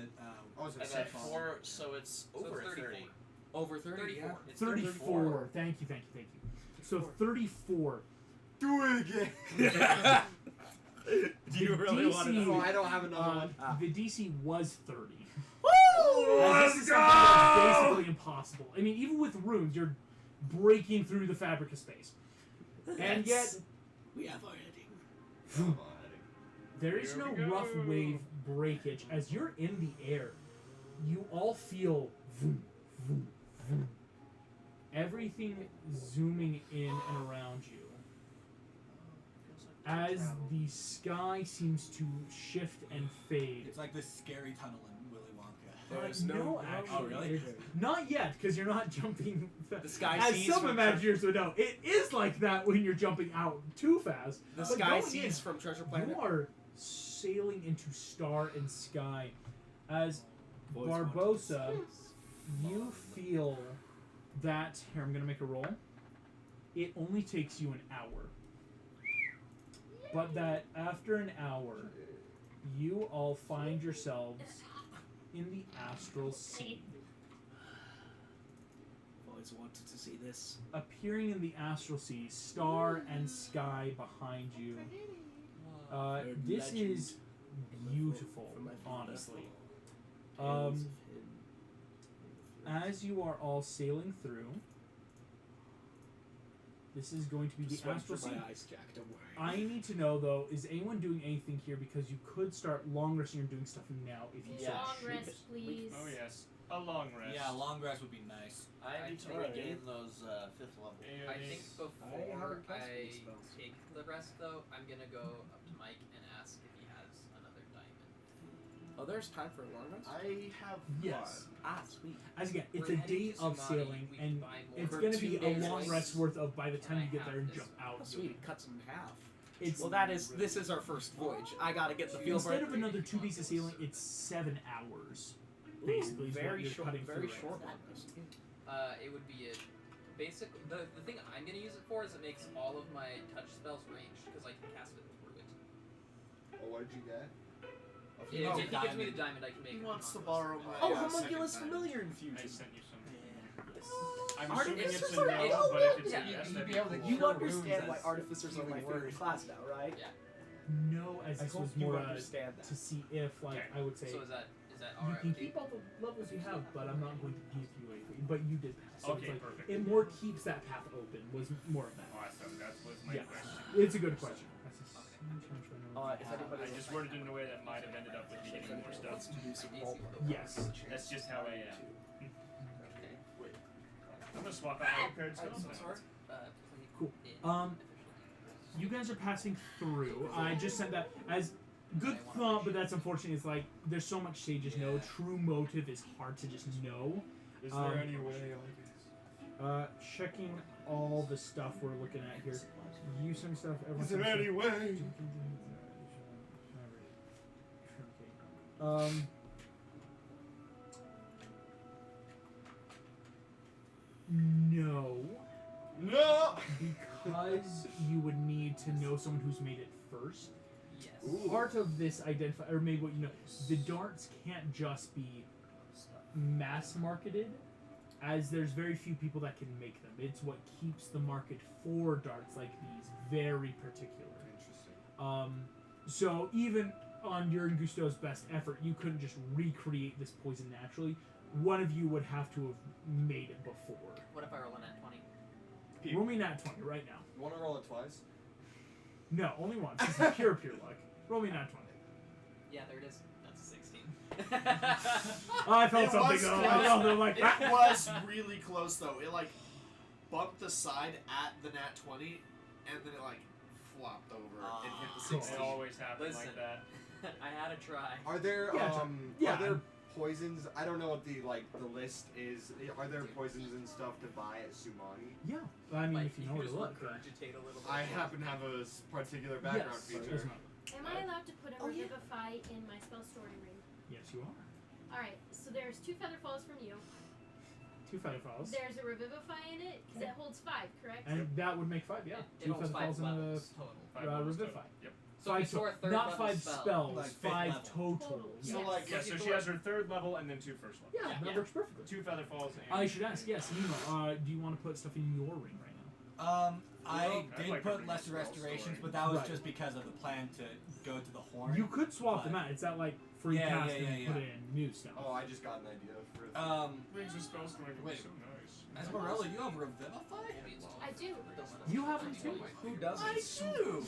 Oh, is it And then set 4, so it's So over it's 30. Over 30. 34. Yeah. It's 34. Thank you. So 34. Do it again! Do you really want to DC Oh, I don't have another one. The DC was 30. Woo! And this is something that's basically impossible. I mean, even with runes, you're breaking through the fabric of space. And yet, We have our heading. there is Here no we go. rough wave breakage. As you're in the air, you all feel vroom, vroom, vroom. Everything zooming in and around you. As the sky seems to shift and fade. It's like this scary tunnel in Willy Wonka. There is No, no. actually. Oh, really? It's not yet, because you're not jumping. The sky As sees some from Imagineers would know, it is like that when you're jumping out too fast. The But sky going sees from Treasure in, Planet. you are sailing into star and sky. As Boys want to Barbosa, see. you feel that. Here, I'm going to make a roll. It only takes you an hour. But that after an hour, you all find yourselves in the astral sea. I've always wanted to see this. Appearing in the astral sea, star and sky behind you. This is beautiful, honestly. As you are all sailing through, this is going to be the astral sea. eyes, Jack. Don't worry. I need to know though, is anyone doing anything here? Because you could start long resting or doing stuff now if you Yeah. so Long choose. rest, please. Oh yes, a long rest. Yeah, long rest would be nice. I need to Alright. regain those 5th level. I think before haven't cast I any spells. take the rest, though, I'm gonna go up to Mike and ask if he has another diamond. Oh, there's time for a long rest? I have Yes. Ah, sweet. As again, it's We're a heading day to of Sumati, sailing, we can and buy more it's for going to 2 be a days. long rest worth of by the time And you I get there and have jump this. out. Oh, sweet. It cuts in half. It's Well, this is our first voyage. I gotta get the feel for instead it. of another 2 days of sailing, it's 7 hours. Basically, is what very you're short, cutting very through it. short long rest. It would be a basic. The thing I'm gonna use it for is it makes all of my touch spells ranged because I can cast it through it. Oh, what did you get? If he gives me the diamond. diamond, I can make. He it wants to non-rest. borrow my. Oh, second homunculus diamond. familiar I infusion. sent you some. Yes. I'm Artificers assuming it's are a no, no but if it's yeah, a yes, you'd that'd be be able to cool. You cure understand wounds why as artificers are my healing favorite word. class now, right? Yeah. No, as I this hope was you more understand to that. see if, like, I would say, So is that you alright? can with you? keep all the levels you have, but I'm not going to give you anything. But you did pass. So Okay, it's like, perfect. it more keeps that path open, was more of that. Awesome, that was my Yes. question. It's a good question. If anybody I just worded it in a way that might have ended up with me getting more stuff. wants to do some role Yes. That's just how I am. Okay. I'm gonna swap out my prepared I'm spells so now. sorry. Cool. You guys are passing through. I just said that as good thought, but that's unfortunate. It's like there's so much sages know. True motive is hard to just know. Is Um, there any way I Checking all the stuff we're looking at here. You some stuff. Everyone Is there some any stuff. way? Okay. because you would need to know someone who's made it first. Yes. Part of this identify, or maybe what you know, the darts can't just be mass marketed, as there's very few people that can make them. It's what keeps the market for darts like these very particular. Interesting. So even on your and Gusto's best effort, you couldn't just recreate this poison naturally. One of you would have to have made it before. What if I roll a nat 20? Roll me nat 20 right now. You want to roll it twice? No, only once. This is pure luck. Roll me nat 20. Yeah, there it is. That's a 16. Oh, I felt It something was though. close. I felt like It was really close though. It like bumped the side at the nat 20, and then it like flopped over and hit the Cool. 16. It always happens Listen. like that. I had to try. Are there Yeah, are there poisons? I don't know what the list is. Are there poisons and stuff to buy at Sumani? Yeah, I mean, Like, if you know where to just look. regurgitate a little bit. I happen to have a particular background Yes, feature. doesn't matter. Am I allowed to put a Oh, yeah. revivify in my spell story ring? Yes, you are. Alright, so there's 2 feather falls from you. 2 feather falls. There's a revivify in it, because it holds 5, correct? And that would make 5, yeah. It 2 holds feather 5 falls in levels total. 5 levels total. revivify. Yep. So if you 5 store a third not level 5 spell, spells, like fifth 5 level. total. Total. Yes. So, like, Yeah, if so you she throw- has her 3rd level and then 2 first levels. Yeah, that Yeah. works perfectly. 2 feather falls and I should ask, yes, Nemo, do you want to put stuff in your ring right now? I I'd did like to put bring lesser a spell restorations, story. but that was Right. just because of the plan to go to the horn. You could swap but- them out. It's that like free Yeah, cast yeah, and yeah, put yeah. in new stuff. Oh, I just got an idea for. Brings a spell story would be Wait. so nice. Esmeralda, you have Revivify? I do. You have them too. Who doesn't? I do.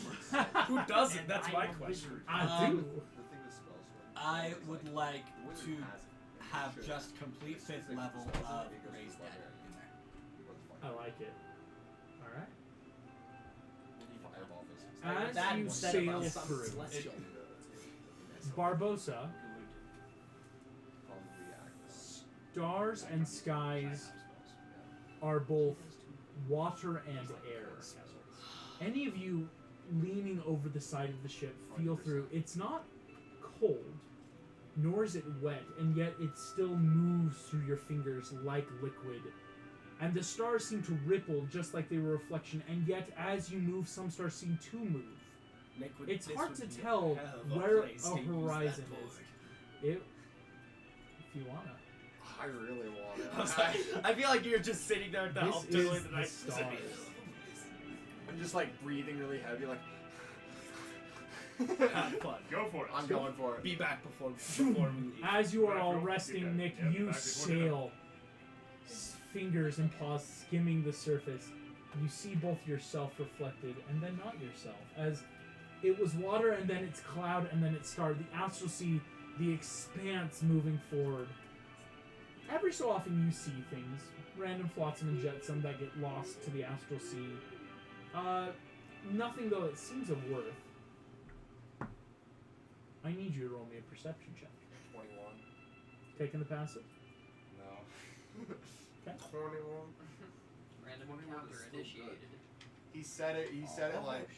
Who doesn't? That's my question. I do. The thing with spell sword. I would like The wizard to has it. have Should. just complete It's 5th like level spells of that he goes Raised to Dead barbarian. in there. He was I fine. like it. All right. Fireball physics. As That you instead of sail some through, celestial. Barbosa, Probably act. stars and skies are both water and air. Any of you leaning over the side of the ship feel through. It's not cold, nor is it wet, and yet it still moves through your fingers like liquid. And the stars seem to ripple just like they were a reflection, and yet as you move, some stars seem to move. Nick would, It's this hard would to be a tell hell of a where place a to use that horizon book. is. If you wanna. I really want I was it. like, I feel like you're just sitting there at the This help is doing the stars. I'm just like breathing really heavy, like. Have fun. Go for it. I'm going for it. Be back before we leave. As you are all Right, resting, okay. Nick, Yep, you back before dinner. sail, fingers and paws skimming the surface. You see both yourself reflected and then not yourself, as it was water and then it's cloud and then it's star. The astral sea, the expanse moving forward. Every so often you see things, random flotsam and jetsam that get lost to the astral sea. Nothing though it seems of worth. I need you to roll me a perception check. 21. Taking the passive. No. Okay. 21. Random 21 is encounter still initiated. He said it. He said it like.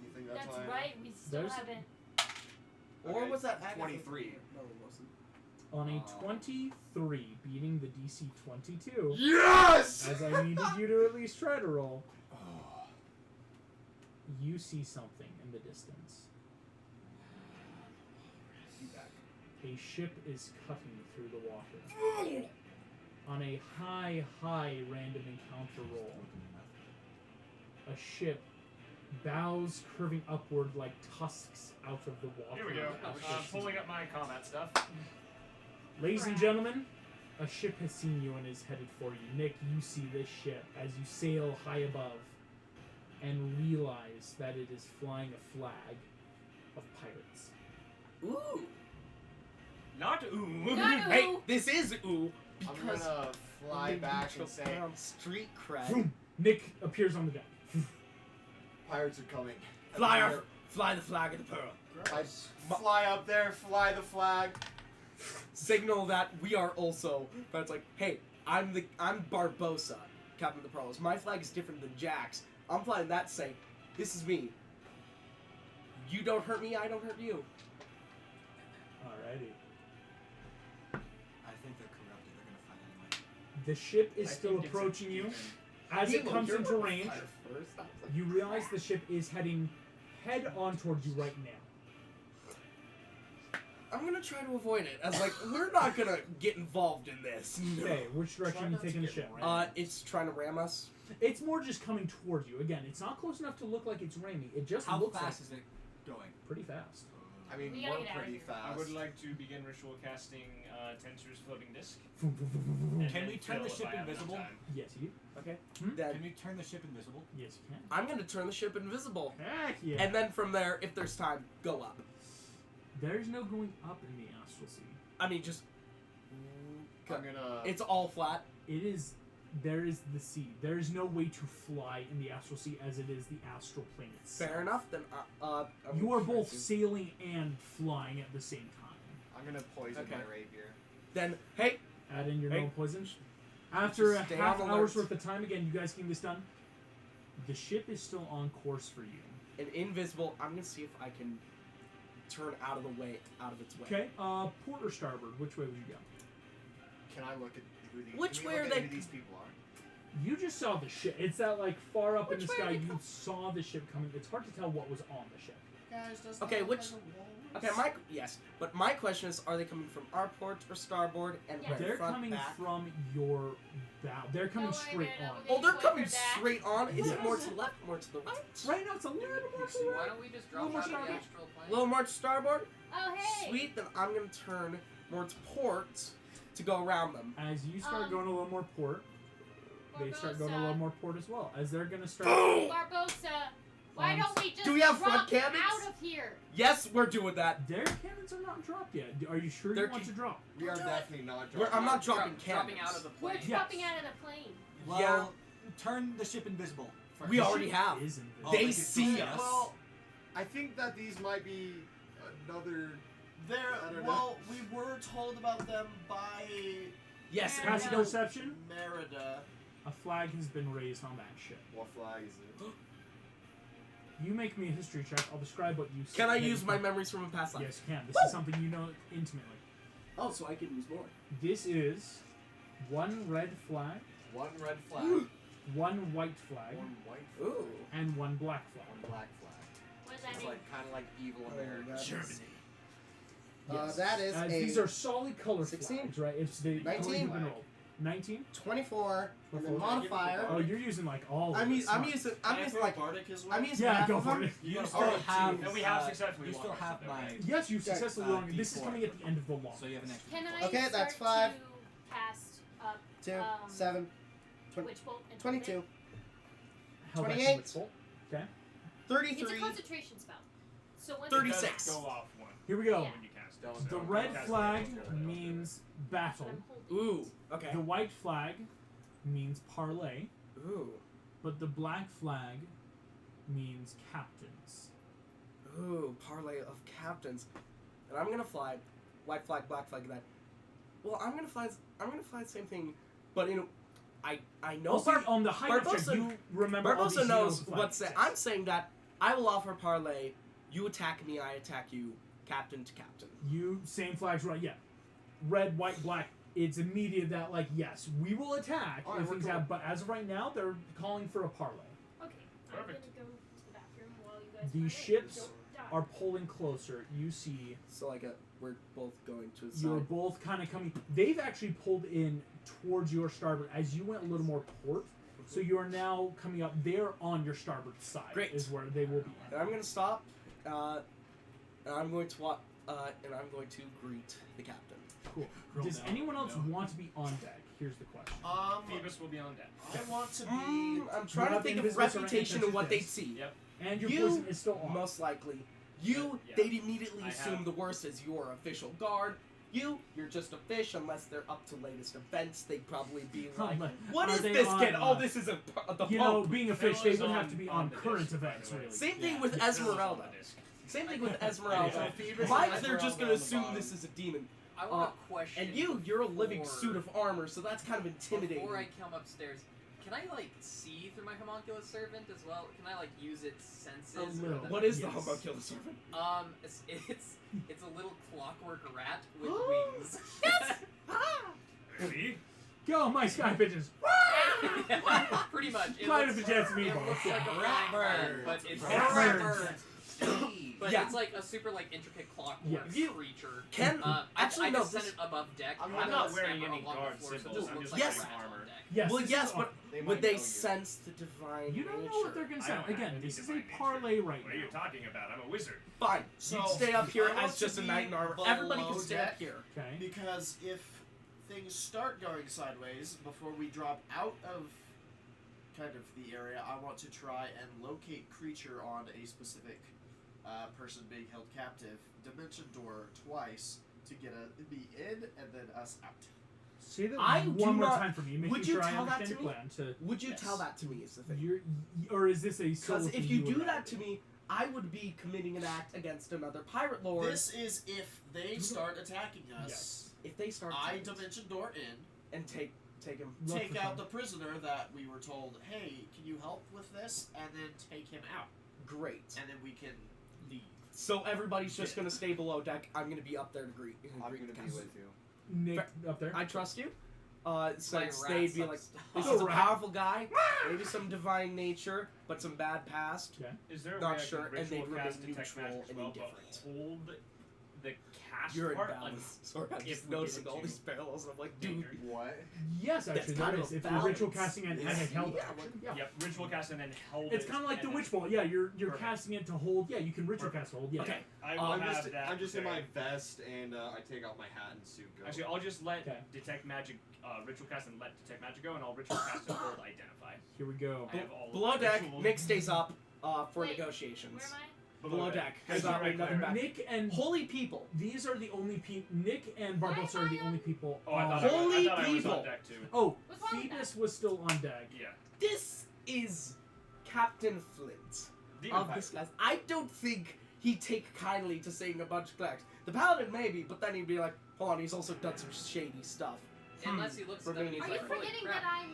You think that's, That's why? right, we still There's- haven't. Or Okay, was that Agatha? 23. No, it wasn't. On a 23, beating the DC 22, Yes. as I needed you to at least try to roll, you see something in the distance. A ship is cutting through the water. On a high random encounter roll, a ship bows curving upward like tusks out of the water. Here we go. Pulling up my combat stuff. Ladies and gentlemen, a ship has seen you and is headed for you. Nick, you see this ship as you sail high above and realize that it is flying a flag of pirates. Ooh. Not ooh. Not Hey, ooh. this is ooh I'm because gonna fly they back reach and say, around street cred. Vroom. Nick appears on the deck. pirates are coming. Fly the flag of the pearl. I fly up there, fly the flag. Signal that we are also. But it's like, hey, I'm Barbosa, Captain of the Pearls. My flag is different than Jack's. I'm flying that to say, this is me. You don't hurt me, I don't hurt you. Alrighty. I think they're corrupted. They're gonna fight anyway. The ship is I still think it's approaching you. even- As it Halo, comes you're into gonna range, fire first. You realize the ship is heading head on towards you right now. I'm gonna try to avoid it. I was like, we're not gonna get involved in this. Okay, which direction are you taking the ship? It's trying to ram us. It's more just coming towards you. Again, it's not close enough to look like it's ramming. It just How looks fast like is it going? pretty fast. I mean, We gotta we're get outta pretty here. fast. I would like to begin ritual casting Tensor's floating disc. Yes, and Can then we turn fill the if ship I have enough invisible? time. you. Okay. Hmm? Then Can we turn the ship invisible? Yes, you can. I'm gonna turn the ship invisible, Heck yeah. and then from there, if there's time, go up. There's no going up in the astral sea. I mean, just I'm gonna. it's all flat. It is. There is the sea. There is no way to fly in the astral sea as it is the astral plane itself. Fair enough. Then I'm You are gonna both try to- sailing and flying at the same time. I'm gonna poison Okay. my rapier. Then hey, Add in your Hey. no poison. After a Just stay half on hour's alert. worth of time, again, you guys getting this done. The ship is still on course for you. and invisible. I'm gonna see if I can turn out of its way. Okay. Port or starboard? Which way would you go? Can I look at who these? Which can we way look are at they- who these people are? You just saw the ship. It's that like far up in Which the way are sky. they You com- saw the ship coming. It's hard to tell what was on the ship. Guys, does Okay, that which- look like a walrus? Okay, yes, but my question is: are they coming from our port or starboard? And Yeah. where, They're front, coming back? from your bow. They're coming Don't worry, straight man, on. I'm Oh, they're Point coming for that. straight on. Is Yes. it more to the left, more to the right? Right now, it's a little more to the Why right. don't we just Little drop more out of the starboard. astral plane? Little more to starboard. Oh, hey! Sweet. Then I'm gonna turn more to port to go around them. As you start Um, going a little more port, they start going a Barbosa. little more port as well. As they're gonna start. Barbosa, why don't we just Do we have drop front cannons? out of here? Yes, we're doing that. Their cannons are not dropped yet. Are you sure They're you want to drop? We are definitely not. I'm not Dropping dropping out of the We're plane. Yes. dropping out of the plane. Well, Yeah. turn the ship invisible. First. We already Ship have. is invisible. Oh, They they can see see us. us. Well, I think that these might be another. There. I don't Well, we were told about them by Yes, Yeah. and Passive you know, perception. Merida. A flag has been raised on that ship. What flag is it? You make me a history check. I'll describe what you see. can I use my memories from a past life? Yes, you can. This is something you know intimately. Oh, so I can use more. This is one red flag, One red flag, one white flag, one white flag, Ooh. and one black flag. one black flag. What does that It's mean? like kind of like evil Oh, America. that is- Germany. That is As a these are solid color 16? flags, right? It's the 19? colors you've been rolled. 19? 24, and then Before- modifier. Oh, you're using like all. I'm of using. it. I'm Smart. using. Can I'm I using throw like. Bardic as well? I'm using Yeah, half go of for them. it. You Oh, still have. And we have successfully You still launched have it, my. right? Yes, you successfully won. This is D4. coming at the end of the long. So you have an extra. Can I Okay, start that's 5. to cast up 2, 7, 20, Witch Bolt and 22, How about 28. with full? Okay. It's a 33. concentration spell. So when 36. It does go off one Here we go. Yeah. when you cast it. Don't- The don't red cast it. flag Don't means But battle. I'm holding. Ooh. Okay. The white flag means parlay. Ooh. But the black flag means captains. Ooh. Parlay of captains. And I'm gonna fly. White flag, black flag. That. Well, I'm gonna fly. I'm gonna fly the same thing, but in. I know. Also, on the high check, Barbosa- you remember all Barbosa these knows heroes' what's flags. that. I'm saying that I will offer parlay. You attack me, I attack you, captain to captain. You same flags, right? Yeah. Red, white, black. It's immediate that like yes, we will attack Alright, if we're things cool. happen. But as of right now, they're calling for a parlay. Okay, I'm gonna Perfect. go to the bathroom while you guys. The find it. ships Don't die. Are pulling closer. You see, So like we're both going to the you're side. both kind of coming. They've actually pulled in towards your starboard as you went a little more port. So you are now coming up. They're on your starboard side. Great. Is where they will be. And I'm gonna stop. And I'm going to and I'm going to greet the captain. Cool. Roll Does down, anyone else no. want to be on deck? Here's the question. Phoebus will be on deck. I want to be. I'm trying to have think of invisible terrain reputation and what they'd against see. Yep. And your You poison is still on. Most likely. You, Yeah. they'd immediately I assume have- the worst as your official guard. You're just a fish unless they're up to latest events. They'd probably be like, "What Are is they this on, kid? Oh, this is the You Pope." know, being a fish, they Phil is would have on- to be on on the current disc, by events, the way. really. Same thing Yeah. with Phil is on Esmeralda. the disc. Same thing with Esmeralda. Phoebus Why and they're just Esmeralda gonna on the assume bottom. this is a demon? I want a question. And you're a living before- suit of armor, so that's kind of intimidating. Before I come upstairs, can I like see through my homunculus servant as well? Can I like use its senses? A or little. the- What is the Yes. homunculus servant? It's a little clockwork rat with wings. See? Go, my sky pigeons! Pretty much. It Minus looks, the chance of it meatballs. looks like a Rat flying bird, bird. but it's Rat bird. But Yeah. it's like a super like intricate clockwork Yes. You creature. can I no. just sent it above deck. I'm I have not a wearing stammer any along the guard floor, so it symbols, just I'm looks just like wearing a rat armor. on deck. Yes. Well, this yes, is but They might would they know you. sense the divine You don't nature? know what they're gonna I sound. don't have Again, any this is a divine nature. parlay right What are you now. talking about? I'm a wizard. Fine. So, You'd stay up here I want as to just a be knight in armor. Everybody can below stay up deck. here. Okay. Because if things start going sideways before we drop out of kind of the area, I want to try and locate creature on a specific person being held captive, dimension door twice to get me in and then us out. Say that I do one more not- time for me. Making would you sure I tell that understand to your me? plan. To Would you Yes. tell that to me? Is the thing. you're, or is this a solo Because thing if you would do rather that to do? me, I would be committing an act against another pirate lord. This is if they start attacking us. Yes. If they start I attacking us dimension door in, and take him. Look take for out fun. the prisoner that we were told, hey, can you help with this? And then take him out. Great. And then we can leave. So everybody's just gonna stay below deck. I'm gonna be up there to greet. I'm greet gonna the be guys. with you. Nick up there. I trust you. Since Like they'd rats be up like, stuff. this Oh, is a rat. powerful guy, maybe some divine nature, but some bad past. Is there a Not way sure, I can and they ritual cast remain detect neutral magic as and well, indifferent. but hold the cast You're in part balance. Sorry, I'm if just we get noticing all into these parallels. And I'm like, dude, danger. What? Yes, actually, That's there kind is. of If a you're ritual balance. casting and Yes. a held Yeah, action, yeah. Yep, ritual cast and then held It's it, kind of like the and witch then- bolt. Yeah, you're Perfect. casting it to hold. Yeah, you can ritual cast hold. Yeah. okay. I will I'm have just, that. I'm just in there. my vest and I take out my hat and suit. Go. Actually, I'll just let Okay. detect magic, ritual cast and let detect magic go, and I'll ritual cast and hold identify. Here we go. I have all Below of the deck, rituals. Nick stays up for Wait, negotiations. Where am I? Below deck. Because There's not you're nothing right back. there. Nick and Holy people. these are the only people. Nick and Barbosa are the only people. Oh, I on- thought, I Holy thought I was people. on deck too. Oh, What's wrong with Phoebus was still on deck. Yeah. This is Captain Flint Demon of Pirate. this class. I don't think he'd take kindly to saying a bunch of clerics. The paladin maybe, but then he'd be like, hold on, he's also done some shady stuff. Unless he looks at them and he's Are like, you holy forgetting crap. that I'm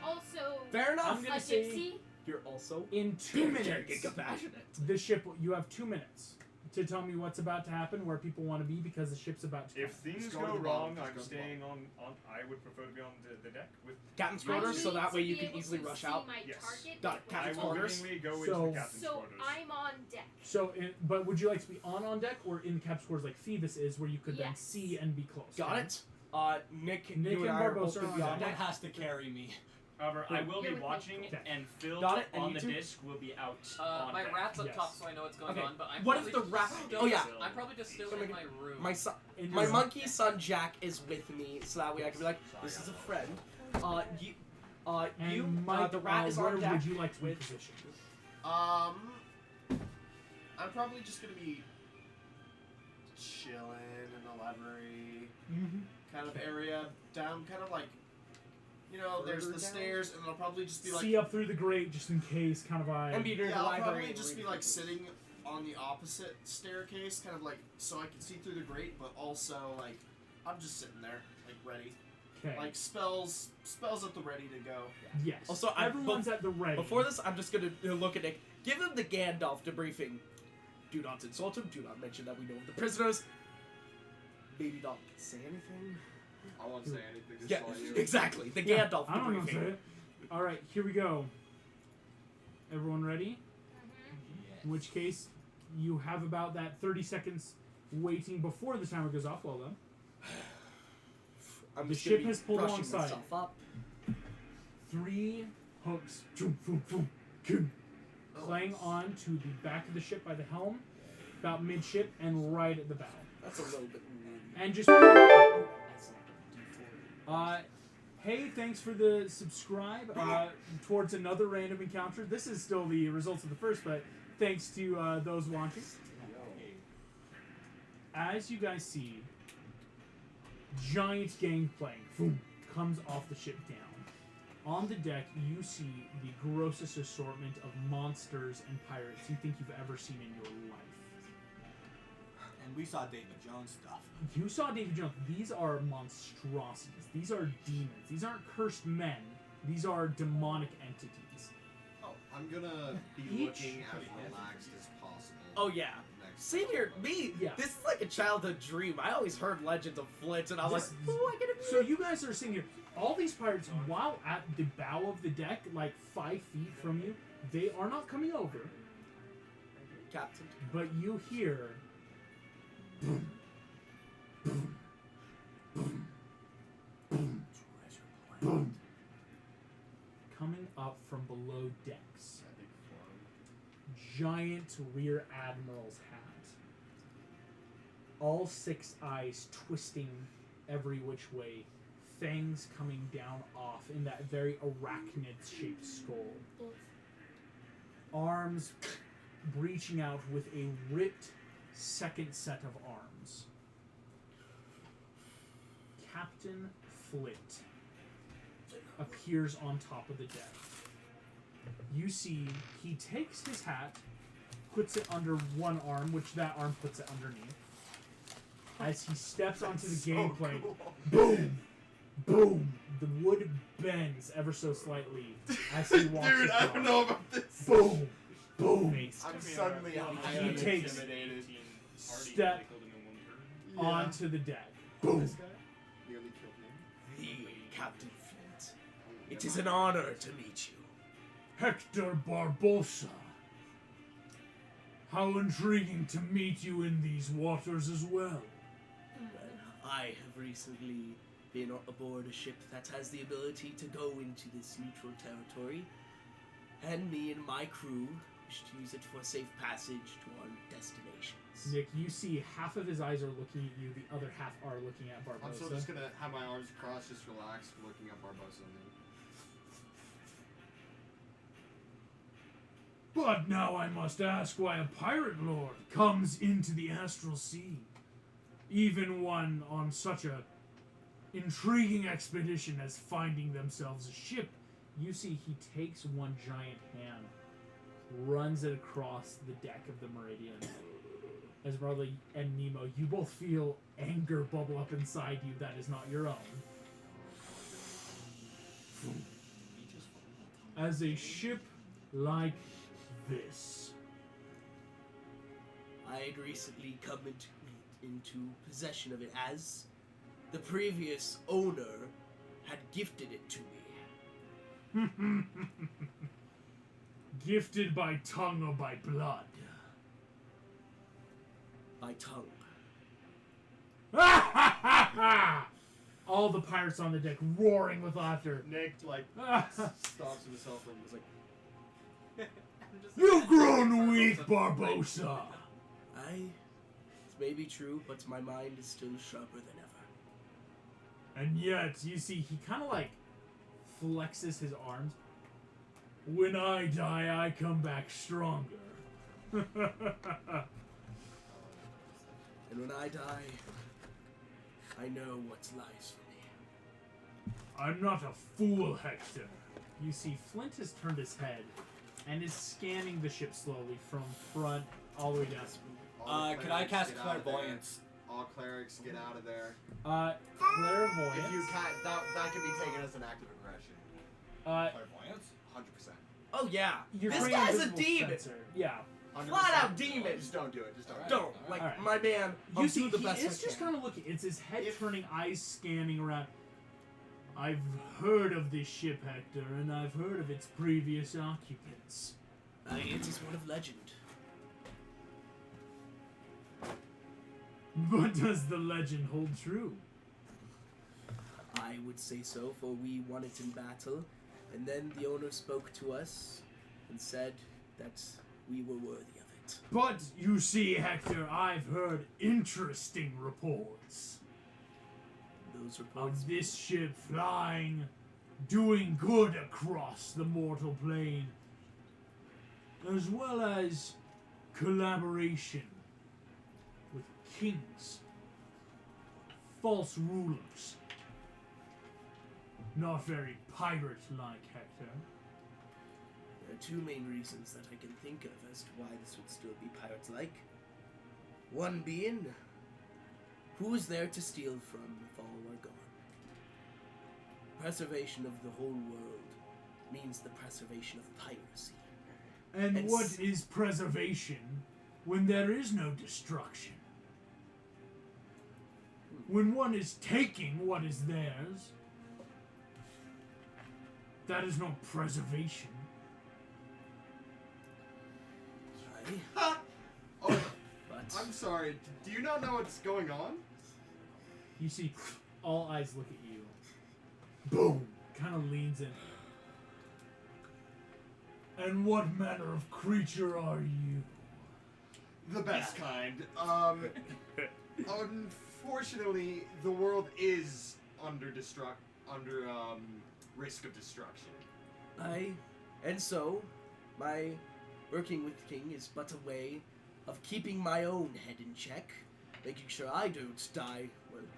also Fair enough. I'm a gonna say gypsy? You're also in 2 very minutes. compassionate. The ship. You have 2 minutes to tell me what's about to happen, where people want to be, because the ship's about to. If come. things Just go to go the bottom, wrong, just I'm go to the staying on. I would prefer to be on the deck with. Captain's I quarters, so need that to way you be can able easily to rush see out. My Yes. target Got it. with I Captain's will quarters. willingly go into So- the captain's So quarters. I'm on deck. So, but would you like to be on deck or in cap scores like Phoebus is, where you could then Yes. see and be close? Got okay? it. Nick, Nick you and and I are both Barbosa gonna are be on on deck. deck. Someone has to carry me. However, I will You're be with me. watching, Okay. and Phil Got it, and on you the too? disc will be out on My deck. rat's up Yes. top, so I know what's going Okay. on. But I'm What if probably the rat- just oh, yeah. I'm probably just still in my room. My son, In my your- monkey son Jack is with me, so that way I can be like, this is a friend. You, And you, Mike, the rat is where on deck. would you like to be with- positioned? I'm probably just gonna be chilling in the library kind of area, down kind of like, you know, there's Further the down? stairs, and I'll probably just be like, See up through the grate, just in case, kind of vibe. And be near yeah, the I'll library. probably and just be read like books. sitting on the opposite staircase, kind of like so I can see through the grate, but also like I'm just sitting there, like ready, Okay. like spells at the ready to go. yes. Also, everyone's at the ready. Before this, I'm just gonna look at Nick. Give him the Gandalf debriefing. Do not insult him. Do not mention that we know of the prisoners. Maybe not say anything. I won't say anything. Just Yeah, saw you. exactly. The Yeah, Gandalf I don't know what to debriefing. say. All right, here we go. Everyone ready? Mm-hmm. In which case, you have about that 30 seconds waiting before the timer goes off. Well done. I'm The just ship gonna be has pulled brushing alongside. myself up. 3 hooks, choom, choom, choom, choom, clang on to the back of the ship by the helm, about midship and right at the bow. That's a little bit weird. And just That's not a D4. hey, thanks for the subscribe towards another random encounter. This is still the results of the first, but thanks to those watching. As you guys see, giant gangplank comes off the ship down. On the deck, you see the grossest assortment of monsters and pirates you think you've ever seen in your life. And we saw David Jones stuff. You saw David Jones. These are monstrosities. These are demons. These aren't cursed men. These are demonic entities. Oh, I'm gonna be Each- looking as relaxed as possible. Oh yeah. next. Same here, me. Yeah. This is like a childhood dream. I always heard legends of Flint, and I was This- like, "Who am I gonna be?" So you guys are sitting here. All these pirates, while at the bow of the deck, like 5 feet from you, they are not coming over. Captain. But you hear. Boom, boom, boom, boom, boom. Coming up from below decks. Giant rear admiral's hat. All 6 eyes twisting every which way. Fangs coming down off in that very arachnid-shaped skull. Arms breaching out with a ripped second set of arms. Captain Flint appears on top of the deck. You see he takes his hat, puts it under one arm, which that arm puts it underneath. As he steps onto the gameplay, boom! Boom! The wood bends ever so slightly as he walks Dude, across. I don't know about this. Boom! Boom! I'm suddenly He highly takes intimidated. step onto the deck. Boom! This guy nearly killed him. Captain Flint. It is an honor to meet you. Hector Barbosa. How intriguing to meet you in these waters as well. Well, I have recently been aboard a ship that has the ability to go into this neutral territory, and me and my crew wish to use it for safe passage to our destinations. Nick, you see half of his eyes are looking at you, the other half are looking at Barbosa. I'm still just gonna have my arms crossed, just relaxed, looking at Barbosa. But now I must ask why a pirate lord comes into the astral sea. Even one on such a intriguing expedition as finding themselves a ship. You see he takes one giant hand, runs it across the deck of the Meridian. Esmeralda and Nemo, you both feel anger bubble up inside you that is not your own. As a ship like this. I had recently come into possession of it as the previous owner had gifted it to me. Gifted by tongue or by blood? By tongue. All the pirates on the deck roaring with laughter. Nick, like, stops himself and is like, You've grown weak, Barbosa! It may be true, but my mind is still sharper than ever. And yet, you see, he kind of like flexes his arms. When I die, I come back stronger. And when I die, I know what lies for me. I'm not a fool, Hector. You see, Flint has turned his head and is scanning the ship slowly from front all the way down. Can I cast Get out of there. clairvoyance? All clerics, get out of there. Clairvoyance. If you can't, that can be taken as an act of aggression. Clairvoyance? 100%. Oh yeah, You're this bringing guy's a invisible demon. sensor. Yeah. 100%. Flat out demon. Just don't do it. Just don't. Don't like Alright. my man. I'll You see, do the he best is I just can. kind of looking. It's his head turning, eyes scanning around. I've heard of this ship, Hector, and I've heard of its previous occupants. It is one of legend. But does the legend hold true? I would say so, for we won it in battle, and then the owner spoke to us and said that we were worthy of it. But you see, Hector, I've heard interesting reports Those reports. of this ship flying, doing good across the mortal plane, as well as collaboration with kings, false rulers. Not very pirate-like, Hector. There are two main reasons that I can think of as to why this would still be pirate-like. One being, who is there to steal from if all are gone? Preservation of the whole world means the preservation of piracy. And And what is preservation when there is no destruction. When one is taking what is theirs, that is not preservation. Ha! Oh, But I'm sorry. Do you not know what's going on? You see, all eyes look at you. Boom! Kind of leans in. And what manner of creature are you? The best kind. Unfortunately, the world is under risk of destruction. And so, my working with the king is but a way of keeping my own head in check, making sure I don't die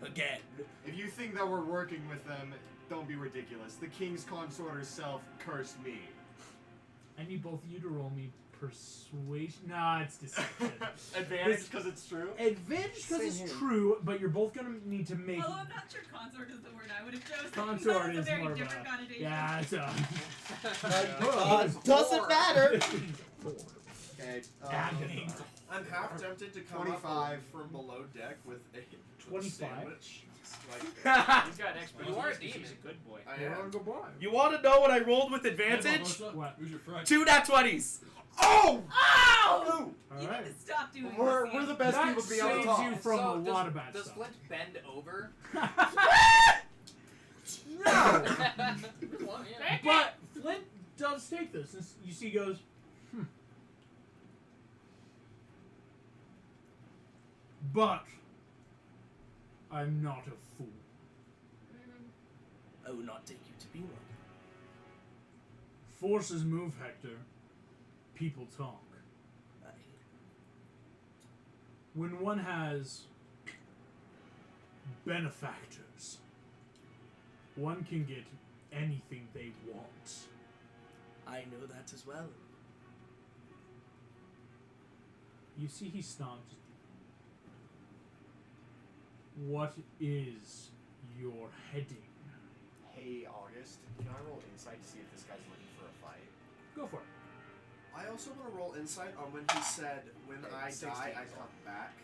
again. If you think that we're working with them, don't be ridiculous. The king's consort herself cursed me. I need both of you to roll me persuasion. Nah, it's deception. Advantage because it's true? Advantage because it's Same here. true, but you're both gonna need to make. Although I'm not sure consort is the word I would have chosen. Consort That's is a very more of different a. connotation. Yeah, it's a. Doesn't matter. Okay. Agony. I'm half tempted to come 25. up from below deck with a 25. sandwich. Like, He's got expertise You are a because he's demon. a good boy. I You am. wanna go blind? You want to know what I rolled with advantage? What? Who's your friend? 2 nat 20s. Oh! Ow! All You right. need to stop doing We're this. the best That people to be on the saves top. you from So a lot of bad does stuff. Flint bend over? No! But Flint does take this, and you see, he goes, But I'm not a fool. I will not take you to be one. Forces move, Hector. People talk. Aye. When one has benefactors, one can get anything they want. I know that as well. You see, he stopped. What is your heading? Hey, August, can I roll insight to see if this guy's looking for a fight? Go for it. I also want to roll insight on when he said, "When Okay, I 16 die, I is come back."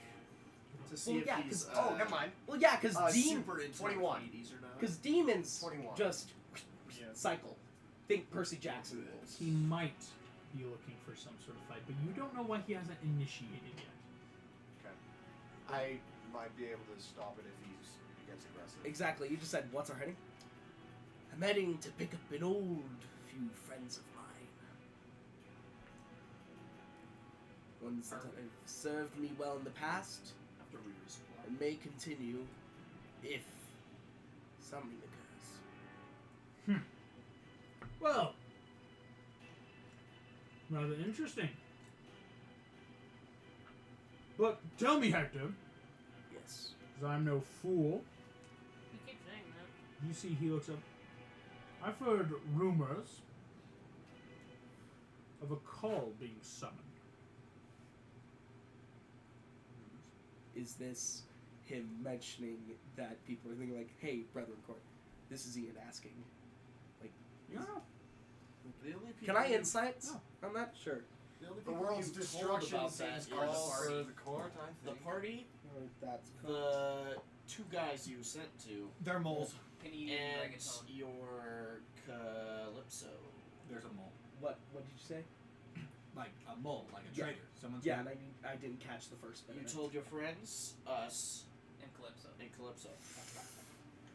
To see Well, if yeah, he's. 'cause- Oh, never mind. Well, yeah, because Super into 21. Hades or not. demons 21. just Yeah. cycle. Think Percy Jackson rules. He might be looking for some sort of fight, but you don't know why he hasn't initiated yet. I might be able to stop it if he gets aggressive. Exactly. You just said, what's our heading? I'm heading to pick up an old few friends of mine. Ones that have served me well in the past After we resupply. and may continue if something occurs. Well, rather interesting. But tell me, Hector, Yes. because I'm no fool. You keep saying that. You see, he looks up. I've heard rumors of a call being summoned. Is this him mentioning that people are thinking like, hey, Brethren Court, this is Ian asking. You don't know. The only Can I people- insight No. on that? Sure. The only The people world's you've told destruction about that seems are the call party. for the court, I The think. party, That's the two guys you sent to, They're moles. Penny and reggaeton. your Calypso. There's a mole. What did you say? Like a mole, like a Yeah. traitor. Someone's Yeah, and I didn't catch the first bit You of it. told your friends, us, And Calypso. and Calypso.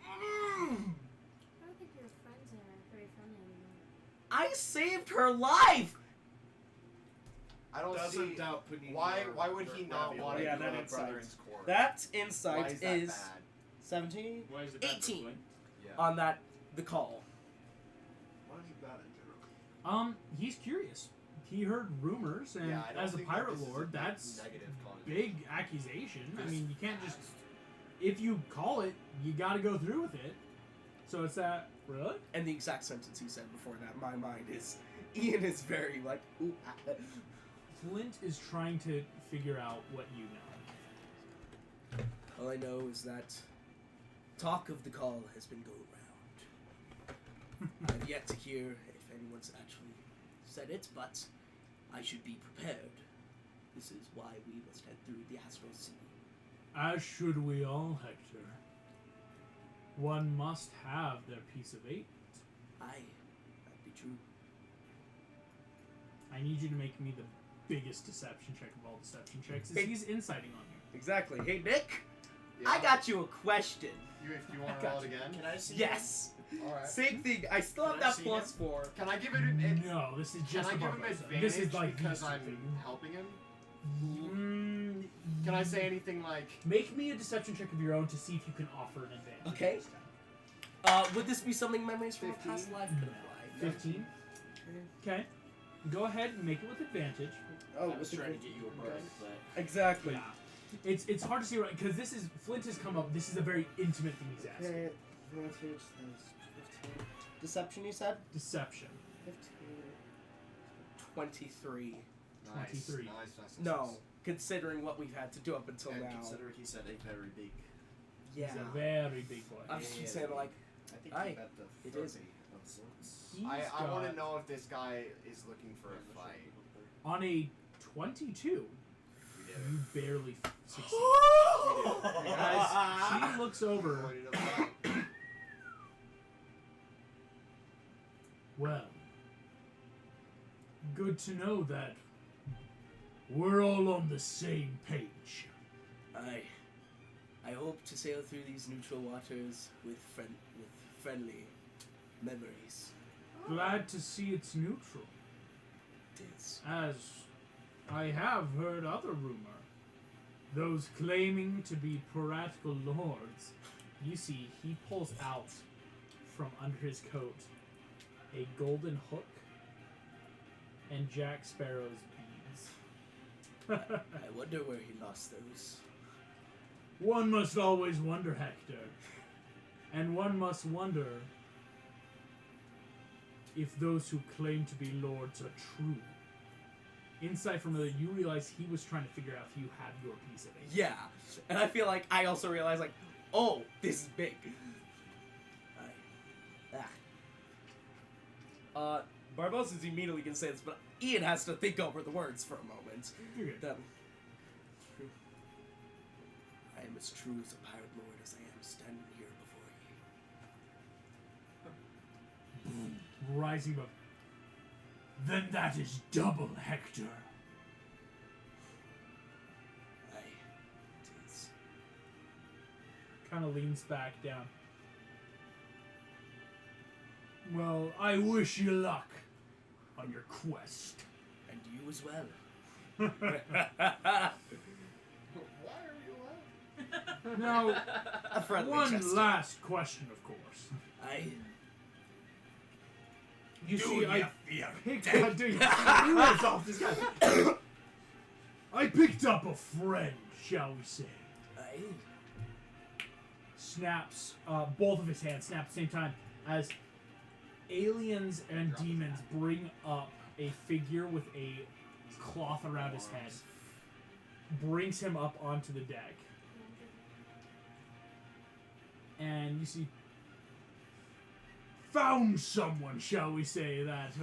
I don't think your friends are very friendly anymore. I saved her life! I don't Doesn't see doubt Panini why or would he not Ravioli. want to Yeah, do that a insight. Brethren's Court? That Why insight is that is bad? 17 Why is it bad for 18 Flint? Yeah. on that the call. Why is it bad in general? He's curious. He heard rumors, and Yeah, I don't as a think pirate that this is lord, a that's negative connotation. big accusation. I mean, you can't just. If you call it, you got to go through with it. So it's that. Really? And the exact sentence he said before that, my mind is Ian is very like, ooh, Flint is trying to figure out what you know. all I know is that talk of the call has been going round. I've yet to hear if anyone's actually said it, but I should be prepared. This is why we must head through the astral sea. As should we all, Hector. One must have their piece of eight. Aye, that'd be true. I need you to make me the biggest deception check of all deception checks. Is Hey. he's inciting on you. Exactly. Hey, Nick. Yeah. I got you a question. If you want to roll it again? Can I see? Yes. Alright. Same thing. I still have Can I that see +4. Can I give it an No, this is Can just I a give him barbarian. advantage This is like because the I'm thing. helping him? Mm, Can I say anything like... Make me a deception check of your own to see if you can offer an advantage. Okay. this time. Would this be something memories from a 15? past life could apply? 15. Okay. Go ahead and make it with advantage. Oh, I was trying to get you a bird, but Exactly. Yeah. It's hard to see right because this is Flint has come up. This is a very intimate thing he's asking. Okay, advantage, that's 15. Deception, you said? Deception. 15. 23. Nice, 23. nice. No, considering what we've had to do up until and now. consider he said a very big. Yeah. He's a very big boy. I'm just saying, like, I think Aye, he got the it 30 is. of sorts. He's I want to got- know if this guy is looking for a fight. On a 22, We did you it. barely succeed. We As she looks over, Avoided a fight. well, good to know that we're all on the same page. I hope to sail through these neutral waters with friendly memories. Glad to see it's neutral, It is. as I have heard other rumor. Those claiming to be piratical lords. You see, he pulls out from under his coat a golden hook and Jack Sparrow's beads. I wonder where he lost those. One must always wonder, Hector. And one must wonder if those who claim to be lords are true. Insight from the you realize he was trying to figure out if you had your piece of it. Yeah, and I feel like I also realize, like, oh, this is big. Barbosa's immediately gonna say this, but Ian has to think over the words for a moment. You're good. Then, I am as true as a pirate lord as I am standing here before you. Rising above. Then that is double, Hector. Aye, it is. Kind of leans back down. Well, I wish you luck on your quest. And you as well. Why are you laughing? Now, A friendly one gesture. last question, of course. Aye. You see, I picked death? up. Dude, he was off this guy. I picked up a friend, shall we say? Aye. Snaps, both of his hands snap at the same time as aliens and demons bring up a figure with a cloth around his head, brings him up onto the deck, and you see, found someone, shall we say, that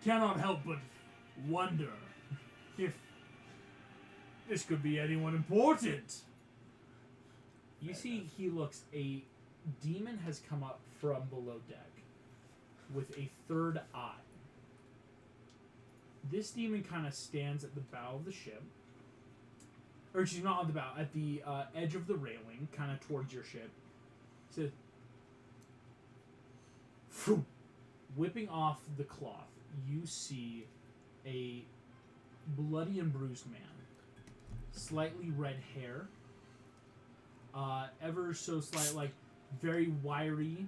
cannot help but wonder if this could be anyone important. You see, he looks, a demon has come up from below deck with a third eye. This demon kind of stands at the bow of the ship. Or she's not on the bow, at the edge of the railing, kind of towards your ship. Says, "Phew." Whipping off the cloth, you see a bloody and bruised man. Slightly red hair. Ever so slight, like, very wiry.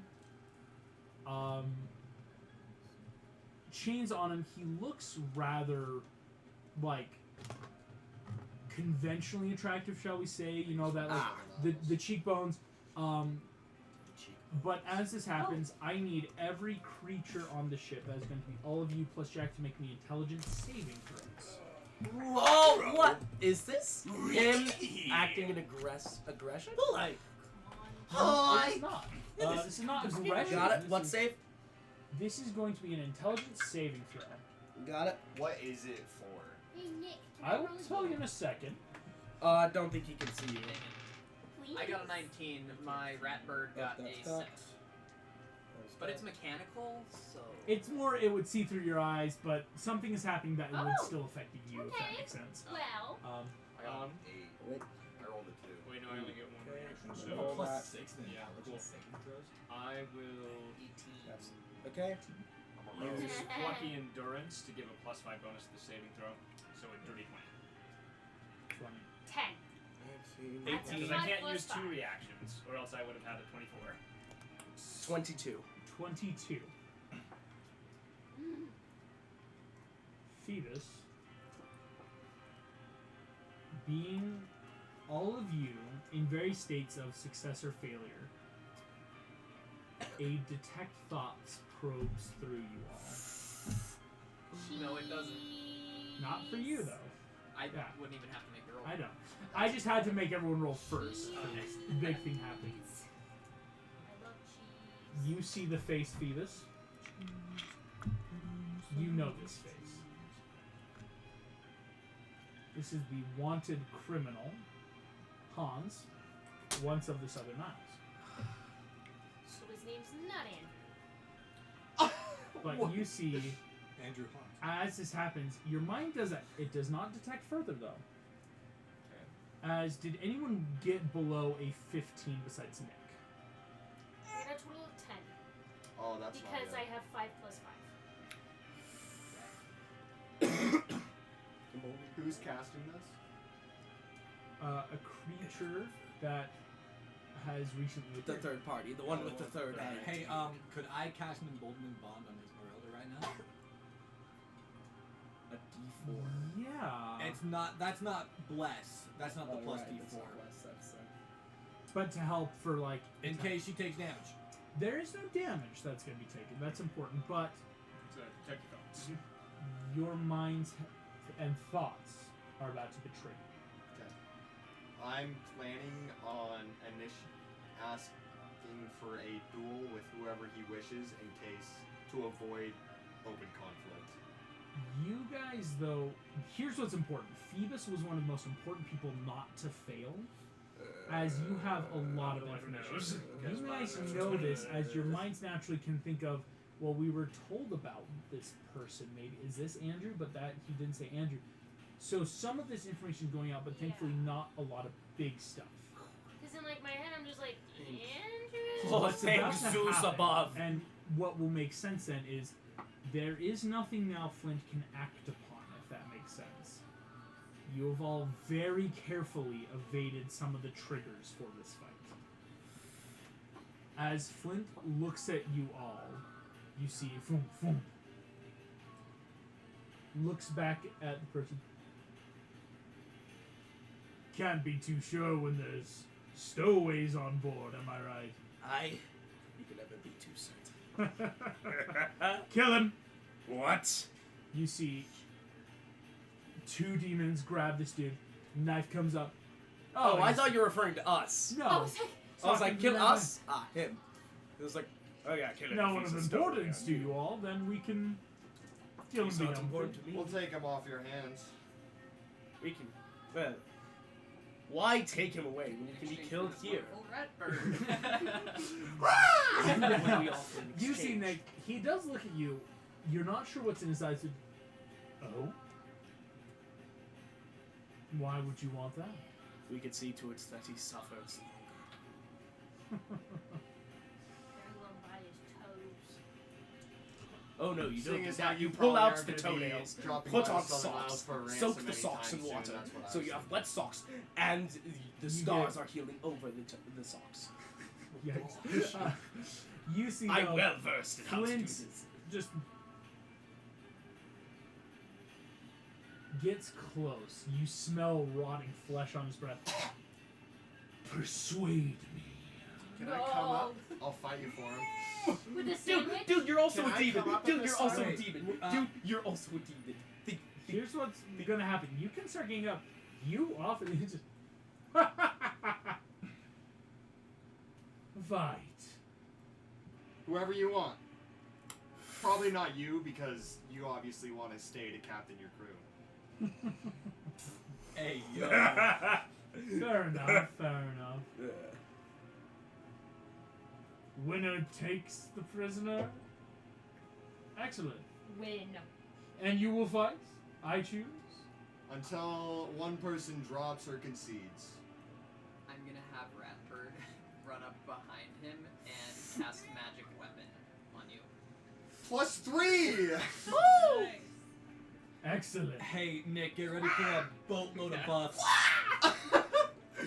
Chains on him. He looks rather, like, conventionally attractive, shall we say. You know, that, like, the cheekbones. But as this happens, I need every creature on the ship, that is going to be all of you plus Jack, to make me intelligence saving throws. Oh, what is this? Him acting in aggression? like, No, it's not. This is not aggression. Got it. This What is- save? This is going to be an intelligence saving throw. Got it. What is it for? Hey Nick, can I will roll tell you you? in a second. I don't think he can see you. Please? I got a 19. My rat bird got a 6. But it's mechanical, so. It's more, it would see through your eyes, but something is happening that would Oh. still affect you, if that Okay. makes sense. Well, I got an 8. Wait. I rolled a 2. Wait, no, I only get one Okay. reaction. So So plus 6 then. Yeah, cool. Saving throws. I will That's okay. I'm a rogue. use plucky endurance to give a +5 bonus to the saving throw. So a dirty 20. 10. 18. Because I 5 can't plus use 2 5. reactions, or else I would have had a 24. 22. 22. Fetus, being all of you in various states of success or failure, a detect thoughts probes through you all. No, it doesn't. Not for you though. I Yeah. wouldn't even have to make the roll. I know. I just had to make everyone roll first. Because the big thing happening. I love cheese. You see the face, Fetus. You know this face. This is the wanted criminal, Hans, once of the Southern Isles. So his name's not Andrew. But you see, Andrew Hans. as this happens, your mind does not detect further though. As did anyone get below a 15 besides Nick? I got a total of 10. Oh, that's Because not I have 5 plus 5. Who's casting this? A creature that has recently The appeared. third party, the one with the third eye. Hey, could I cast an emboldenment bond on his Marilla right now? A D4. Yeah. It's not. That's not bless. That's not the plus right, D4. that's But to help for like In attack. case she takes damage. There is no damage that's going to be taken. That's important. But So detect your thoughts. your minds and thoughts are about to betray you. I'm planning on asking for a duel with whoever he wishes in case to avoid open conflict. You guys, though, here's what's important. Phoebus was one of the most important people not to fail, as you have a lot of information. You guys know this, as your minds naturally can think of, well, we were told about this person. Maybe is this Andrew? But that he didn't say Andrew. So some of this information is going out, but thankfully not a lot of big stuff. Because in like my head, I'm just like, Andrew? Oh, What's thank about to Zeus happen, above. And what will make sense then is there is nothing now Flint can act upon, if that makes sense. You have all very carefully evaded some of the triggers for this fight. As Flint looks at you all, you see Foom Foom. Looks back at the person. Can't be too sure when there's stowaways on board, am I right? You can never be too certain. Kill him! What? You see two demons grab this dude. Knife comes up. Oh, I he's- thought you were referring to us. No. I was like, I was like, Talking kill to us? Ah, him. It was like, oh yeah, kill him. No if one he's of a stowaway. importance to you all, then we can kill him. He's be not done important with to me. We'll take him off your hands. We can. Well, why take him away when he can be killed here? Full rat bird. What do we offer in it. You see, exchange? Nick, he does look at you. You're not sure what's in his eyes. Oh? Why would you want that? We could see to it that he suffers. everyone by his toes. Oh no, you Seeing don't do as how that. You you pull probably out aren't the gonna be toenails, dropping put by on the Southern Isles socks, for a ransom soak the anytime socks in soon, water, that's what I so was you have thinking. wet socks, and the You stars get- are healing over the socks. Yikes. You see, I'm though, well versed in how to do Flint this. just gets close. You smell rotting flesh on his breath. Persuade me. Can I come up? I'll fight you for him. With a sandwich? Dude, you're also Can a I demon. come up Dude, at you're this also a time? demon. Dude, you're also a demon. Think. Here's what's gonna happen. You can start getting up. You often just fight. Whoever you want. Probably not you because you obviously want to stay to captain your crew. Hey, yo. Fair enough. Fair enough. Yeah. Winner takes the prisoner. Excellent. Win. And you will fight. I choose. Until one person drops or concedes. I'm gonna have Ratbird run up behind him and cast magic weapon on you. +3! Woo! Nice. Excellent. Hey, Nick, get ready for a boatload of buffs.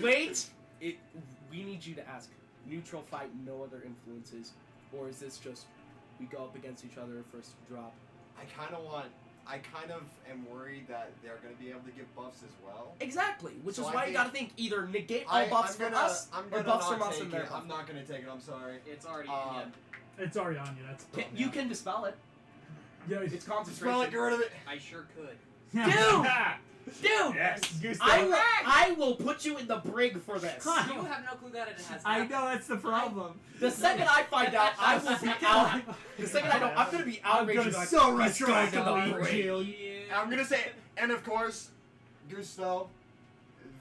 Wait! We need you to ask. Neutral fight, no other influences, or is this just we go up against each other first drop? I kind of am worried that they're going to be able to give buffs as well. Exactly, which So is I why you think- gotta think either negate all buffs from us, I'm or gonna buffs not from us take and their it. I'm not going to take it, I'm sorry. It's already Um, It's already on you. That's the problem. You can dispel it. Yeah, It's Spell concentration. it, get rid of it. I sure could. Dude! Yes. I will put you in the brig for this. You have no clue that it has I happened. know that's the problem. The second I find out, I will be out. The second I know, I'm gonna be I'm outraged. gonna like, so "This guy's in the retroactively brig." jail you. Yeah. I'm going to say, and of course, Gusto,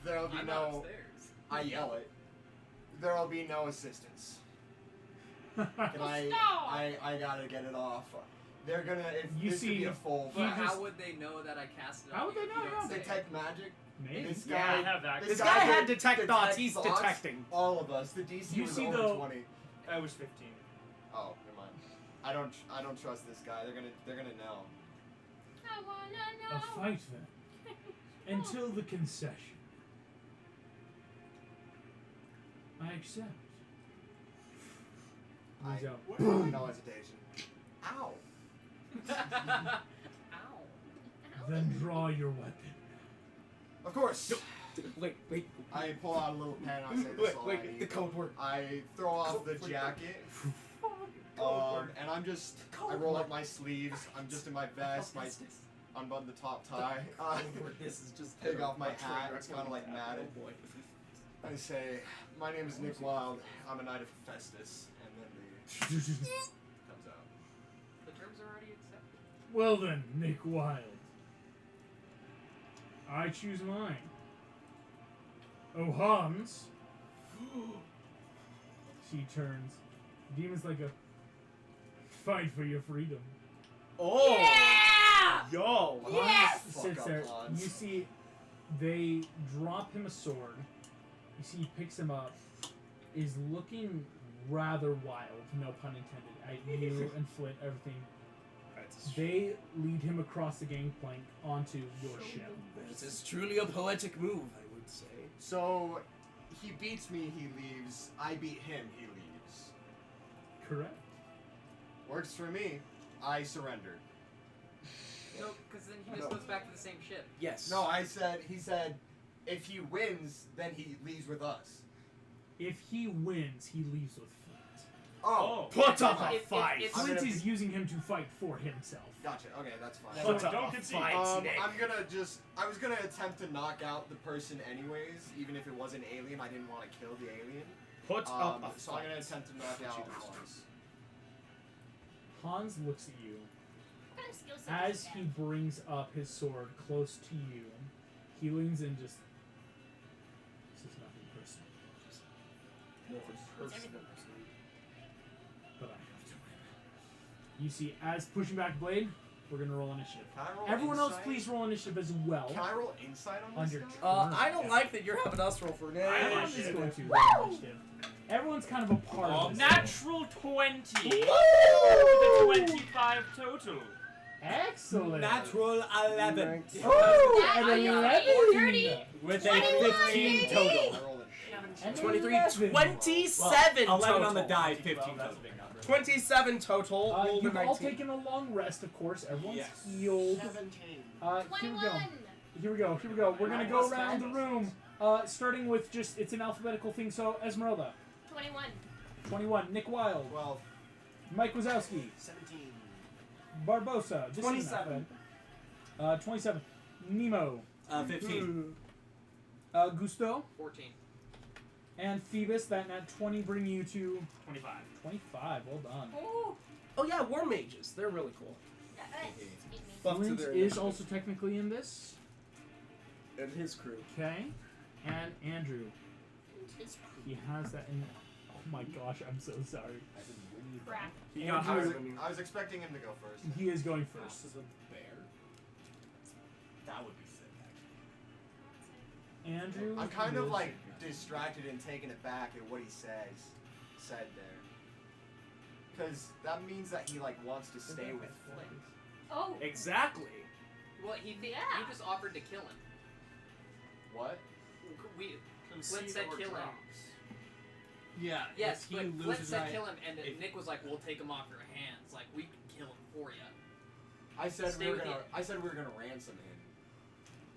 there'll be I'm not no... upstairs. I yell it. There'll be no assistance. And I gotta get it off. They're gonna. If You this could see- be a full. But just- how would they know that I cast it How on would you they if know? you Yeah, don't say Detect magic. Maybe. This Yeah, guy. I have that. This guy had could detect thoughts. detect He's thoughts. detecting. All of us. The DC You was see, over though- 20. I was 15. Oh, never mind. I don't trust this guy. They're gonna know. I wanna A know. fight then. Until the concession. I accept. He's out. No hesitation. Ow. Ow. Then draw your weapon. Of course. Wait. I pull out a little pen. I say this is all I Wait. need. The code word. I throw off the jacket. And I'm just. I roll up my sleeves. I'm just in my vest. My unbutton the top tie. This is just Take off my hat. It's kind of like matted. Oh boy. I say, my name is Nick Wilde. I'm a knight of Festus. And then the comes out. The terms are already accepted. Well then, Nick Wilde. I choose mine. Oh, Hans. She turns. Demon's like a fight for your freedom. Oh. Yeah! Yo. Yes! Fuck Sits up, there. Hans. You see, they drop him a sword. You see, he picks him up. Is looking rather wild, no pun intended, at you and Flint, everything. They lead him across the gangplank onto your ship. This is truly a poetic move, I would say. So, he beats me, he leaves. I beat him, he leaves. Correct. Works for me. I surrendered. No, because then he just goes back to the same ship. Yes. No, he said, if he wins, then he leaves with us. If he wins, he leaves with Flint. Oh, Put up a If- if- fight. if- Flint gonna- is using him to fight for himself. gotcha. Okay, that's fine. Put up Don't a concede. fight, Nick. I was gonna attempt to knock out the person anyways, even if it was an alien. I didn't want to kill the alien. Put up a So I'm gonna fight. attempt to knock That's out what she Hans. Hans looks at you. What kind of skill set As does he have? brings up his sword close to you, he leans in just. This is nothing personal. Just It's everything. but I have to win. You see, as pushing back blade, we're gonna roll initiative. Can I roll Everyone else, insight? please roll initiative as well. Can I roll insight on On this your guy? turn. I don't like that you're having us roll for I Everyone have is initiative. going to roll initiative. Everyone's kind of a part of this. Natural 20. Woo! With a 25 total. Excellent. Natural 11. Oh, That an I got 11. 30. With a 21, 15 baby! total. I rolled it. And 23, 11. 27 Well, 11 total. on the die, 15 total. 27 total. Roll the You've all 19. taken a long rest, of course. Everyone's Yes. healed. 17. Here we go. 21. Here we go. Here we go. We're gonna go around the room. Starting with just it's an alphabetical thing. So Esmeralda, 21. 21. Nick Wilde, 12. Mike Wazowski, 17. Barbosa, this is 27. not bad. 27. Nemo, 15. Gusto, 14. and Phoebus. That nat 20 bring you to 25. 25. Well done. Oh yeah, war mages. They're really cool. Excuse me. Buff to Flint their is initiative. also technically in this. And his crew. Okay. And Andrew. He has that in. Oh my gosh, I'm so sorry. Crap. He I got was, higher. I was expecting him to go first. He is going first. This is a bear. That would be sick, actually. Andrew. I'm kind of is- like distracted and taken aback at what he said there. Because that means that he like wants to stay with Flint. Oh. Exactly. Well, he Yeah. he just offered to kill him. What? Flint said kill him. Yeah. Yes, if he but Flint loses said right- kill him, and if- Nick was like, "We'll take him off your hands. Like we can kill him for you." I said Stay we were with gonna. you. I said we were gonna ransom him.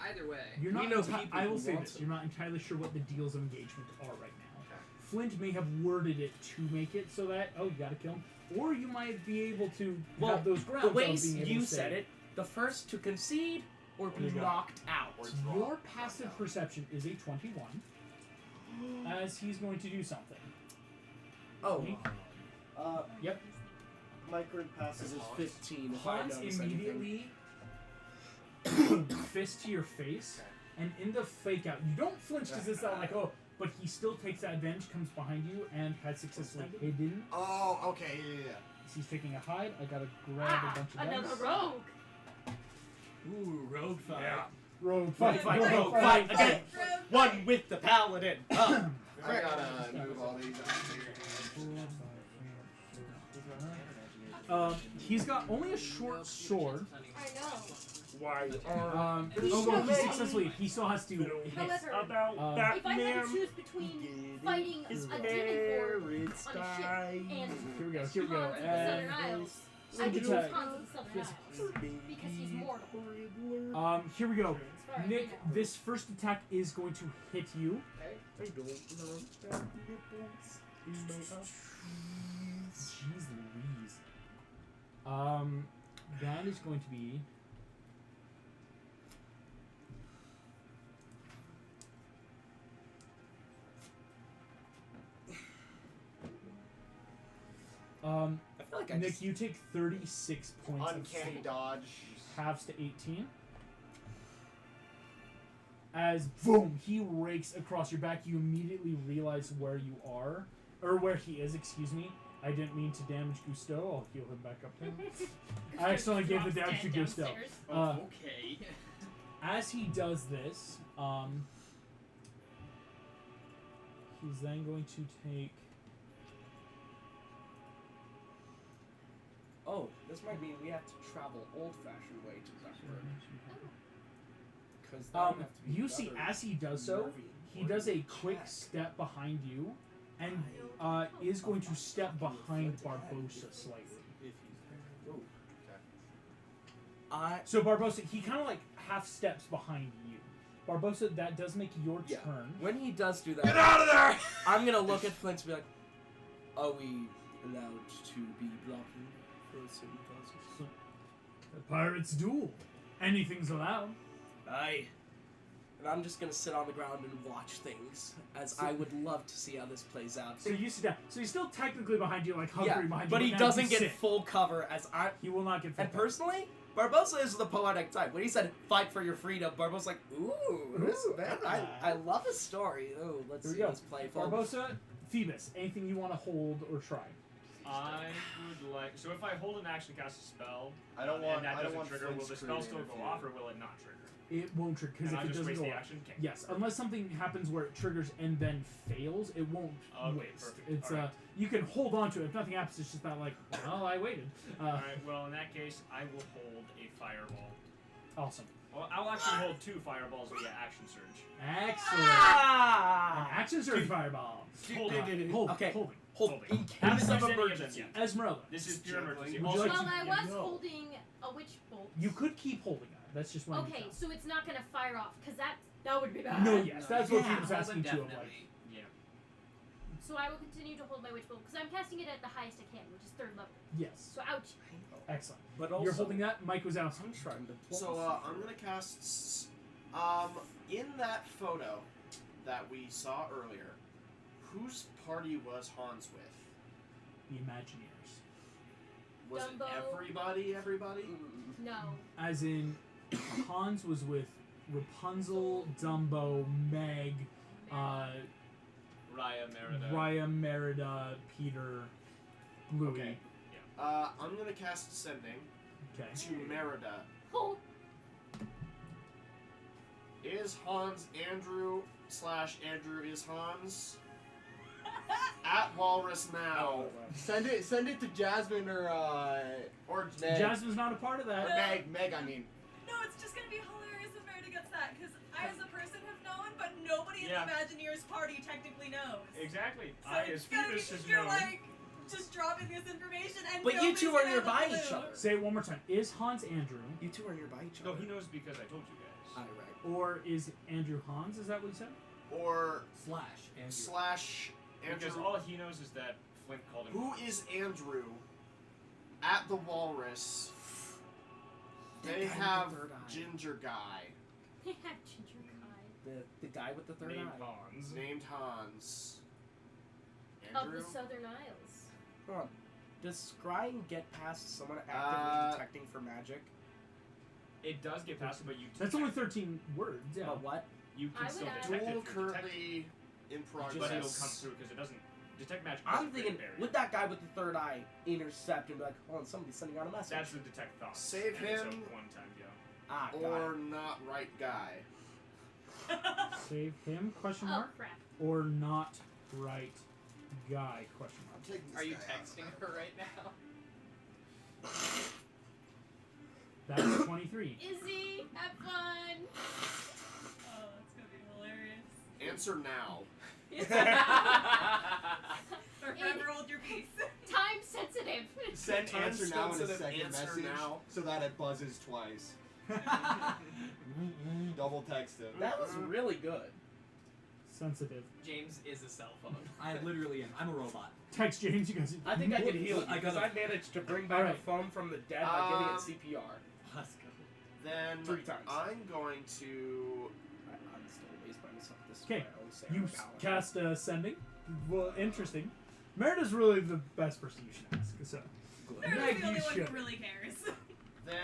Either way. You're not. We know enti- people I will who say want this: it. you're not entirely sure what the deals of engagement are right now. Okay. Flint may have worded it to make it so that you gotta kill him, or you might be able to Well, have those grounds. The way of being able you to said say, it, the first to concede or be There you go. knocked out. Or draw. Your passive perception is a 21, as he's going to do something. Oh, Yep. My current passive this is is 15 if I Hans notice anything. immediately fist to your face, and in the fake out, you don't flinch because it's not like, oh, but he still takes that advantage, comes behind you, and has successfully hidden. Oh, okay, yeah. As he's taking a hide, I gotta grab a bunch of Another dice. rogue. Ooh, rogue fight. Yeah. Rogue Fight, fight, fight, rogue rogue, fight again. Rogue One with the paladin. I gotta move all these out here. He's got only a short sword. I know. Why He successfely. He still has to hit. However, about Um, if I had to choose between fighting a demon horde on a ship and Here we go. Here we go. Hans of the Southern Isles, I would choose attack. Hans of the Southern Yes. Isles because he's mortal. Here we go. As far as Nick, we know. this first attack is going to hit you. Jeez Louise. That is going to be. I feel like I Nick, just, you take 36 points Uncanny of dodge. halves to 18. As boom, he rakes across your back, you immediately realize where you are, or where he is. Excuse me. I didn't mean to damage Gusto. I'll heal him back up. Then. I accidentally gave the damage to Gusto. Downstairs. Okay. As he does this, he's then going to take. oh, this might mean we have to travel old-fashioned way to Zuckerberg. Because You see, as he does so, he does a quick step behind you, and is going to step behind Barbosa slightly. So Barbosa, he kind of like half steps behind you. Barbosa, that does make your Yeah. turn. When he does do that, Get out of there! I'm gonna look at Flint and be like, are we allowed to be blocking for certain causes? The pirates duel. Anything's allowed. Aye. And I'm just gonna sit on the ground and watch things, as I would love to see how this plays out. So you sit down. So he's still technically behind you, like Yeah, hovering behind you. but he now doesn't you get sit. full cover as I. He will not get full And cover. personally, Barbosa is the poetic type. When he said "fight for your freedom," Barbosa's like, "Ooh, this Ooh, man, I love his story." Ooh, let's Here we see go. this playful. Barbosa, Phoebus, anything you want to hold or try? I would like. So if I hold an action, cast a spell, I don't want. and that I don't doesn't want trigger, will Flint's the crew spell to still go interfere. off, or will it not trigger? It won't trigger because And if I it just doesn't waste go the off- action. Okay. Yes, unless something happens where it triggers and then fails, it won't Okay, waste. perfect. It's Alright. you can hold on to it. If nothing happens, it's just that like, well, I waited. Alright, well in that case, I will hold a fireball. Awesome. Well, I'll actually hold 2 fireballs via action surge. Excellent. Ah! An action surge fireball. Hold on. Hold. Okay. Holding. Hold Holding. in Haven't case used of any of them emergency. yet. Esmeralda. This is pure emergency. Would you Also, like Well, to- I was No. holding a witch bolt. You could keep holding it. That's just one. Okay, so it's not gonna fire off because that would be bad. No, yes, that's what Yeah, he was hold asking too. Of like, indefinitely. yeah. So I will continue to hold my witch bolt because I'm casting it at the highest I can, which is 3rd level. yes, So ouch. excellent. But also, You're holding that. Mike was out. I'm trying to. So I'm gonna cast. In that photo that we saw earlier, whose party was Hans with? The Imagineers. Was Dumbo. it everybody? Everybody? No. As in, Hans was with Rapunzel, Dumbo, Meg, Raya, Merida, Peter, Bluey. Okay. I'm gonna cast Sending Okay. to Merida. Oh, Is Hans Andrew / Andrew is Hans at Walrus now? Send it to Jasmine or Meg. Jasmine's not a part of Or that. Meg, I mean. No, it's just gonna be hilarious if Merida gets that, because I as a person have known, but nobody in Yeah. the Imagineers party technically knows. Exactly. So I, it's as gonna be Phoebus, has you're known. like just dropping this information and But you nobody's two are gonna have nearby a each clue. other. Say it one more time. Is Hans Andrew, You two are nearby each No, other. he knows because I told you guys. Alright. or is Andrew Hans? Is that what you said? Or Because Andrew? all he knows is that Flint called him. Who is Andrew at the Walrus? The They guy with the have third eye. Ginger Guy they have Ginger Guy. The guy with the third named eye. Hans. named Hans. Of Andrew? the Southern Isles. Hold on. Does scrying get past someone actively detecting for magic? It does get past it, but you. That's only 13 words. Yeah. But what? You I can would still add- detect Duel it through detect, currently in progress. but it'll come through because it doesn't detect magic. I'm doesn't thinking, create a would barrier. that guy with the third eye intercept and be like, hold on, somebody's sending out a message? That's the detect thoughts. Save and it's him. a one-time deal. Ah, got Or it. not right guy. Save him? Question Oh mark. crap. Or not right guy? Question mark. I'm taking this Are you guy out. texting her right now? That's 23. Izzy, have fun. Oh, that's gonna be hilarious. Answer now. Forever hold your peace. Time sensitive. Send answer now in a Time-sensitive second answer message now. so that it buzzes twice. Double text him. That was really good. Sensitive. James is a cell phone. I literally am. I'm a robot. Text James. You guys. I think I can heal it I because gotta- I managed to bring back Alright. a phone from the dead by giving it CPR. Let's go. Then 3 times. I'm going to. I'm still amazed by myself. This is Okay, why I always say You I'm a paladin. cast sending. Well, interesting. Merida's really the best person you should ask. So. They're Meg, the only you one should. who really cares. Then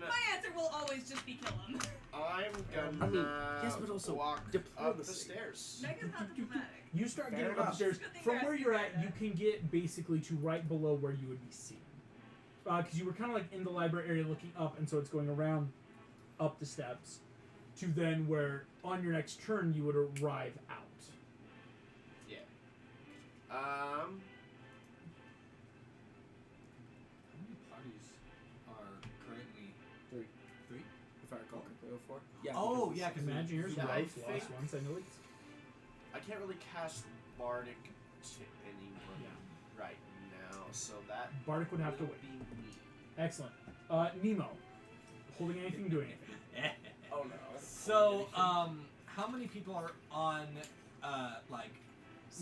My answer will always just be kill him. I'm gonna I mean, yes, but also walk up the diplomacy. stairs. Megan's not diplomatic. You start Fair getting enough. upstairs. Good thing From you're where asking you're at, Merida. you can get basically to right below where you would be seen. Because you were kind of like in the library area looking up, and so it's going around up the steps to then where on your next turn you would arrive out. Yeah. How many parties are currently 3. 3? If I recall correctly, 04. Yeah. Oh, because yeah, because Imagine yours, Yeah, I life, think- lost once. I know it's. I can't really cast Bardic to anyone right now, so that Bardic would have to will wait. be me. Excellent. Nemo, holding anything, doing anything. Oh no. So, how many people are on, like,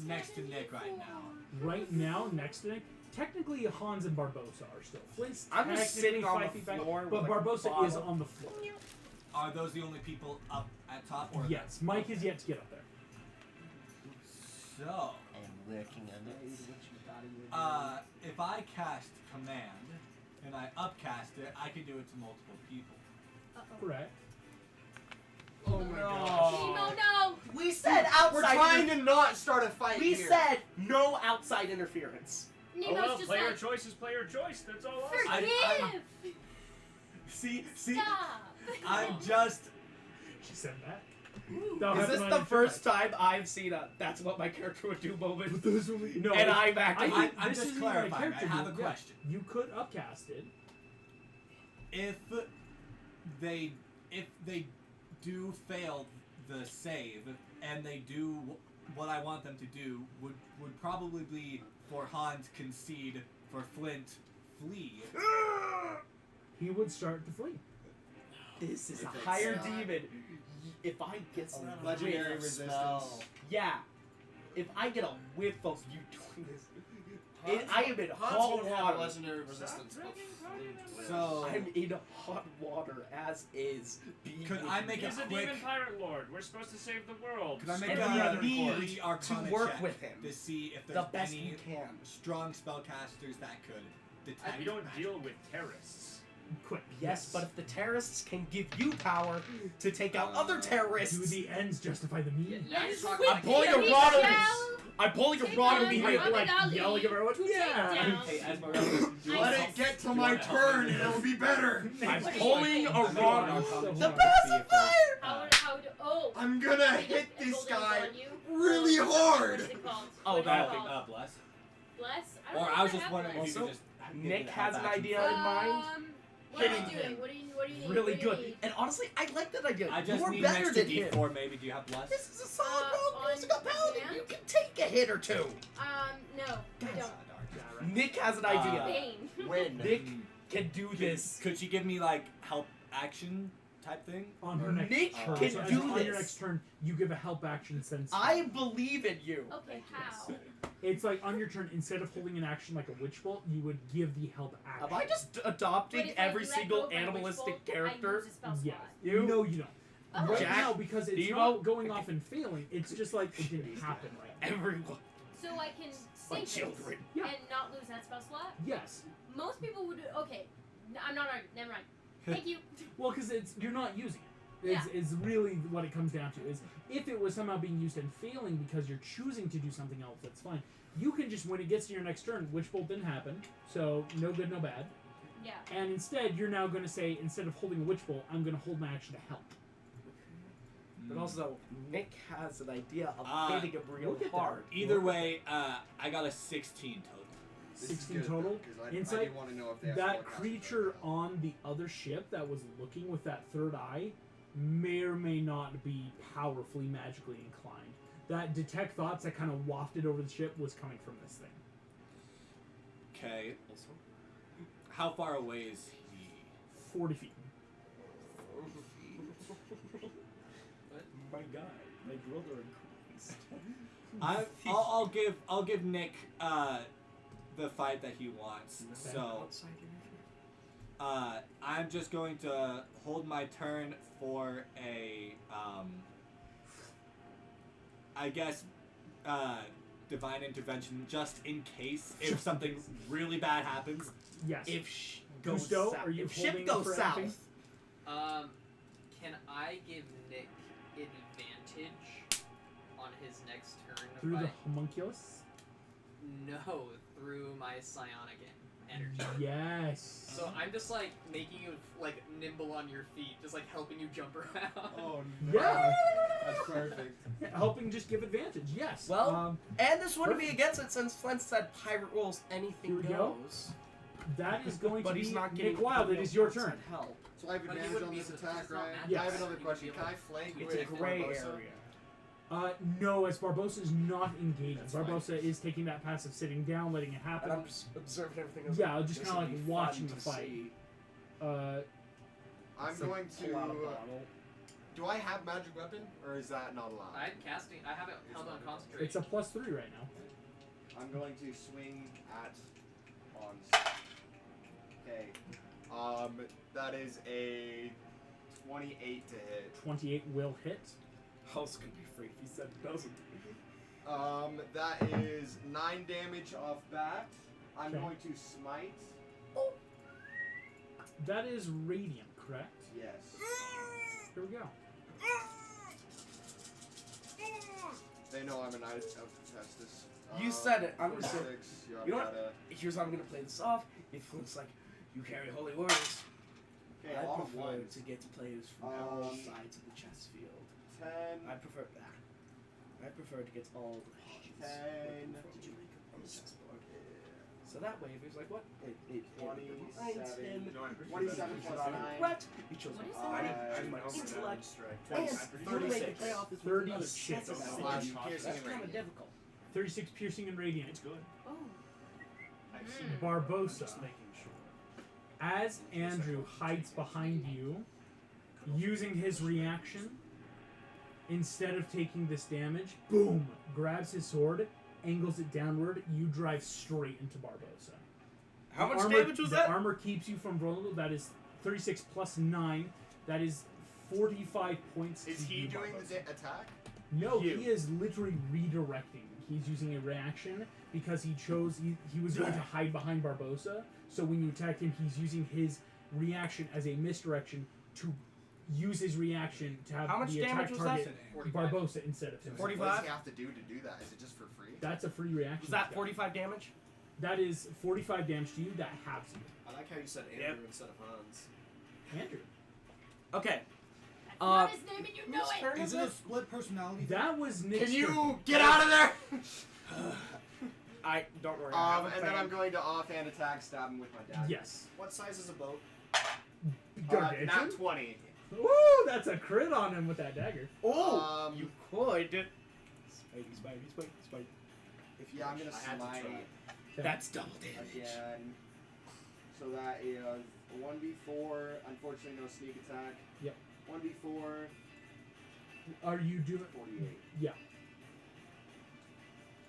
next to Nick right now? Right now, next to Nick, technically Hans and Barbosa are still. Flint's I'm just technically sitting on 5 the feet back, floor but with a Barbosa is bottle. on the floor. Are those the only people up at top? Or Yes, Mike is yet to get up there. So, I'm working on it. if I cast command and I upcast it, I can do it to multiple people. Correct. Oh my gosh. Nemo, no. We said outside. We're trying to not start a fight We here. said no outside interference. Oh well, Nemo's just player like, choice is player choice. That's all. forgive. See, Stop. I'm just. She said that. Is this the first time I've seen a "that's what my character would do" moment? No, And I'm acting. I'm this just isn't even a clarifying. I character have a move. Yeah, question. You could upcast it. If they do fail the save and they do what I want them to do, would probably be for Hans concede, for Flint flee. He would start to flee. This is If a it's higher not- demon. If I get some Legendary whiff- resistance. yeah. If I get a whiff of you doing this, Hans- I am in Hans hot won't have water. legendary resistance. But Flint will. So I'm in hot water as is. Be Could with I make me. He's a quick- demon pirate lord. We're supposed to save the world. could I make And a we need free Arcana to work check with him to see if the there's best any you can? strong spellcasters that could detect We don't magic? deal with terrorists. Quick. Yes, but if the terrorists can give you power to take out other terrorists, Do the ends justify the means? Now you're Yes, talking quick, I'm pulling a can we rod of shall I'm pulling a take rod on of behind Muhammad like Ali yelling at everyone. to take Yeah. down- Hey, Esmeralda, I Let know. it get to my turn and it'll be better. I'm What do you pulling think? a rod. The The pacifier! pacifier! How would, oh. I'm gonna Wait, hit it this goes guy on you? really What hard. is it called? Oh, What is it that thing called? up, bless. Bless? I don't Or know I if was I just have wondering one. if you Also, could just. Nick has an idea in mind. What are you Hitting doing? him. What do you need? Really What do you good. need? And honestly, I like that idea. I just You're need better an extra than him. D4 maybe. Do you have bless? This is a solid roll. on Musical paladin. command? You can take a hit or two. No, I Guys, don't. Nick has an idea. Bane. Win. Nick can do this. Could she give me like help action type thing? On her next Nick turn. can So as do on your this. next turn, you give a help action since I believe in you. Okay, how? it's like on your turn, instead of holding an action like a witch bolt, you would give the help action. Have I just But adopted if I every let single go of my animalistic witch bolt, I character? lose a spell Yes. slot. You? No, you don't. Oh. Right Jack, now, because it's Devo? not going off and failing, it's just like it didn't happen right now. Everyone. So I can My sink children. this Yeah. and not lose that spell slot? Yes. Most people would. Okay, I'm not arguing. Never mind. Thank you. Well, because you're not using it. Is really what it comes down to. Is if it was somehow being used and failing because you're choosing to do something else, that's fine. You can just, when it gets to your next turn, Witch Bolt didn't happen, so no good, no bad. Yeah. And instead, you're now going to say, instead of holding a Witch Bolt, I'm going to hold my action to help. But also, Nick has an idea of Uh, hitting him real look at that. hard. Either way, I got a 16 total. This is 16 good, total. because I Insight, did want to know if they have That spellcasting creature as well. on the other ship that was looking with that third eye may or may not be powerfully magically inclined. That detect thoughts that kind of wafted over the ship was coming from this thing. Okay. How far away is he? 40 feet. My God, my growth are increased. I'll give Nick the fight that he wants. So I'm just going to hold my turn for a I guess divine intervention just in case if something really bad happens. Yes. If goes Gusto, south, are you if ship holding goes for south, anything? Can I give Nick advantage on his next turn Through by the homunculus? no through my psionic energy? Yes. So I'm just like making you like nimble on your feet, just like helping you jump around. Oh Yeah. That's perfect. Helping just give advantage, yes. Well, and this wouldn't be against it since Flint said pirate rules anything Here we go. goes. that is going But to he's be not getting Nick Wild. It is your turn. Help. So I have But he advantage wouldn't on be this able to- attack, it's not right? magic. I have Yes. another He question. would be Can I able to- flank it's with a Gray Barbosa? area. No, as Barbosa is not engaged. That's Barbosa is taking that passive sitting down, letting it happen. And I'm just observing everything. as Yeah, like, just this kinda would like be watching fun the to fight. see. I'm It's like going pull out a to. bottle. Do I have magic weapon, or is that not allowed? I'm casting. I have it held on concentration. It's a +3 right now. I'm going to swing at on. Okay. That is a 28 to hit. 28 will hit. House could be free if he said it doesn't. That is 9 damage off bat. I'm Okay. going to smite. That is radiant, correct? Yes. Here we go. They know I'm a knight of Testis. You said it. I'm gonna say. 46, You know what? yada. Here's how I'm gonna play this off. It looks like you carry holy words. Okay, I all of prefer ones. to get players from all Um, sides of the chess field. 10. I prefer that. I prefer to get all the pawns 10. on the chessboard. So that way, if he's like, what? 27. No, I'm pretty 27 sure plus that's 9. What? He chose What is I that? and my I- intellect. I'm And pretty you sure make the 36. playoff is 36. That's Slash piercing That's and kind of radiant. difficult. 36 piercing and radiant. It's good. Oh. Barbosa. Just making sure. As Andrew hides behind you, using his reaction, instead of taking this damage, boom, grabs his sword, angles it downward, you drive straight into Barbosa. How The much armor- damage was the that? armor keeps you from vulnerable. That is 36 plus 9. That is 45 points. Is to he you, doing Barbosa. the attack? No, You. he is literally redirecting. He's using a reaction because he chose. He was going to hide behind Barbosa. So when you attack him, he's using his reaction as a misdirection to use his reaction to have How much the damage attack was target that? 45. Barbosa instead of him. What does 45? he have to do to do that? Is it just for free? That's a free reaction. Was that he's got. 45 damage? That is 45 damage to you. That halves you. I like how you said Andrew Yep. instead of Hans. Andrew. Okay. That's not his name and you know whose it! turn Is is it a it? split personality? That was Nick's Can you turn. get out of there? I don't worry. I have a And then plan. I'm going to offhand attack, stab him with my dagger. Yes. What size is a boat? Gargantuan? Not 20. Woo! That's a crit on him with that dagger. Oh, Um, you could. Spidey. Yeah, I'm gonna I had to smite try. That's double damage. again. So that is 1v4. Unfortunately, no sneak attack. Yep. 1v4, Are you doing? 48. Yeah.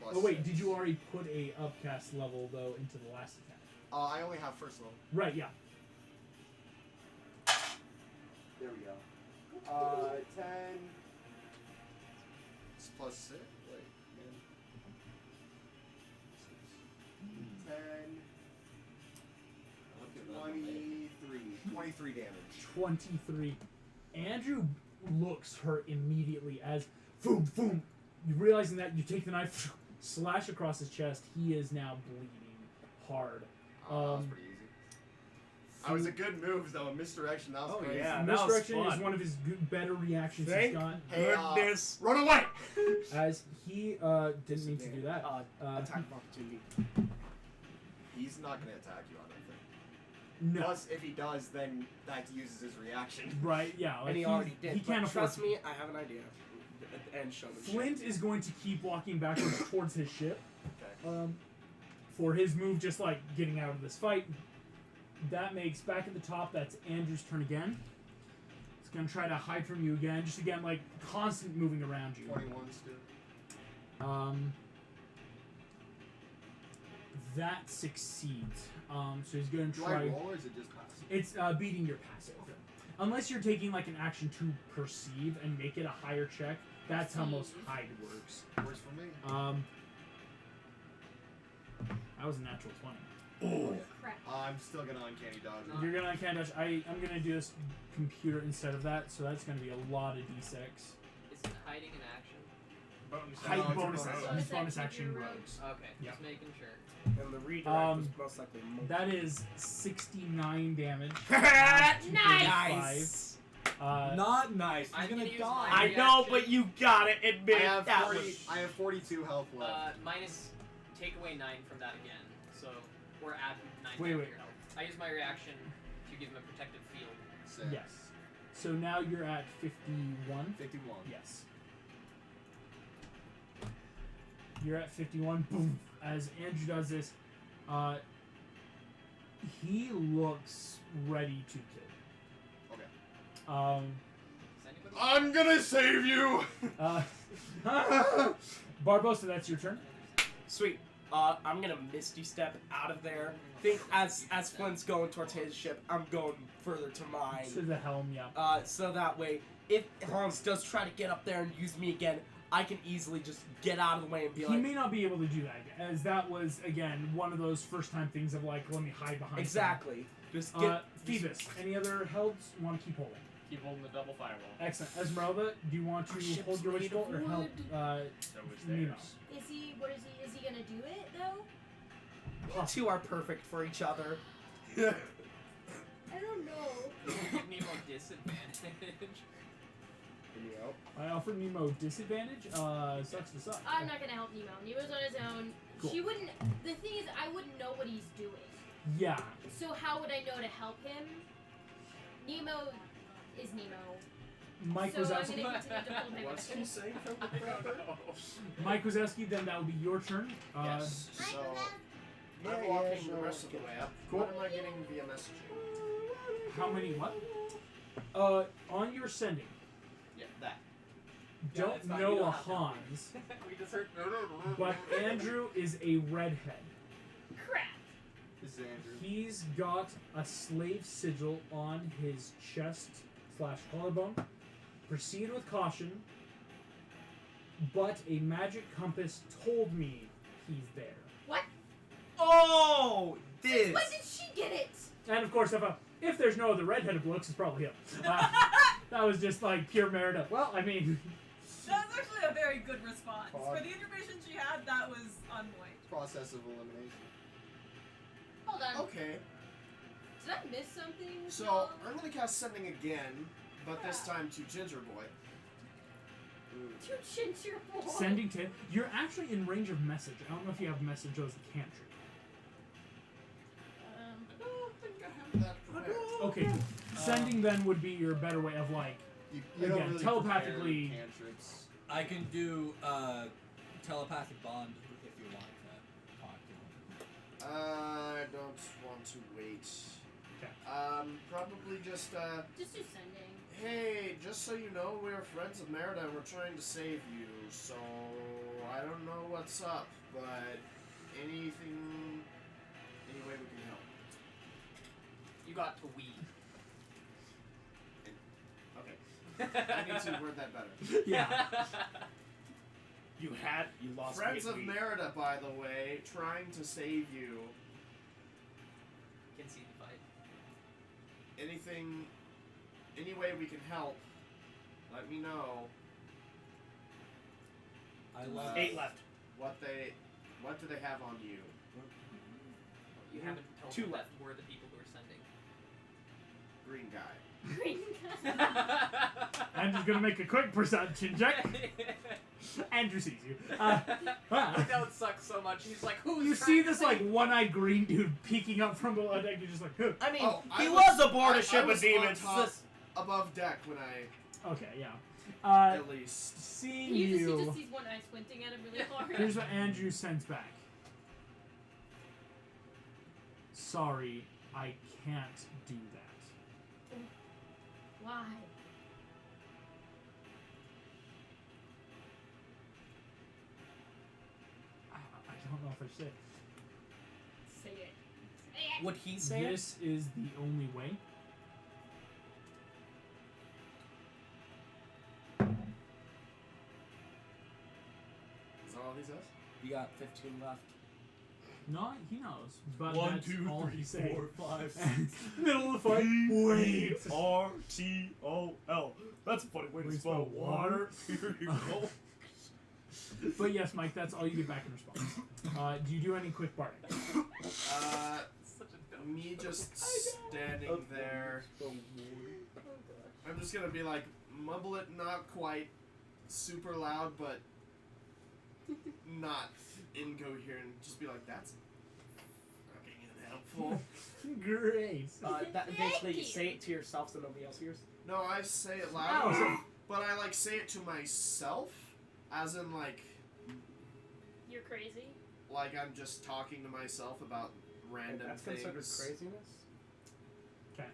Plus Oh wait, 6. did you already put a upcast level though into the last attack? I only have first level. Right. Yeah. There we go. 10. It's plus 6. Wait, man. 10. 23 damage. 23. Andrew looks her immediately as boom, boom. You realizing that you take the knife, slash across his chest. He is now bleeding hard. That was Um, pretty easy. That was a good move, though. Misdirection. That was Oh, crazy. yeah. that was Misdirection is fun. one of his better reactions Thank he's got. Hey, Goodness. run away! As he didn't mean to do that. Attack of opportunity. He's not gonna attack you, I don't think. No. Plus, if he does, then that uses his reaction. Right. Yeah. Like And he already did. He but can't afford. trust me, I have an idea. And showmanship. Flint is going to keep walking backwards towards his ship. Okay. For his move, just like getting out of this fight. That makes back at the top. That's Andrew's turn again. He's gonna try to hide from you again. Just again, like constant moving around you. 21 still. That succeeds. So he's gonna Do I try. roll or is it just passive? It's beating your passive. Unless you're taking like an action to perceive and make it a higher check. That's how most hide works. Works for me. That was a natural 20. Oh, crap. I'm still gonna uncanny dodge. You're gonna uncanny dodge. I'm gonna do this computer instead of that, so that's gonna be a lot of d6. Is it hiding an action? Bonus Height it's a bonus, bonus. bonus, bonus action action for rogues. Okay, Yeah. just making sure. And the redirect was most likely That is 69 damage. Nice! Not nice. He's I'm gonna gonna use die. I know, but you gotta admit that was... I have 42 health left. Minus, take away 9 from that again. So we're at 9 Wait, down wait. to your health. I use my reaction to give him a protective field. Six. Yes. So now you're at 51. 51. Yes. You're at 51. Boom. As Andrew does this, he looks ready to kill. Okay. Is anybody? I'm gonna save you! Barbosa, that's your turn. Sweet. I'm gonna Misty Step out of there. Think as Flint's going towards his ship, I'm going further to mine. To the helm, yeah. So that way, if Hans does try to get up there and use me again, I can easily just get out of the way and be He like, may not be able to do that, as that was, again, one of those first-time things of, like, let me hide behind exactly. Just something. get. Phoebus, any other helps you want to keep holding? Keep holding the double firewall. Excellent. Esmeralda, do you want Our to ship's hold your wish made bolt of or help wood. So is Nemo? theirs. Is he gonna do it though? You two are perfect for each other. I don't know. Give Nemo disadvantage. I offer Nemo disadvantage. Sucks to suck. I'm not gonna help Nemo. Nemo's on his own. Cool. She wouldn't. The thing is, I wouldn't know what he's doing. Yeah. So how would I know to help him? Nemo is Nemo. Mike so I'm Wazowski. gonna continue to hold my What's weapon. he saying? Mike Wazowski, then that will be your turn. Yes. So Yeah, I'm yeah, walking sure. the rest of the way up. Cool. What am I getting via messaging? How many what? On your sending. Yeah, that. Yeah, Don't it's fine, know you a don't have to. Hans, We just heard. but Andrew is a redhead. Crap. This is Andrew. He's got a slave sigil on his chest/collarbone. Proceed with caution, but a magic compass told me he's there. What? Oh, this. When did she get it? And of course, if if there's no other redheaded blokes, it's probably him. That was just like pure Merida. Well, I mean, That was actually a very good response. Pod. For the information she had, that was on point. Process of elimination. Hold on. Okay, Did I miss something? so y'all? I'm gonna cast Sending again, but this time to Ginger Boy. To Ginger Boy. sending to you're actually in range of message. I don't know if you have message as a cantrip. I don't think I have that prepared. Okay, sending then would be your better way of like. You Again, don't really telepathically- prepare cantrips. I can do telepathic bond if you want to talk to him. I don't want to wait. Okay. Probably just Just do sending. hey, just so you know, we're friends of Merida and we're trying to save you, so I don't know what's up, but any way we can help. You got to weed. Okay. I need to word that better. Yeah. You lost Friends weight, of we- Merida, by the way, trying to save you. Can see the fight. Any way we can help, let me know. I love 8 left. What do they have on you? You haven't told 2 them left. that we're the people who are sending. Green guy. Green I'm just gonna make a quick perception check. Andrew sees you. That would suck so much. He's like, who's You trying see to this save like one-eyed green dude peeking up from below deck. You're just like, who? I mean, Oh, he I was was- aboard I a ship of was on demons. top. Above deck when I Okay, yeah. at least. Seeing He just you. sees one eye squinting at him really hard. Here's what Andrew sends back. Sorry, I can't do that. Why? I don't know if I should. Say it. Say it. Would he say it? This is the only way. Is that all he says? You got 15 left. No, he knows. But 1, that's 2, all 3, he's saying. 4, 5, 6. Middle of the fight. Wait. R-T-O-L. That's a funny way We to spell spell water. water. Here you go. But yes, Mike, that's all you get back in response. Do you do any quick barding? Such a dumb Me joke. just standing there. I'm just gonna be like, mumble it not quite super loud, but not incoherent. Just be like, that's fucking unhelpful. Great. Basically, you Thank say it to yourself so nobody else hears. No, I say it Oh, loud, so- but I like say it to myself, as in like You're crazy. I'm just talking to myself about random That's things. considered craziness? Okay.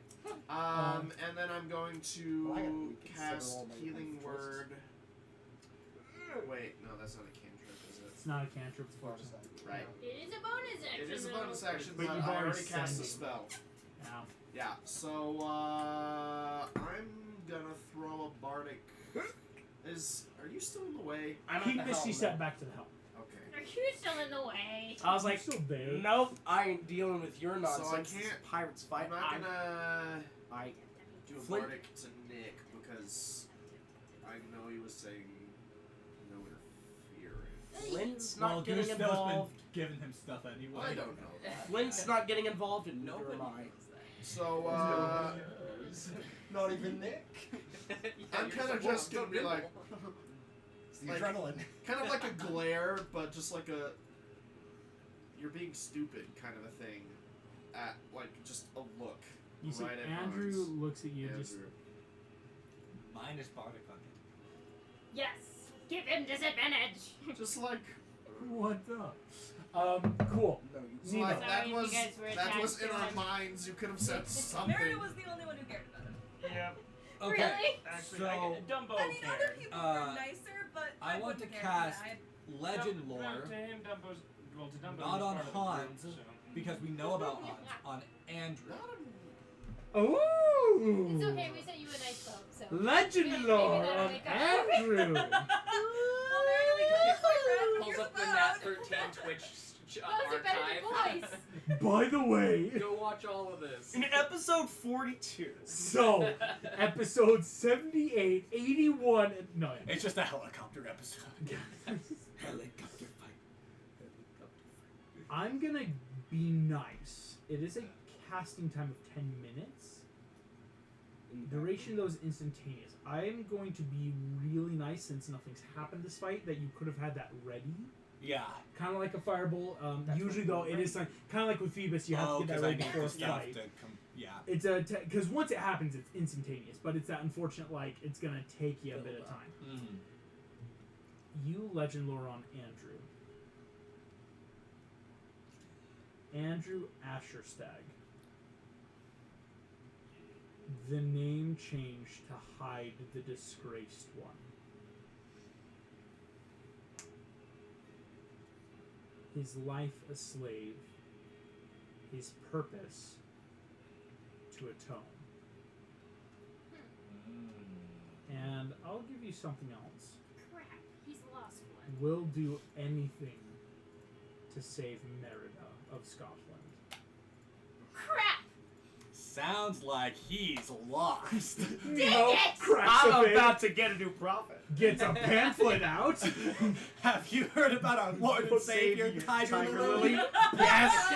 And then I'm going Well, I gotta to reconsider cast all my Healing life Word. Wait, no, that's not a cantrip, is It's not a cantrip, it's force. it? Right. It is a bonus action. It is a though. bonus action, But but you've I already already cast a sent it. spell. Now, Yeah, so I'm gonna throw a bardic. Are you still in the way? I'm he at the misty helm step now. back to the helm. Okay. Are you still in the way? I was You're like, still there. nope, I ain't dealing with your nonsense. I This is can't- Pirates fight. I'm not gonna I do a Flint- bardic to Nick because I know he was saying no interference. Flint's Well, not getting Gustav's involved. been giving him stuff anyway. I don't know that. Flint's not getting involved, and neither Nobody am I. knows that. So Not even Nick. I'm you're kind so of just nimble. gonna be like, It's the Like- adrenaline. kind of like a glare, but just like a you're being stupid kind of a thing. At like just a look. You see, right at Andrew Hans. looks at you just. Andrew. Mine is bardic on it. Yes. Give him disadvantage. Just like What the? Cool. No, you it's Nemo. like Sorry that if you was guys were that was in attached to our him. minds. You could have said something. Merida was the only one who cared about it. Yeah. Okay. Really? Actually, So, Dumbo I mean, other cared. people Uh, were nicer, but I want wouldn't to care cast for that. legend Well, lore to him, Dumbo's well, to Dumbo. Not he's on part of the Hans, group, so. because we know about Hans on Andrew. Not Ooh! It's okay. We sent you a nice boat. So. Legend Maybe lore that'll of make up. Andrew! Well, Merida, we can be boyfriends. Pulls Here's up the a Nat boat. 13 Twitch Those are better archive. than boys. By the way, Go watch all of this. In episode 42. so episode 78, 81, and, no. It's just a helicopter episode. Helicopter fight. I'm gonna be nice. It is a casting time of 10 minutes. Duration though is instantaneous. I am going to be really nice since nothing's happened this fight that you could have had that ready. Yeah. Kind of like a fireball. That's Usually what though, we're it is kind of like with Phoebus. You have to get that because ready I need before a the stuff fight. to come. Yeah. It's a because once it happens, it's instantaneous. But it's that unfortunate like it's gonna take you a bit of time. Mm. You legend lore on Andrew Asherstag. The name changed to hide the disgraced one. His life a slave, his purpose to atone. And I'll give you something else. Crap, he's the lost one. Will do anything to save Merida of Scotland. Crap! Sounds like he's lost. Nemo cracks a I'm bit, about to get a new prophet. gets a pamphlet out. Have you heard about our Lord and Savior, Tiger Lily? Yes!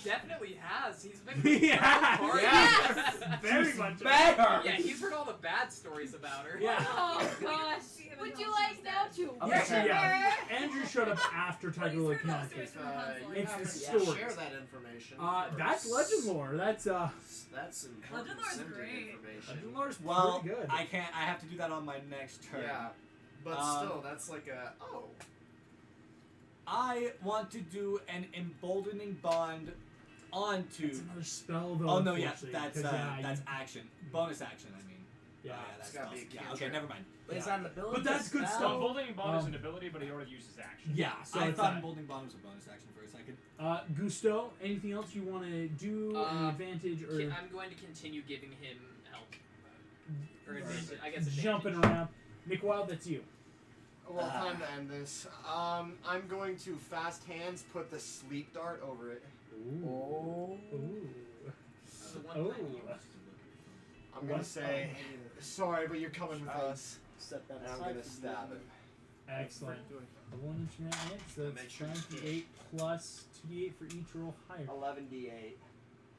He definitely has. He's been Yes! hard. Yes! Very She's much. better. Yeah, he's heard all the bad stories about her. Yeah. Oh gosh. Would you like now to Yes, worship yeah. her? Andrew showed up after Tiger He's Lily heard about came on. stories from Hansel and It's Gretel. the Yeah, stories. share that information. That's legend lore. That's That's important Legend lore's scented great. information. legend lore's Well, pretty good. I can't. I have to do that on my next turn. Yeah, but still, that's like a I want to do an emboldening bond onto. That's another spell though. Oh no, yeah, unfortunately, that's 'cause, yeah, that's you- action, bonus action. I mean. yeah. Oh, yeah, It's that's gotta be a spells. Yeah, cantrip. okay, never mind. Is Yeah. that an ability? But that's good spell? stuff. Emboldening Bond is Um, an ability, but he already uses action. Yeah, so I it's thought that. emboldening bond was a bonus action for a second. Gusto, anything else you want to do? An advantage or I'm going to continue giving him help. Or advantage. I guess jumping advantage. around? Nick Wild, that's you. Well, time to end this. I'm going to fast hands put the sleep dart over it. Ooh. Oh. Ooh. The one Oh. thing you- I'm gonna say, sorry, but you're coming with us. Set that And I'm aside gonna for stab you. him. Excellent. The one internet hit, so Make it's sure you 28 plus 2d8 for each roll higher. 11d8.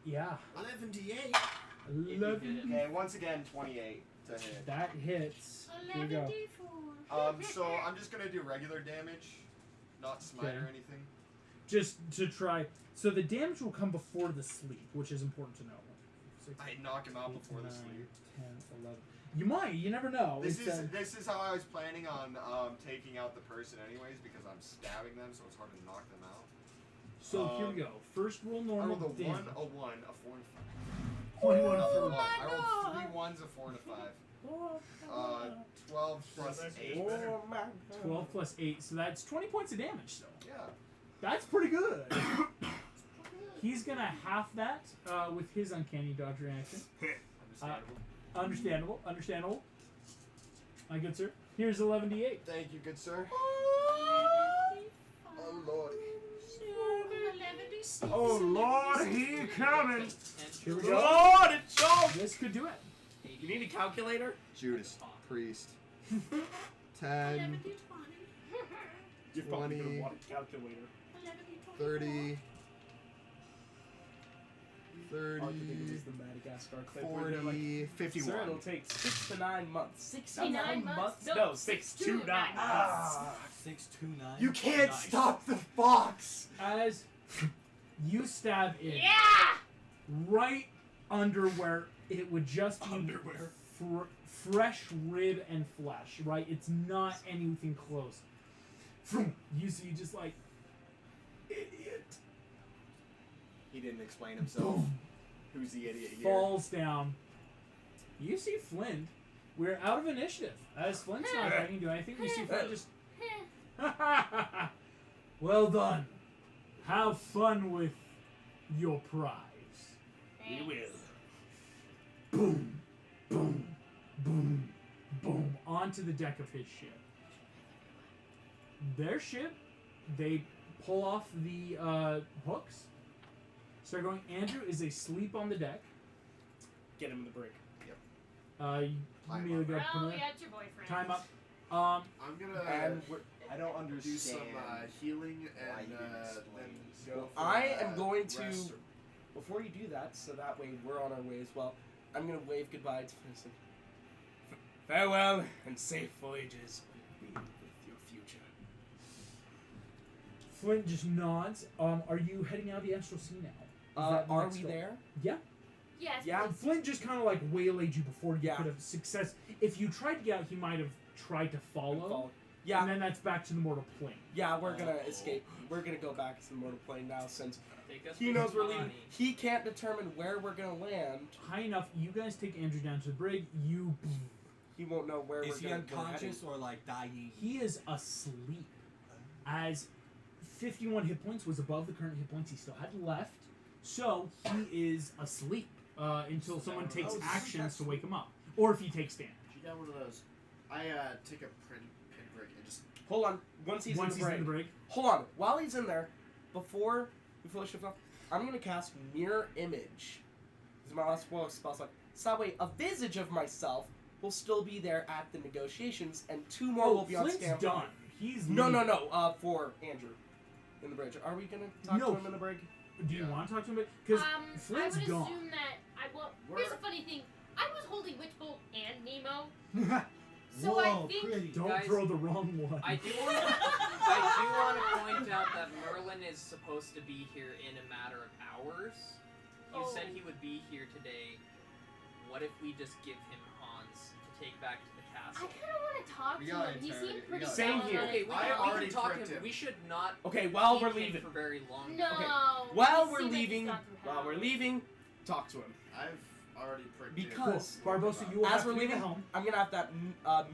Yeah. 11d8. 11. Okay, once again, 28 to hit. That hits. Here we go. So I'm just gonna do regular damage, not smite Okay. or anything. Just to try. So the damage will come before the sleep, which is important to know. 6, I knock him out before the 9, sleep. 10, 11. You might. You never know. This It's, is how I was planning on taking out the person anyways, because I'm stabbing them, so it's hard to knock them out. so here we go. First roll I normal rolled a 1, damage. a 1, a 4, and a 5. 21 I for rolled one. I rolled 3 1s, a 4, and a 5. 12 plus 8. 12 plus 8, so that's 20 points of damage still. Yeah. That's pretty good. He's gonna half that with his uncanny dodge reaction. Understandable. Understandable. My good sir. Here's 11d8. Thank you, good sir. Oh, Lord. Oh Lord, he coming! Here we go. Lord, it's so. This could do it. You need a calculator? Judas, priest. 10, You're probably 20, gonna want a calculator. 30, 30, Hard to think it is the Madagascar clip where they're 40, like, 51. sir, it'll take 6 to 9 months. 6 to 9 months? No, 6 to 9 months. Ah, 629. you can't Nice. stop the fox! As you stab in Yeah! right under where it would just be Underwear. fresh rib and flesh, right? It's not anything close. You see just like, idiot. He didn't explain himself. Boom. Who's the idiot here? Falls down. You see Flint. We're out of initiative. As Flint's not attacking you do anything, you see Flint just. Well done. Have fun with your prize. We will. Boom, boom, boom, boom, onto the deck of his ship. Their ship, they pull off the hooks. Start going. Andrew is asleep on the deck. Get him in the brig. You Time immediately up. go Well, from we there. got your boyfriend. Time up. I'm gonna And I don't do understand. some healing why and you didn't then explain. go for I am going to, rest. before you do that, so that way we're on our way as well, I'm going to wave goodbye to Vincent. Farewell and safe voyages will be with your future. Flint just nods. Are you heading out of the astral sea now? Is that Are next we goal? there? Yes. Yeah. please. Flint just kind of like waylaid you before you Yeah. could have success. If you tried to get out, he might have tried to follow. Yeah, And then that's back to the mortal plane. yeah, we're going to escape. We're going to go back to the mortal plane now since Take us he with knows we're money. leaving. He can't determine where we're going to land. High enough, you guys take Andrew down to the brig. You, He won't know where Is we're he going unconscious or like dying? he is asleep. As 51 hit points was above the current hit points he still had left, so he is asleep until someone takes Oh, actions to wake him up, or if he takes damage. You got one of those. I take a pinprick and just. Hold on. Once he's Once in the he's in the brig. brig, Hold on. While he's in there, before we finish shift off, I'm going to cast Mirror Image. This is my last spell slot. So that way, a visage of myself will still be there at the negotiations, and 2 more will be on Flint's standby. done. He's No, leaving. for Andrew. In the bridge. Are we going to talk No. to him in the brig? Do you Yeah. want to talk to him? Because I Flint's would gone. assume that here's We're- a funny thing. I was holding Witchbolt and Nemo, so I Whoa, think pretty. Don't Guys, throw the wrong one. I do want to point out that Merlin is supposed to be here in a matter of hours. You Oh. said he would be here today. What if we just give him Hans to take back to the I castle? kind of want to talk We to gotta him. He interrogate- seemed we pretty gotta- Same down here. on Okay, it. we I can already talk to pricked him. him. We should not Okay, while keep we're him leaving. for very long. No. Okay, he While seemed we're like he's leaving, gone through hell. talk to him. I've already pricked Because- him. Barbosa, you will As have we're to leave the leaving, helm. I'm going to have that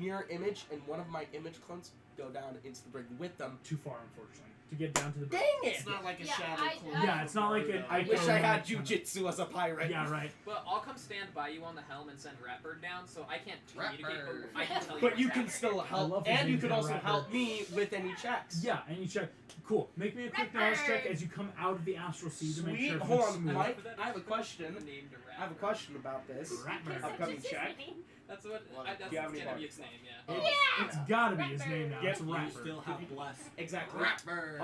mirror image and one of my image clones go down into the brig with them. Too far, unfortunately, to get down to the brig. Dang It's it! not like a Yeah, shadow I- clone. Yeah, it's not like an- I I wish I had don't know. jujitsu as a pirate. Yeah, right. Well, I'll come stand by you on the helm and send Ratbird down, so I can't communicate, Ratbird. but I can tell you. But you what's can happening. still I help, love his and you name, could John also Rapper. help me with any checks. Yeah, and you check. Cool. Make me a quick knowledge check Rapper. as you come out of the astral sea to make Sweet. sure Hold everything's on, smooth. Mike. I have a question. Named a I have a Ratbird. question about this. Ratbird. Because Upcoming it's his check. name. That's what. What? That's Do you have any Genevieve's name. Yeah. It's gotta be his name now. Yep. It's You Rapper. still have bless. Exactly. Ratbird.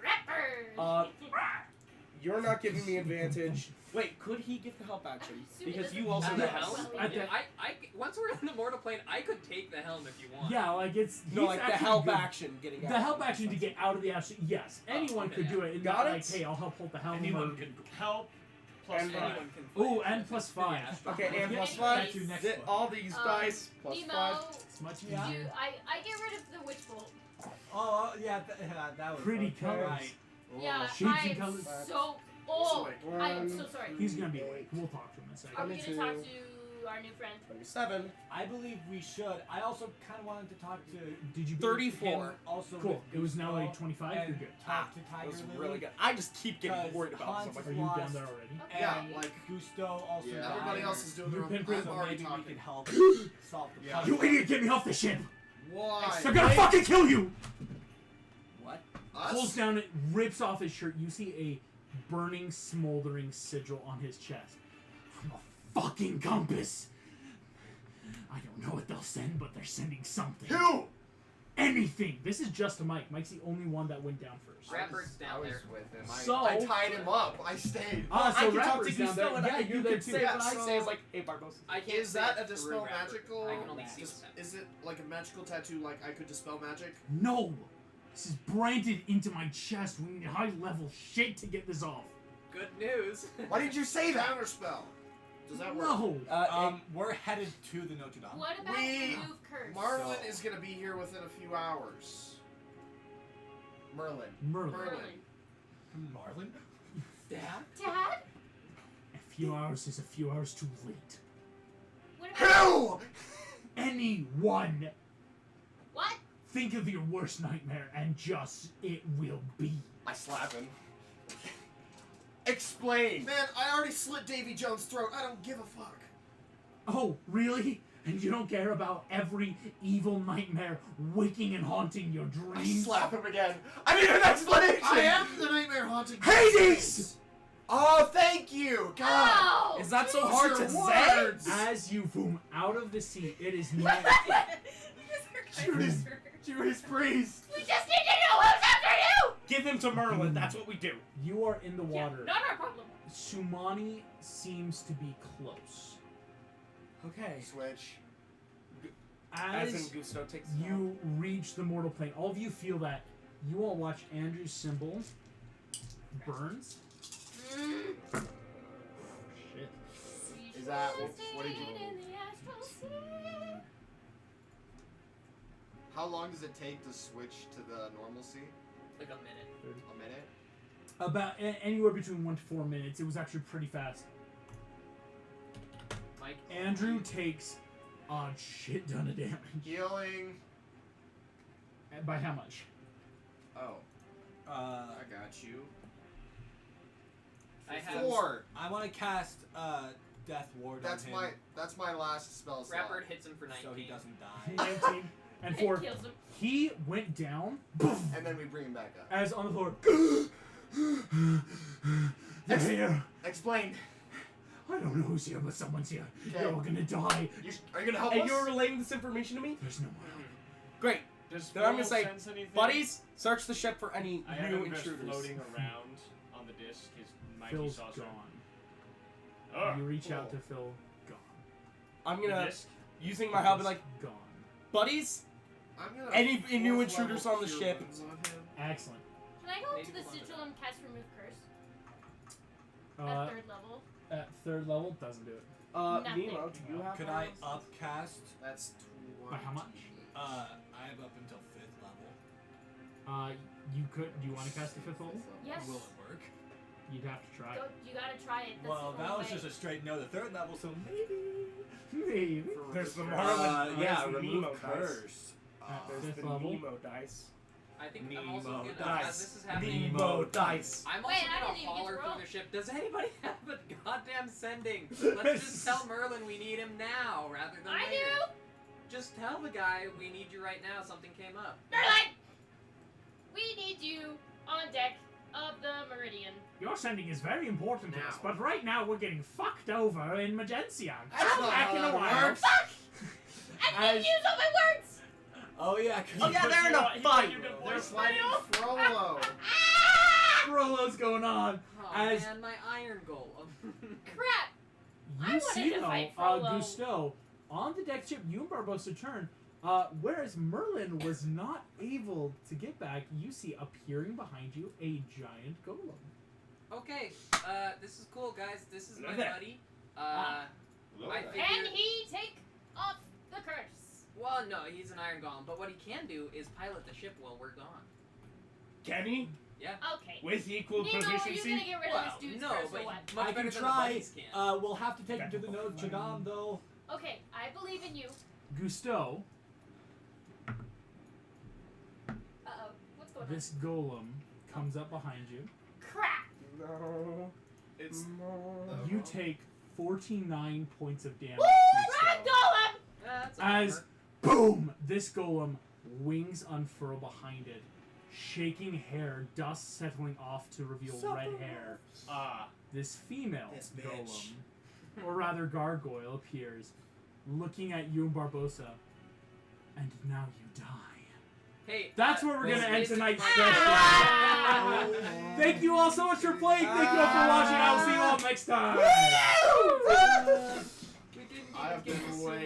Rapper. You're not giving me advantage. Wait, could he give the help action? Because you also At the Yes. helm. At the- Once we're in the mortal plane, I could take the helm if you want. Yeah, like it's No, he's like the actually help good. action getting out. The help action to get out of the astral. Yes, anyone okay, could yeah. do it. And Got not it? like, hey, I'll help hold the helm. Anyone or- can help. Plus And five. Anyone can play Ooh, it. and plus 5. Yeah. Okay, and Yeah, plus that's 5. your next Zit one. all these dice. Plus Nemo, 5. It's much Yeah. easier. I get rid of the Witchbolt. Oh, yeah, that was Pretty okay. colors. Right. Yeah, Shades I and am colors. so. Oh, Awake. I am so sorry. He's gonna be awake. We'll talk to him in a second. Are we gonna 22. talk to our new friend? 27. I believe we should. I also kind of wanted to talk to Did you beat 34. him also. Cool. with It was now Gusto like 25. You're and good. Talk to That Tiger was Lily. really good. I just keep getting Because worried about Hans something. Are you lost, down there already? Okay. Yeah, like Gusto also Yeah. died. everybody else is doing You their own. pinprick, I'm So already maybe we talking. could help solve the Yeah. puzzle. You idiot! Get me off the ship! Why? They're gonna fucking kill you! What? Pulls Us? down it, rips off his shirt. You see a burning, smoldering sigil on his chest. From a fucking compass! I don't know what they'll send, but they're sending something. Who? Anything! This is just a Mike. Mike's the only one that went down first. Ratbird's down I was there. with him. So- I tied him up. I stayed. Ah, so I can talk to Rapper's down Gusto there. and Yeah, you you're there can too. say Yeah, what I so- say is like, hey, Barbosa. I can't Is that say a it through dispel Ratbird. magical? I can only see Dis- what's Is it like a magical tattoo? Like I could dispel magic? No! This is branded into my chest. We need high level shit to get this off. Good news. Why did you say that? Counterspell. Does that work? No! We're headed to the Notre Dame. What about We- remove curse? Marlin So- is gonna be here within a few hours. Merlin. Merlin. Merlin. Marlin? Dad? Dad? A few hours is a few hours too late. What about Who? Anyone! what? Think of your worst nightmare and just it will be. I slap him. Explain. Man, I already slit Davy Jones' throat. I don't give a fuck. Oh, really? and you don't care about every evil nightmare waking and haunting your I dreams. slap him again. I need an explanation. I am the nightmare haunting. Hades! Oh, thank you. God. Ow! Is that so Use hard your to say? words. As you boom out of the sea, it is now. Judas Priest. We just need to know who's after you! Give him to Merlin. That's what we do. You are in the water. Yeah, not our problem. Sumani seems to be close. Okay. Switch. As in As Gusto takes. you reach the mortal plane, all of you feel that. You all watch Andrew's symbol burns. Shit. Is that what did you? In the astral sea. How long does it take to switch to the normalcy? Like a minute. A minute. About anywhere between 1 to 4 minutes. It was actually pretty fast. Mike. Andrew takes a shit ton of damage. Healing. And by how much? Oh, I got you. I have 4. I want to cast Death Ward That's on him. That's my last spell slot. Rapper hits him for 19. So he doesn't die. 19 and 4. It kills him. He went down. And then we bring him back up. As on the floor. They're here. Explain. I don't know who's here, but someone's here. Okay. You're all gonna die. Are you gonna help And us? you're relaying this information to me? There's no more. Great. Does Then I'm gonna Phil say, sense anything? buddies, search the ship for any I have new him just intruders. floating around on the disc. His mighty Phil's saucer. gone. Oh, You reach out to cool. Phil. Gone. I'm The gonna, disc? using my help, be Phil's like, gone. buddies, I'm gonna Any fourth new level intruders on the cure ship? wounds on him. Excellent. Can I go up to Maybe the we'll sigil and cast remove curse? Uh, At 3rd level. at 3rd level, doesn't do it. Nothing. Nemo, do you have Could one I of those? upcast? That's 20. By how much? I have up until 5th level. You could. Do you want to cast the 5th level? Yes. Will it work? You'd have to try. Go, you gotta try it. That's Well, the that only was way. just a straight no to 3rd level, so maybe. Maybe. There's the Curse. Merlin. yeah, there's the remove Nemo dice. curse. There's Fifth the level. Nemo dice. I think I'm also Nemo gonna, dice. as this is happening, Nemo dice. I'm also Wait, I gonna didn't even get holler to roll. through the ship. Does anybody have a goddamn sending? Let's just tell Merlin we need him now rather than I later. do! Just tell the guy we need you right now. Something came up. Merlin! We need you on deck of the Meridian. Your sending is very important to us, Now. but right now we're getting fucked over in Magencia. That's Come not back how in a that while. works. I didn't As- use all my words! Oh yeah, 'cause Oh yeah, they're in a He fight. put you to They're voice fighting mail? Frollo. Ah! Frollo's going on. Oh As- man, my iron golem. Crap! I You wanted see to though, fight Frollo. Gusteau, on the deck ship, you and Barbosa turn. Whereas Merlin was not able to get back, you see appearing behind you a giant golem. Okay, this is cool, guys. This is my Hello there. buddy. Hello I there. figured. And he take off the curse. Well, no, he's an iron golem, but what he can do is pilot the ship while we're gone. Can he? Okay. With equal Nemo, are you proficiency? gonna get rid of Well, this dude's no, curse but or what? much I better can than the try. buddies can. We'll have to take him to the node Chagam though. Okay, I believe in you. Gusteau, Uh-oh. What's going this golem comes up behind you. on? Crap! No. It's You take 49 points of damage. Woo! Gusteau. Golem! That's a As bummer. boom, this golem wings unfurl behind it, shaking hair, dust settling off to reveal red hair. This female This bitch. golem, or rather gargoyle, appears, looking at you and Barbosa, and now you die. Hey, That's where we're this gonna end is tonight's my- session. Ah! Thank you all so much for playing. Thank you all for watching. I will see you all next time. We didn't I have even been get to way